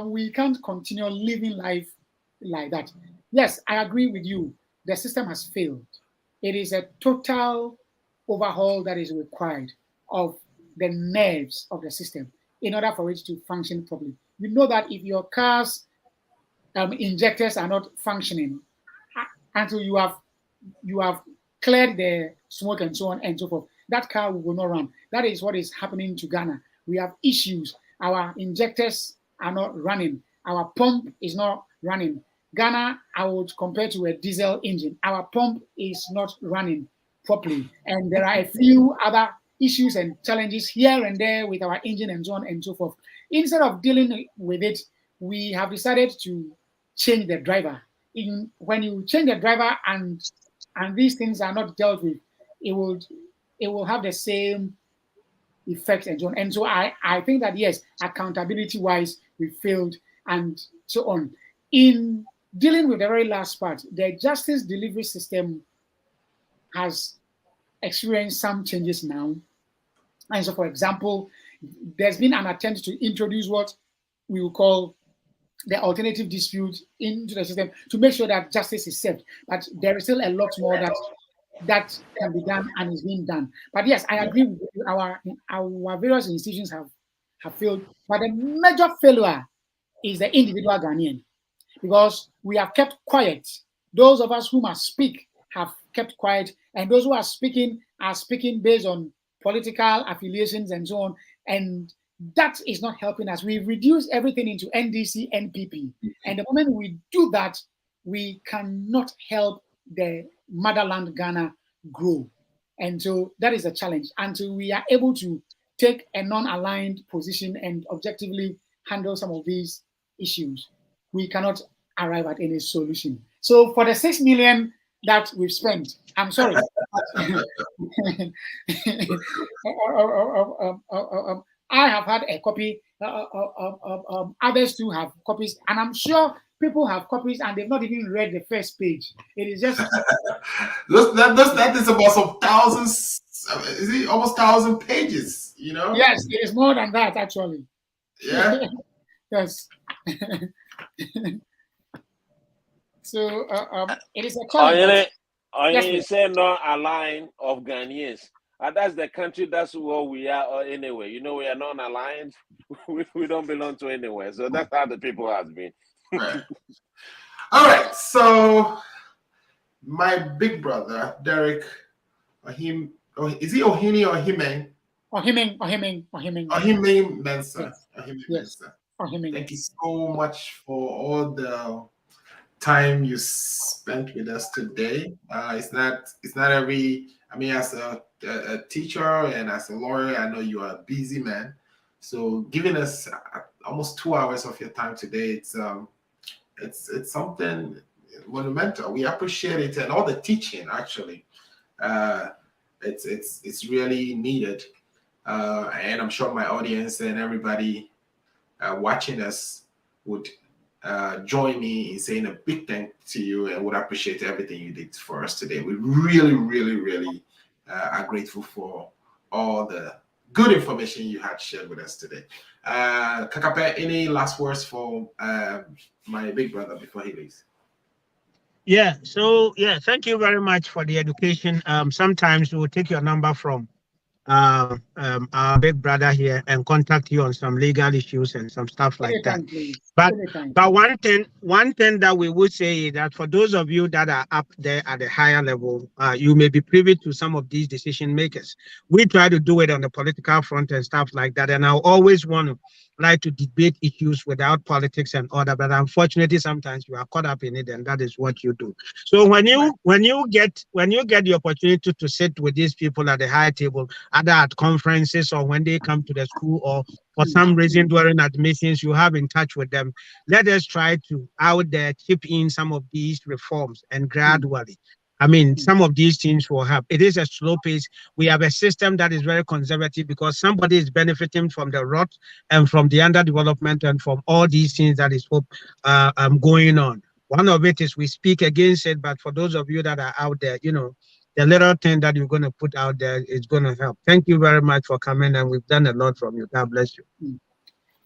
We can't continue living life like that. Yes, I agree with you. The system has failed. It is a total overhaul that is required of the nerves of the system in order for it to function properly. You know that if your car's injectors are not functioning until you have cleared the smoke and so on and so forth, that car will not run. That is what is happening to Ghana. We have issues. Our injectors are not running. Our pump is not running. Ghana, I would compare to a diesel engine. Our pump is not running properly. And there are a few other issues and challenges here and there with our engine and so on and so forth. Instead of dealing with it, we have decided to change the driver. When you change the driver and these things are not dealt with, it will have the same effect and so on. And so I think that yes, accountability wise, we failed and so on. In dealing with the very last part, the justice delivery system has experienced some changes now. And so, for example, there's been an attempt to introduce what we will call the alternative dispute into the system to make sure that justice is served. But there is still a lot more that can be done and is being done. But yes, I agree with you. Our various institutions have failed. But the major failure is the individual Ghanaian, because we have kept quiet. Those of us who must speak have kept quiet, and those who are speaking based on political affiliations and so on. And that is not helping us. We've reduced everything into NDC, NPP. And the moment we do that, we cannot help the motherland Ghana grow. And so that is a challenge. Until we are able to take a non-aligned position and objectively handle some of these issues, we cannot arrive at any solution. So for the 6 million that we've spent, I'm sorry. I have had a copy, others too have copies, and I'm sure people have copies and they've not even read the first page. It is just that is about some thousands. Is it almost 1,000 pages? You know? Yes, it is more than that actually. Yeah. Yes. So it is a challenge. You say non-aligned of Ghanaians. That's the country, that's what we are anyway. You know, we are non-aligned. we don't belong to anywhere. So that's how the people have been. Right. All right. So my big brother, Derek, is he Ohini or Himeng? Ohiming. Ohiming Mensah. Yes. Ohiming. Thank you so much for all the time you spent with us today. It's not every. I mean, as a teacher and as a lawyer, I know you are a busy man. So giving us almost 2 hours of your time today, it's something monumental. We appreciate it, and all the teaching actually. It's really needed, and I'm sure my audience and everybody watching us would join me in saying a big thank to you and would appreciate everything you did for us today. We really, really, really are grateful for all the good information you had shared with us today. Kakape, any last words for my big brother before he leaves? Yeah, so thank you very much for the education. Sometimes we'll take your number from our big brother here and contact you on some legal issues and some stuff like that. But one thing that we would say is that for those of you that are up there at a higher level, you may be privy to some of these decision makers. We try to do it on the political front and stuff like that, and I always want to like to debate issues without politics and order, but unfortunately sometimes you are caught up in it, and that is what you do. So when you get the opportunity to sit with these people at the high table, either at conferences or when they come to the school, or for some reason during admissions, you have in touch with them, let us try to out there chip in some of these reforms, and gradually, I mean, some of these things will help. It is a slow pace. We have a system that is very conservative because somebody is benefiting from the rot and from the underdevelopment and from all these things that is going on. One of it is we speak against it, but for those of you that are out there, you know, the little thing that you're going to put out there is going to help. Thank you very much for coming, and we've done a lot from you. God bless you.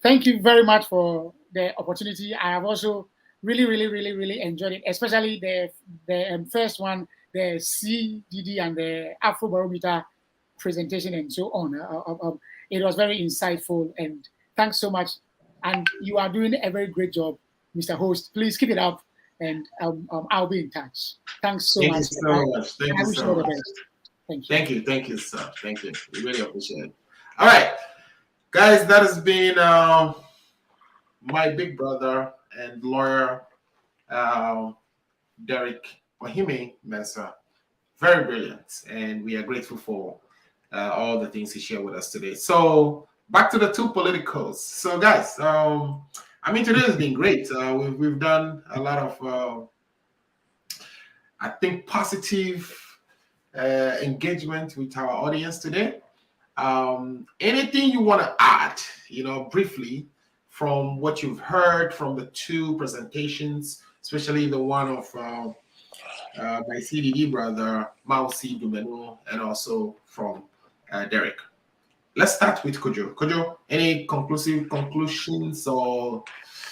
Thank you very much for the opportunity. I have also really enjoyed it, especially the first one, the CDD and the Afrobarometer presentation and so on. It was very insightful, and thanks so much. And you are doing a very great job, Mr. Host. Please keep it up, and I'll be in touch. Thanks so much. Thank you so much. Thank you, sir. Thank you. We really appreciate it. All right, guys, that has been my big brother and lawyer, Derek Ohimi Mensah. Very brilliant, and we are grateful for all the things he shared with us today. So back to the two politicals. So guys, I mean, today has been great. We've done a lot of, I think, positive engagement with our audience today. Anything you want to add, you know, briefly from what you've heard from the two presentations, especially the one of my CDD brother, Mausi Dumenu, and also from Derek. Let's start with Kojo. Kojo, any conclusions or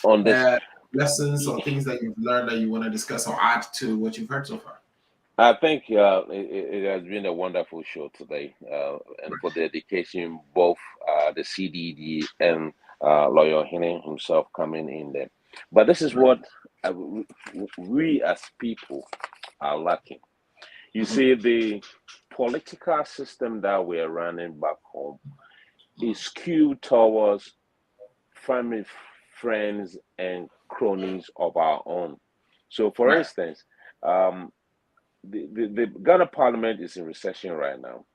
on this? Lessons or things that you've learned that you want to discuss or add to what you've heard so far? I think it has been a wonderful show today, and for the education, both the CDD and Lawyer Hine himself coming in there. But this is what we as people are lacking. You see, the political system that we're running back home is skewed towards family, friends, and cronies of our own. So, for instance, the Ghana Parliament is in recession right now.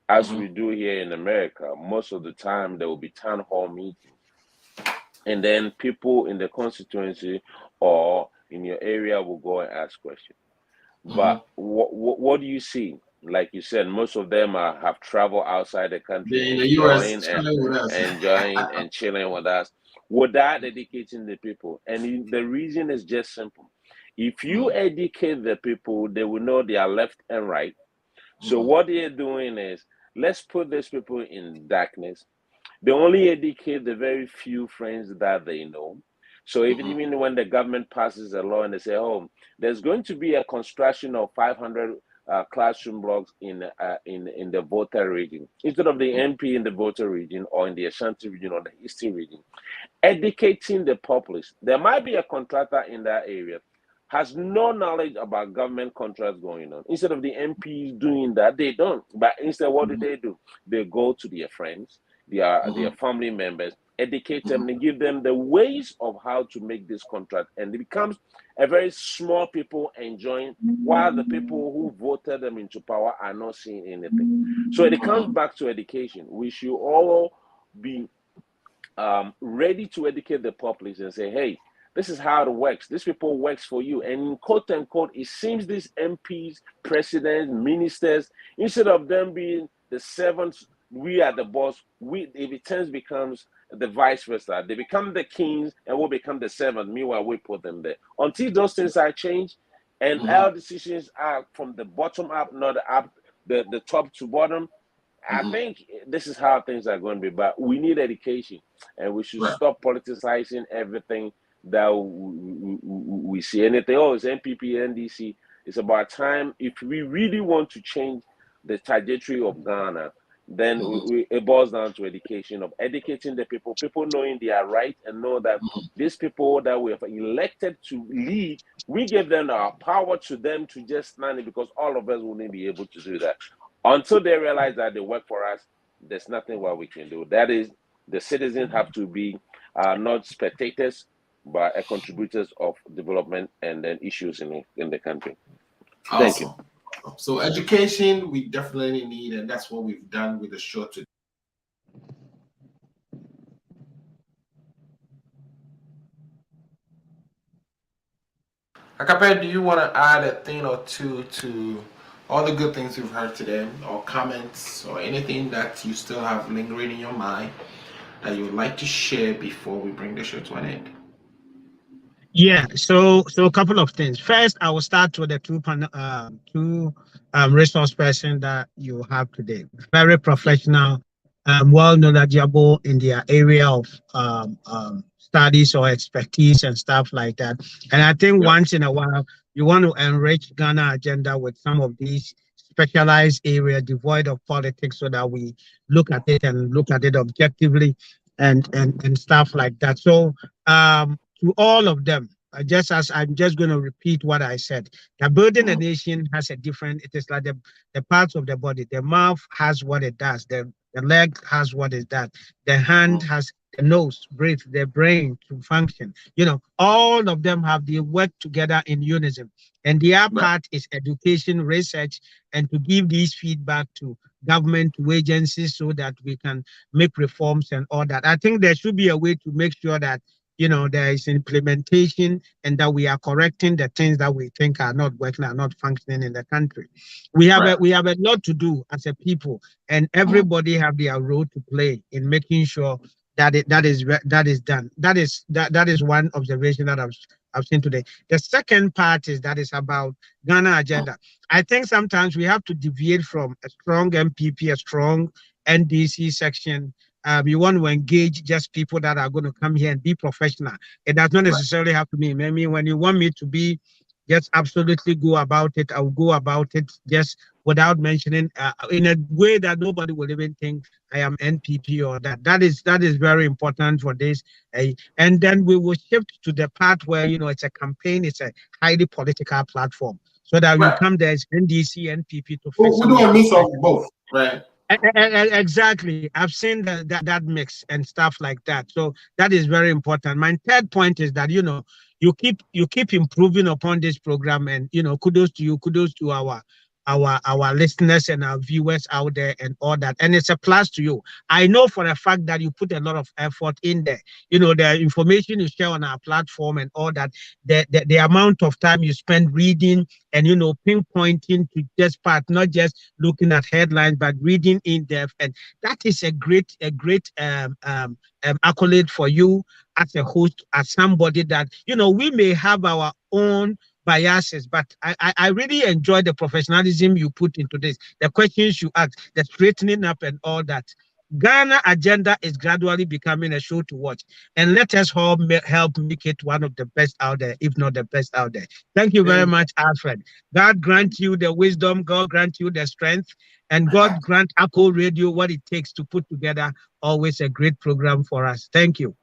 As we do here in America, most of the time there will be town hall meetings. And then people in the constituency or in your area will go and ask questions. But what do you see? Like you said, most of them have traveled outside the country, in the US, enjoying and chilling with us without educating the people. And the reason is just simple. If you educate the people, they will know they are left and right. So what they're doing is, let's put these people in darkness. They only educate the very few friends that they know. So even when the government passes a law and they say, oh, there's going to be a construction of 500 classroom blocks in the Volta region, instead of the MP in the Volta region or in the Ashanti region or the Eastern region, educating the populace. There might be a contractor in that area, has no knowledge about government contracts going on. Instead of the MPs doing that, they don't. But instead, what do? They go to their friends, their family members, educate them, and give them the ways of how to make this contract. And it becomes a very small people enjoying, while the people who voted them into power are not seeing anything. So it comes back to education. We should all be ready to educate the populace and say, hey, this is how it works. This people works for you. And in quote unquote, it seems these MPs, presidents, ministers, instead of them being the servants, we are the boss. If it turns becomes the vice versa. They become the kings and we become the servants. Meanwhile, we put them there. Until those things are changed and our decisions are from the bottom up, not the top to bottom, I think this is how things are going to be. But we need education, and we should stop politicizing everything that we see. Anything, oh, it's NPP, NDC. It's about time. If we really want to change the trajectory of Ghana, then it boils down to education, of educating the people knowing they are right and know that these people that we have elected to lead, we give them our power to them to just stand it, because all of us wouldn't be able to do that. Until they realize that they work for us, there's nothing what we can do. That is, the citizens have to be not spectators, but contributors of development and then issues in the country. Thank you. So education, we definitely need, and that's what we've done with the show today. Akape, do you want to add a thing or two to all the good things we've heard today, or comments, or anything that you still have lingering in your mind that you would like to share before we bring the show to an end? Yeah, so a couple of things. First, I will start with the two resource person that you have today. Very professional, well knowledgeable in their area of studies or expertise and stuff like that. And I think once in a while, you want to enrich Ghana agenda with some of these specialized areas devoid of politics, so that we look at it objectively and stuff like that. So to all of them, just as I'm just going to repeat what I said, that building a nation has a different, it is like the parts of the body. The mouth has what it does, the leg has what it does, the hand has the nose, breathe, the brain to function. All of them have the work together in unison. And the other part is education, research, and to give these feedback to government, to agencies, so that we can make reforms and all that. I think there should be a way to make sure that there is implementation and that we are correcting the things that we think are not working, are not functioning in the country. We have a lot to do as a people, and everybody have their role to play in making sure that is done. That is one observation that I've seen today. The second part is that is about Ghana agenda. I think sometimes we have to deviate from a strong MPP, a strong NDC section. You want to engage just people that are going to come here and be professional. It does not necessarily have to be. I mean, when you want me to be just absolutely go about it, I'll go about it just without mentioning in a way that nobody will even think I am NPP or that. That is very important for this. And then we will shift to the part where, you know, it's a campaign, it's a highly political platform. So that you come there as NDC, NPP to fix We do a mix of both, right? Exactly. I've seen that mix and stuff like that. So that is very important. My third point is that, you know, you keep improving upon this program, and, you know, kudos to you, kudos to our listeners and our viewers out there and all that. And it's a plus to you. I know for a fact that you put a lot of effort in there. You know, the information you share on our platform and all that, the amount of time you spend reading and, you know, pinpointing to this part, not just looking at headlines, but reading in depth. And that is a great accolade for you as a host, as somebody that, you know, we may have our own biases, but I really enjoy the professionalism you put into this, the questions you ask, the straightening up and all that. Ghana agenda is gradually becoming a show to watch, and let us all help make it one of the best out there, if not the best out there. Thank you very much, Alfred. God grant you the wisdom, God grant you the strength, and God grant Apple Radio what it takes to put together always a great program for us. Thank you.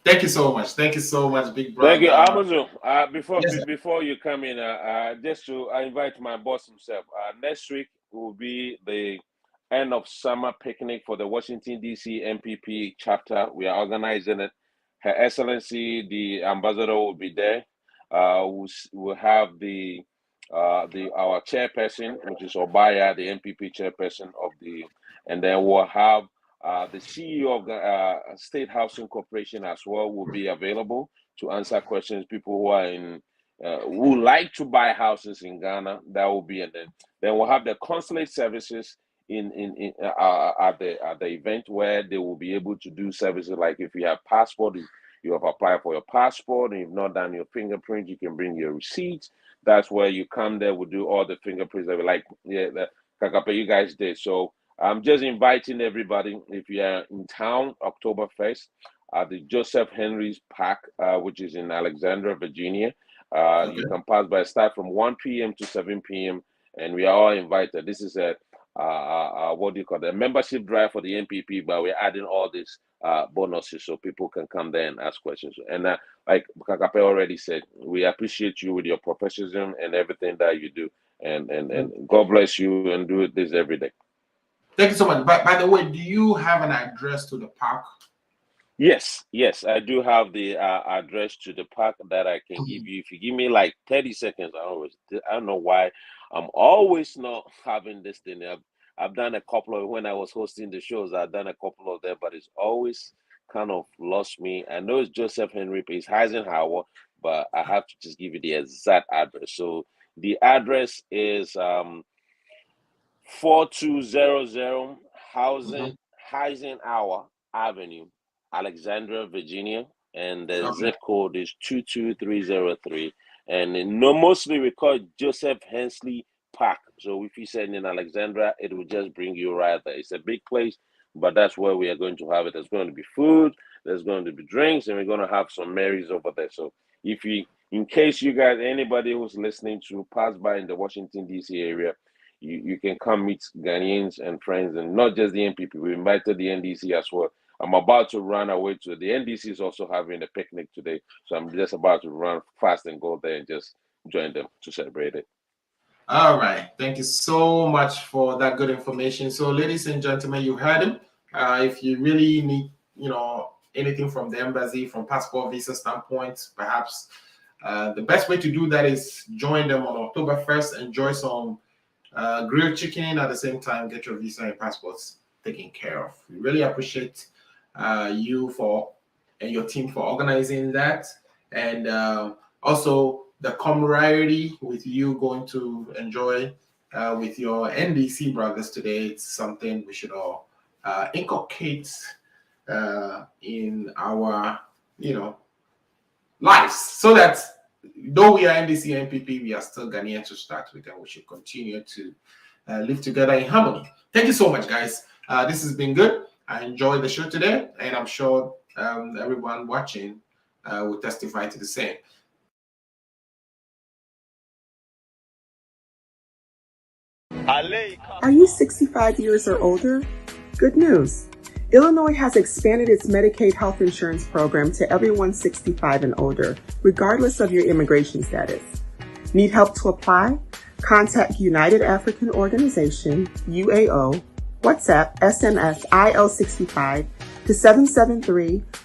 Thank you so much. Thank you so much, big brother. Thank you, Amazon. Before you come in, just to invite my boss himself. Next week will be the end of summer picnic for the Washington D.C. MPP chapter. We are organizing it. Her Excellency, the ambassador, will be there. We'll have our chairperson, which is Obaya, the MPP chairperson and then we'll have the CEO of the State Housing Corporation as well will be available to answer questions. People who are who like to buy houses in Ghana, that will be, and then we'll have the consulate services at the event, where they will be able to do services like if you have passport, you have applied for your passport, and you've not done your fingerprint, you can bring your receipts. That's where you come there. We'll do all the fingerprints that we like. The Kakape you guys did. So I'm just inviting everybody, if you are in town, October 1st, at the Joseph Henry's Park, which is in Alexandria, Virginia. You can pass by, start from 1 p.m. to 7 p.m. and we are all invited. This is a what do you call it? A membership drive for the MPP, but we're adding all these bonuses so people can come there and ask questions. And like Kakape already said, we appreciate you with your professionalism and everything that you do. And God bless you, and do this every day. Thank you so much. By the way, do you have an address to the park? Yes, I do have the address to the park that I can give you. If you give me like 30 seconds, I don't know why I'm always not having this thing. I've done a couple of, when I was hosting the shows, I've done a couple of them, but it's always kind of lost me. I know it's Joseph Henry, it's Eisenhower, but I have to just give you the exact address. So the address is 4200 Eisenhower Avenue, Alexandria, Virginia, and the zip code is 22303. And mostly we call it Joseph Hensley Park. So if you send in Alexandria, it will just bring you right there. It's a big place, but that's where we are going to have it. There's going to be food, there's going to be drinks, and we're going to have some Marys over there. So if you, in case you guys, anybody who's listening to pass by in the Washington, D.C. area, you can come meet Ghanaians and friends, and not just the MPP. We invited the NDC as well. I'm about to run away to the NDC is also having a picnic today, so I'm just about to run fast and go there and just join them to celebrate it. All right, thank you so much for that good information. So, ladies and gentlemen, you heard him. If you really need, anything from the embassy, from passport, visa standpoint, perhaps the best way to do that is join them on October 1st. Enjoy some grilled chicken, at the same time get your visa and passports taken care of. We really appreciate you and your team for organizing that, and also the camaraderie with you going to enjoy with your NDC brothers today. It's something we should all inculcate in our lives, so that though we are NDC NPP, we are still Ghanaians to start with, and we should continue to live together in harmony. Thank you so much, guys. This has been good. I enjoyed the show today, and I'm sure everyone watching will testify to the same. Are you 65 years or older? Good news. Illinois has expanded its Medicaid health insurance program to everyone 65 and older, regardless of your immigration status. Need help to apply? Contact United African Organization, UAO, WhatsApp, SMS, IL65 to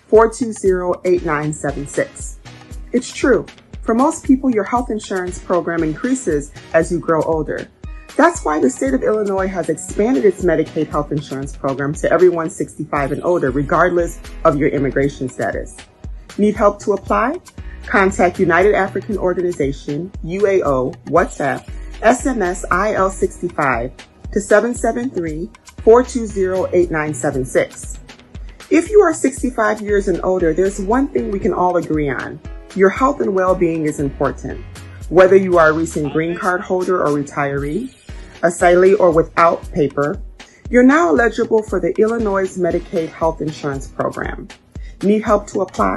773-420-8976. It's true. For most people, your health insurance program increases as you grow older. That's why the state of Illinois has expanded its Medicaid health insurance program to everyone 65 and older, regardless of your immigration status. Need help to apply? Contact United African Organization, UAO, WhatsApp, SMS IL65 to 773-420-8976. If you are 65 years and older, there's one thing we can all agree on. Your health and well-being is important. Whether you are a recent green card holder or retiree, asylee or without paper, you're now eligible for the Illinois Medicaid health insurance program. Need help to apply?